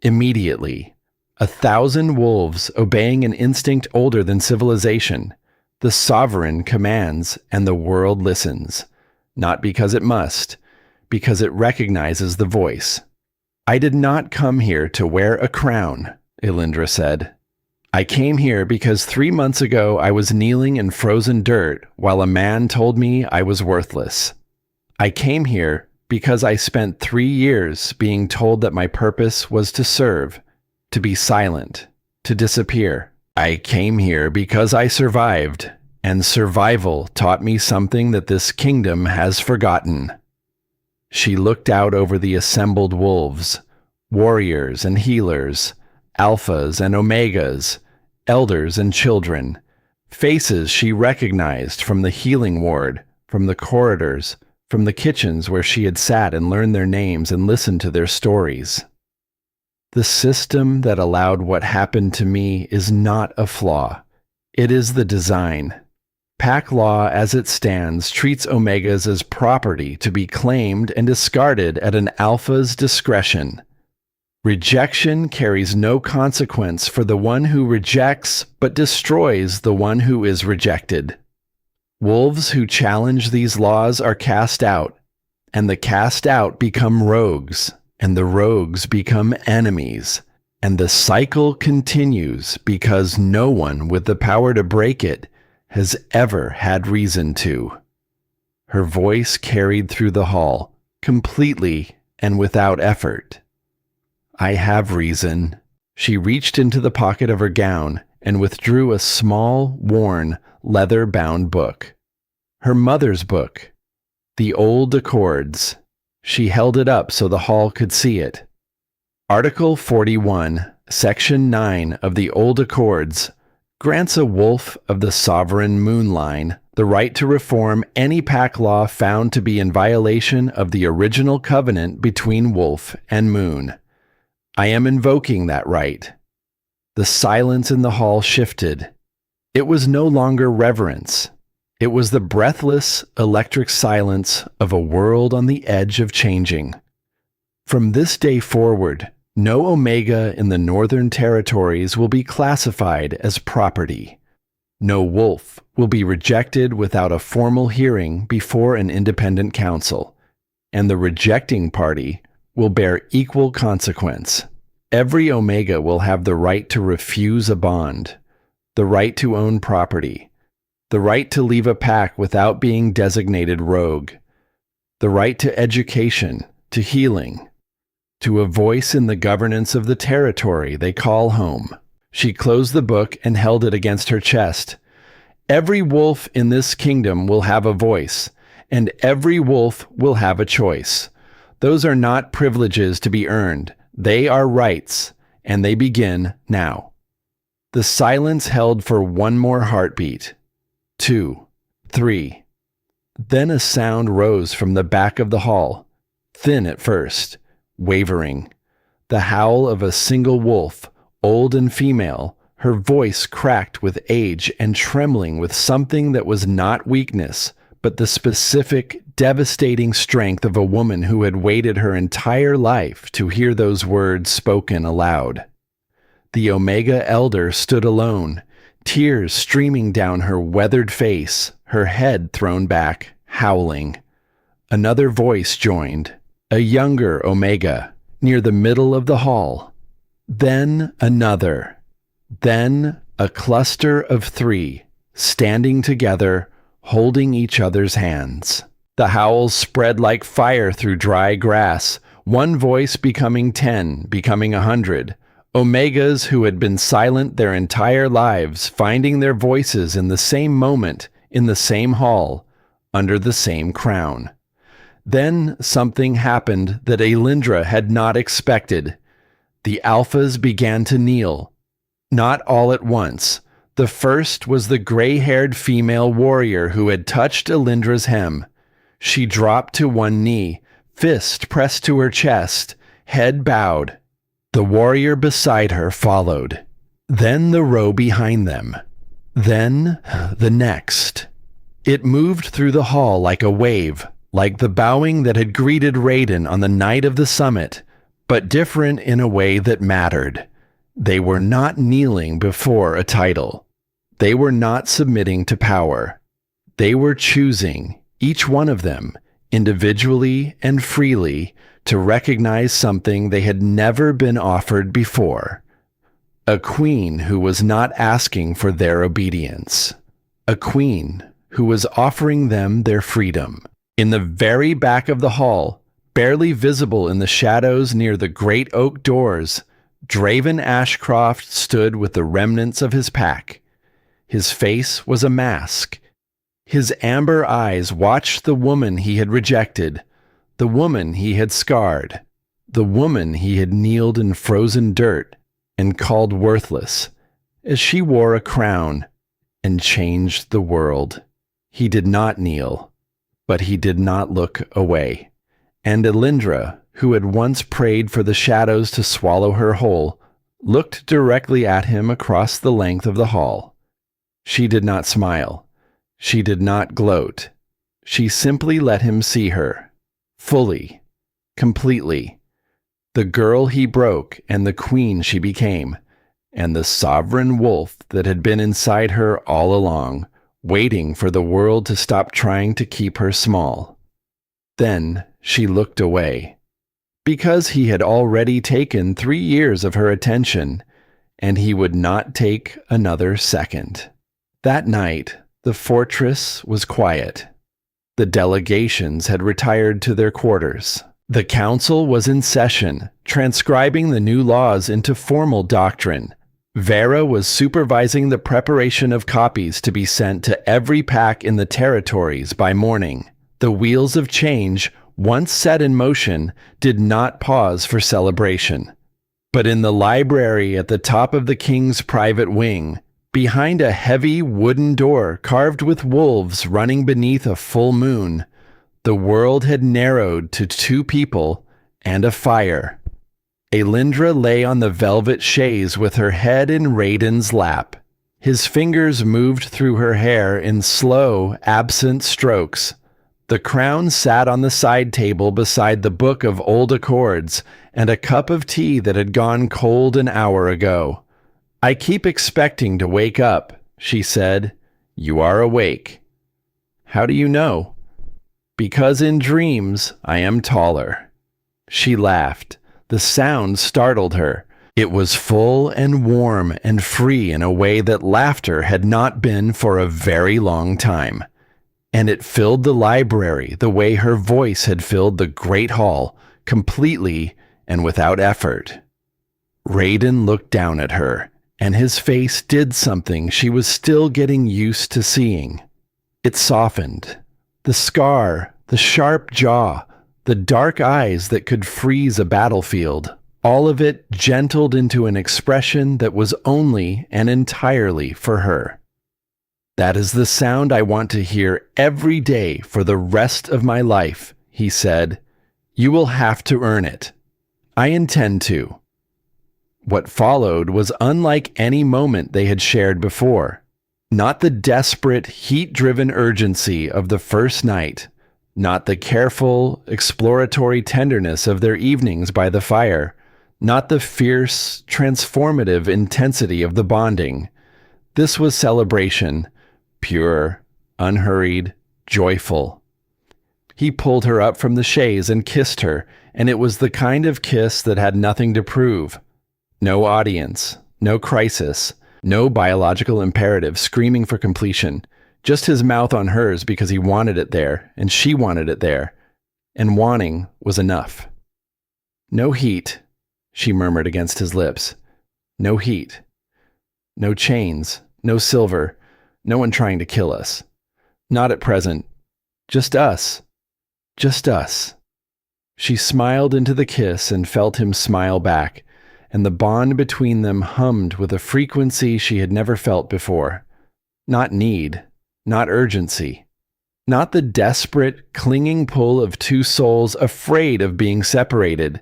immediately. 1,000 wolves obeying an instinct older than civilization. The sovereign commands, and the world listens. Not because it must, because it recognizes the voice. "I did not come here to wear a crown," Aelindra said. "I came here because 3 months ago I was kneeling in frozen dirt while a man told me I was worthless. I came here because I spent 3 years being told that my purpose was to serve, to be silent, to disappear. I came here because I survived, and survival taught me something that this kingdom has forgotten." She looked out over the assembled wolves, warriors and healers, alphas and omegas, elders and children, faces she recognized from the healing ward, from the corridors, from the kitchens where she had sat and learned their names and listened to their stories. "The system that allowed what happened to me is not a flaw. It is the design. Pack law as it stands treats omegas as property to be claimed and discarded at an alpha's discretion. Rejection carries no consequence for the one who rejects, but destroys the one who is rejected. Wolves who challenge these laws are cast out, and the cast out become rogues, and the rogues become enemies, and the cycle continues because no one with the power to break it has ever had reason to." Her voice carried through the hall, completely and without effort. "I have reason." She reached into the pocket of her gown and withdrew a small, worn, leather-bound book. Her mother's book. The Old Accords. She held it up so the hall could see it. Article 41, Section 9 of the Old Accords grants a wolf of the sovereign moon line the right to reform any pack law found to be in violation of the original covenant between wolf and moon. I am invoking that right. The silence in the hall shifted. It was no longer reverence. It was the breathless, electric silence of a world on the edge of changing. From this day forward, no Omega in the Northern Territories will be classified as property. No wolf will be rejected without a formal hearing before an independent council, and the rejecting party will bear equal consequence. Every Omega will have the right to refuse a bond, the right to own property, the right to leave a pack without being designated rogue, the right to education, to healing, to a voice in the governance of the territory they call home. She closed the book and held it against her chest. Every wolf in this kingdom will have a voice, and every wolf will have a choice. Those are not privileges to be earned. They are rights, and they begin now. The silence held for one more heartbeat. 2, 3. Then a sound rose from the back of the hall, thin at first, wavering. The howl of a single wolf, old and female, her voice cracked with age and trembling with something that was not weakness, but the specific, devastating strength of a woman who had waited her entire life to hear those words spoken aloud. The Omega Elder stood alone, tears streaming down her weathered face, her head thrown back, howling. Another voice joined, a younger Omega, near the middle of the hall. Then another. Then a cluster of 3, standing together, holding each other's hands. The howls spread like fire through dry grass, one voice becoming 10, becoming 100. Omegas who had been silent their entire lives, finding their voices in the same moment, in the same hall, under the same crown. Then something happened that Aelindra had not expected. The alphas began to kneel. Not all at once. The first was the gray-haired female warrior who had touched Aelindra's hem. She dropped to one knee, fist pressed to her chest, head bowed. The warrior beside her followed. Then the row behind them. Then the next. It moved through the hall like a wave, like the bowing that had greeted Raiden on the night of the summit, but different in a way that mattered. They were not kneeling before a title. They were not submitting to power. They were choosing, each one of them, individually and freely, to recognize something they had never been offered before. A queen who was not asking for their obedience. A queen who was offering them their freedom. In the very back of the hall, barely visible in the shadows near the great oak doors, Draven Ashcroft stood with the remnants of his pack. His face was a mask. His amber eyes watched the woman he had rejected, the woman he had scarred, the woman he had kneeled in frozen dirt and called worthless, as she wore a crown and changed the world. He did not kneel, but he did not look away. And Aelindra, who had once prayed for the shadows to swallow her whole, looked directly at him across the length of the hall. She did not smile. She did not gloat. She simply let him see her, fully, completely. The girl he broke and the queen she became, and the sovereign wolf that had been inside her all along, waiting for the world to stop trying to keep her small. Then she looked away. Because he had already taken 3 years of her attention, and he would not take another second. That night, the fortress was quiet. The delegations had retired to their quarters. The council was in session, transcribing the new laws into formal doctrine. Vera was supervising the preparation of copies to be sent to every pack in the territories by morning. The wheels of change, once set in motion, did not pause for celebration. But in the library at the top of the king's private wing, behind a heavy wooden door carved with wolves running beneath a full moon, the world had narrowed to 2 people and a fire. Aelindra lay on the velvet chaise with her head in Raiden's lap. His fingers moved through her hair in slow, absent strokes. The crown sat on the side table beside the book of old accords and a cup of tea that had gone cold an hour ago. "I keep expecting to wake up," she said. "You are awake." "How do you know?" "Because in dreams I am taller." She laughed. The sound startled her. It was full and warm and free in a way that laughter had not been for a very long time. And it filled the library the way her voice had filled the great hall, completely and without effort. Raiden looked down at her, and his face did something she was still getting used to seeing. It softened. The scar, the sharp jaw, the dark eyes that could freeze a battlefield, all of it gentled into an expression that was only and entirely for her. "That is the sound I want to hear every day for the rest of my life," he said. "You will have to earn it." "I intend to." What followed was unlike any moment they had shared before. Not the desperate, heat-driven urgency of the first night, not the careful, exploratory tenderness of their evenings by the fire, not the fierce, transformative intensity of the bonding. This was celebration, pure, unhurried, joyful. He pulled her up from the chaise and kissed her, and it was the kind of kiss that had nothing to prove. No audience, no crisis, no biological imperative screaming for completion, just his mouth on hers because he wanted it there, and she wanted it there, and wanting was enough. "No heat," she murmured against his lips. "No heat. No chains, no silver, no one trying to kill us. Not at present. Just us. Just us." She smiled into the kiss and felt him smile back, and the bond between them hummed with a frequency she had never felt before. Not need, not urgency. Not the desperate, clinging pull of 2 souls afraid of being separated.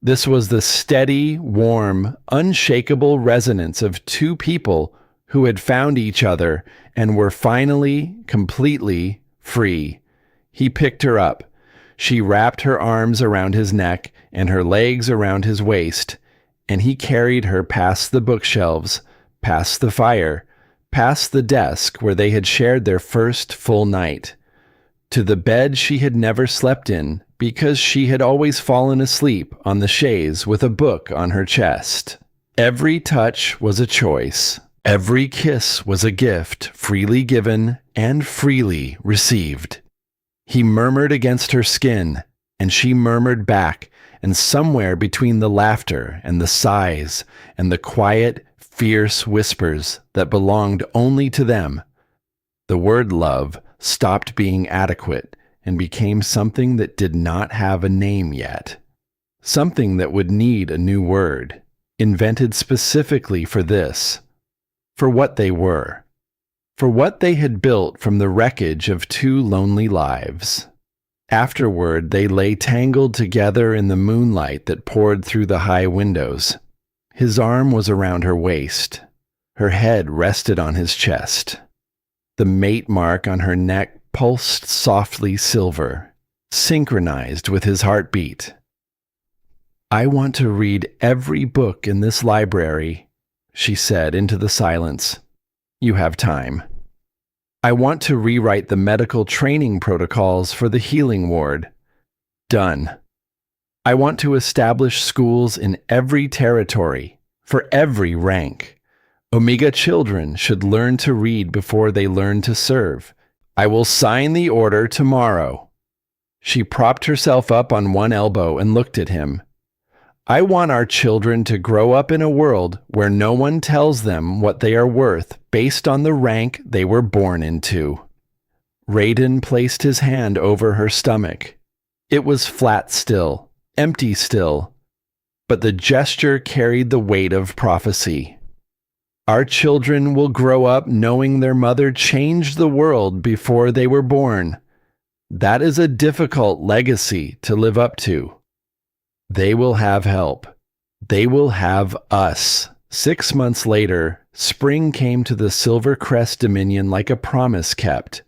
This was the steady, warm, unshakable resonance of 2 people who had found each other and were finally, completely free. He picked her up. She wrapped her arms around his neck and her legs around his waist, and he carried her past the bookshelves, past the fire, past the desk where they had shared their first full night, to the bed she had never slept in because she had always fallen asleep on the chaise with a book on her chest. Every touch was a choice. Every kiss was a gift, freely given and freely received. He murmured against her skin, and she murmured back, and somewhere between the laughter and the sighs and the quiet, fierce whispers that belonged only to them, the word love stopped being adequate and became something that did not have a name yet. Something that would need a new word, invented specifically for this, for what they were, for what they had built from the wreckage of 2 lonely lives. Afterward, they lay tangled together in the moonlight that poured through the high windows. His arm was around her waist. Her head rested on his chest. The mate mark on her neck pulsed softly silver, synchronized with his heartbeat. "I want to read every book in this library," she said into the silence. "You have time. I want to rewrite the medical training protocols for the healing ward. Done. I want to establish schools in every territory, for every rank. Omega children should learn to read before they learn to serve. I will sign the order tomorrow. She propped herself up on one elbow and looked at him. I want our children to grow up in a world where no one tells them what they are worth based on the rank they were born into. Raiden placed his hand over her stomach. It was flat still, empty still, but the gesture carried the weight of prophecy. Our children will grow up knowing their mother changed the world before they were born. That is a difficult legacy to live up to. They will have help. They will have us. 6 months later, spring came to the Silver Crest Dominion like a promise kept.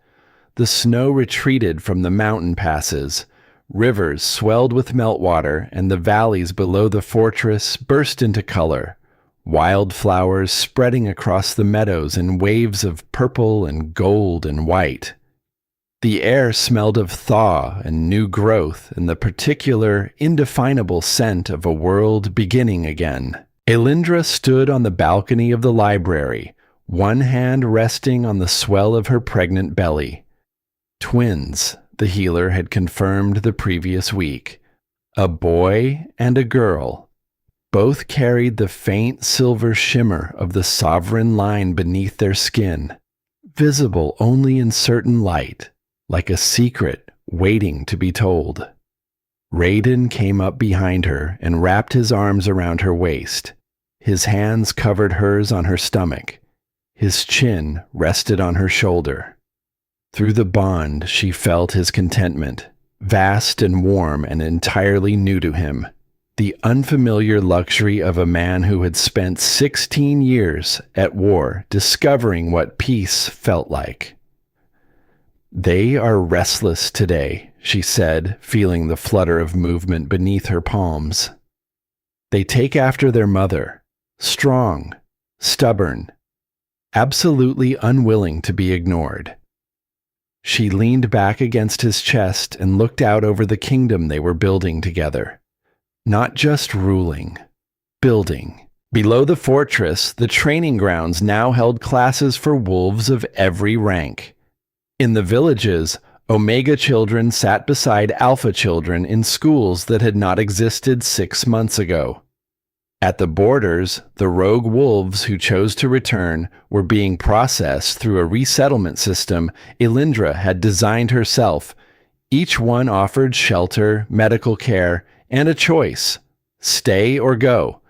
The snow retreated from the mountain passes. Rivers swelled with meltwater, and the valleys below the fortress burst into color. Wildflowers spreading across the meadows in waves of purple and gold and white. The air smelled of thaw and new growth and the particular, indefinable scent of a world beginning again. Aelindra stood on the balcony of the library, one hand resting on the swell of her pregnant belly. Twins, the healer had confirmed the previous week. A boy and a girl. Both carried the faint silver shimmer of the sovereign line beneath their skin, visible only in certain light, like a secret waiting to be told. Raiden came up behind her and wrapped his arms around her waist. His hands covered hers on her stomach. His chin rested on her shoulder. Through the bond, she felt his contentment, vast and warm and entirely new to him. The unfamiliar luxury of a man who had spent 16 years at war discovering what peace felt like. They are restless today, she said, feeling the flutter of movement beneath her palms. They take after their mother, strong, stubborn, absolutely unwilling to be ignored. She leaned back against his chest and looked out over the kingdom they were building together. Not just ruling, building. Below the fortress, the training grounds now held classes for wolves of every rank. In the villages, Omega children sat beside Alpha children in schools that had not existed 6 months ago. At the borders, the rogue wolves who chose to return were being processed through a resettlement system Aelindra had designed herself. Each one offered shelter, medical care, and a choice: stay or go.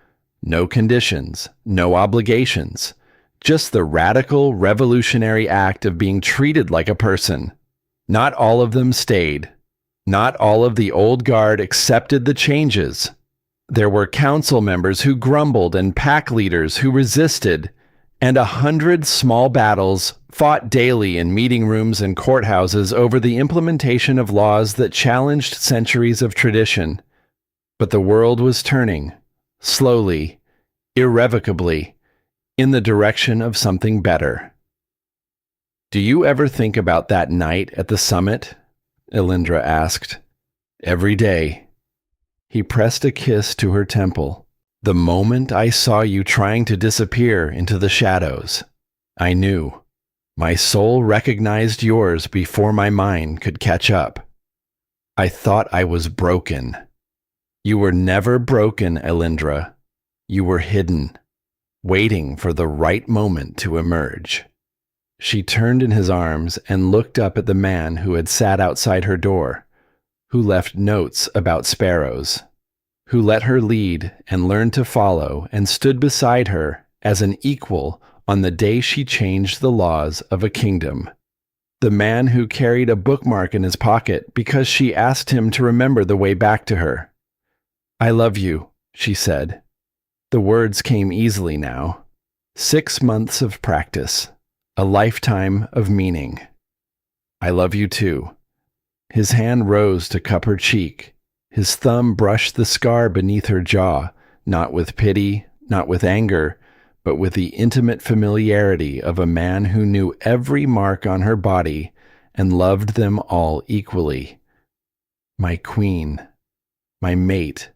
No conditions, no obligations. Just the radical, revolutionary act of being treated like a person. Not all of them stayed. Not all of the old guard accepted the changes. There were council members who grumbled and pack leaders who resisted, and 100 small battles fought daily in meeting rooms and courthouses over the implementation of laws that challenged centuries of tradition. But the world was turning, slowly, irrevocably, in the direction of something better. Do you ever think about that night at the summit? Aelindra asked. Every day. He pressed a kiss to her temple. The moment I saw you trying to disappear into the shadows, I knew. My soul recognized yours before my mind could catch up. I thought I was broken. You were never broken, Aelindra. You were hidden, waiting for the right moment to emerge. She turned in his arms and looked up at the man who had sat outside her door, who left notes about sparrows, who let her lead and learn to follow and stood beside her as an equal on the day she changed the laws of a kingdom. The man who carried a bookmark in his pocket because she asked him to remember the way back to her. I love you, she said. The words came easily now. 6 months of practice. A lifetime of meaning. I love you too. His hand rose to cup her cheek. His thumb brushed the scar beneath her jaw, not with pity, not with anger, but with the intimate familiarity of a man who knew every mark on her body and loved them all equally. My queen, my mate,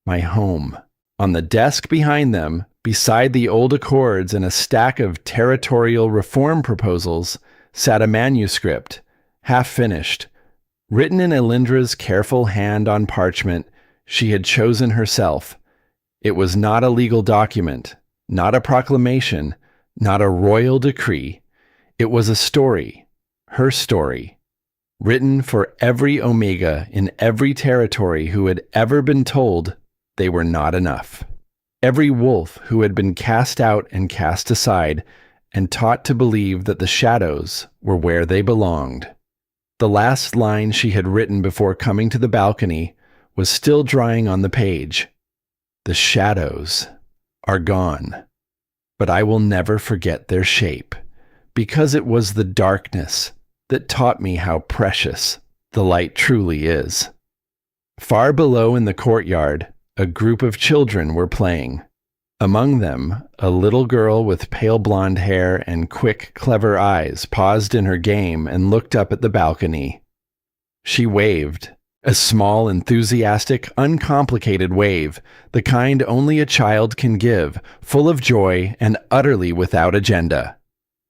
my home. On the desk behind them, beside the old accords and a stack of territorial reform proposals, sat a manuscript, half finished, written in Aelindra's careful hand on parchment she had chosen herself. It was not a legal document, not a proclamation, not a royal decree. It was a story, her story, written for every Omega in every territory who had ever been told they were not enough. Every wolf who had been cast out and cast aside and taught to believe that the shadows were where they belonged. The last line she had written before coming to the balcony was still drying on the page. The shadows are gone, but I will never forget their shape, because it was the darkness that taught me how precious the light truly is. Far below in the courtyard, a group of children were playing. Among them, a little girl with pale blonde hair and quick, clever eyes paused in her game and looked up at the balcony. She waved, a small, enthusiastic, uncomplicated wave, the kind only a child can give, full of joy and utterly without agenda.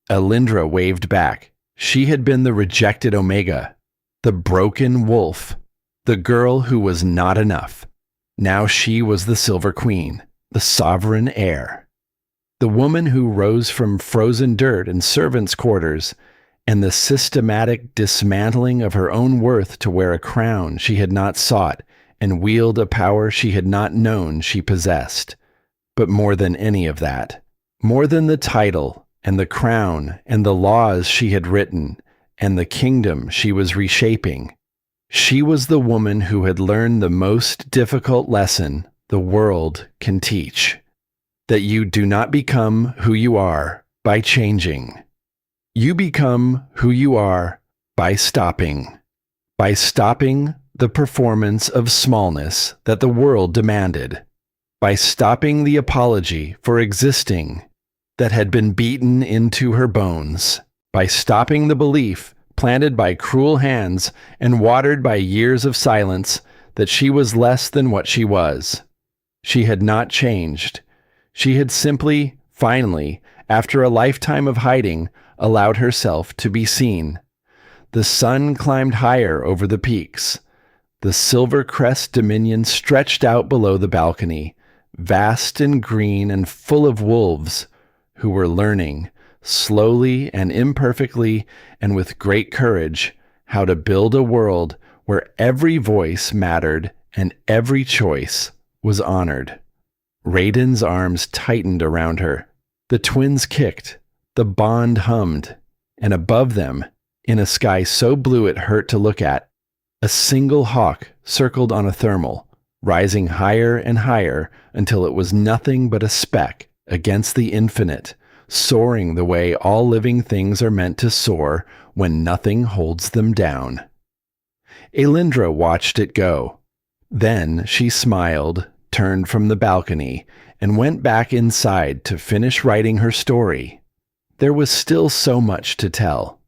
Aelindra waved back. She had been the rejected Omega, the broken wolf, the girl who was not enough. Now she was the Silver Queen, the sovereign heir, the woman who rose from frozen dirt and servants' quarters, and the systematic dismantling of her own worth to wear a crown she had not sought and wield a power she had not known she possessed. But more than any of that, more than the title and the crown and the laws she had written and the kingdom she was reshaping, she was the woman who had learned the most difficult lesson the world can teach, that you do not become who you are by changing. You become who you are by stopping the performance of smallness that the world demanded, by stopping the apology for existing that had been beaten into her bones, by stopping the belief planted by cruel hands and watered by years of silence that she was less than what she was. She had not changed. She had simply, finally, after a lifetime of hiding, allowed herself to be seen. The sun climbed higher over the peaks. The silver crest dominion stretched out below the balcony, vast and green and full of wolves who were learning, slowly and imperfectly and with great courage, how to build a world where every voice mattered and every choice was honored. Raiden's arms tightened around her. The twins kicked, the bond hummed, and above them, in a sky so blue it hurt to look at, a single hawk circled on a thermal, rising higher and higher until it was nothing but a speck against the infinite, soaring the way all living things are meant to soar when nothing holds them down. Aelindra watched it go. Then she smiled, turned from the balcony, and went back inside to finish writing her story. There was still so much to tell.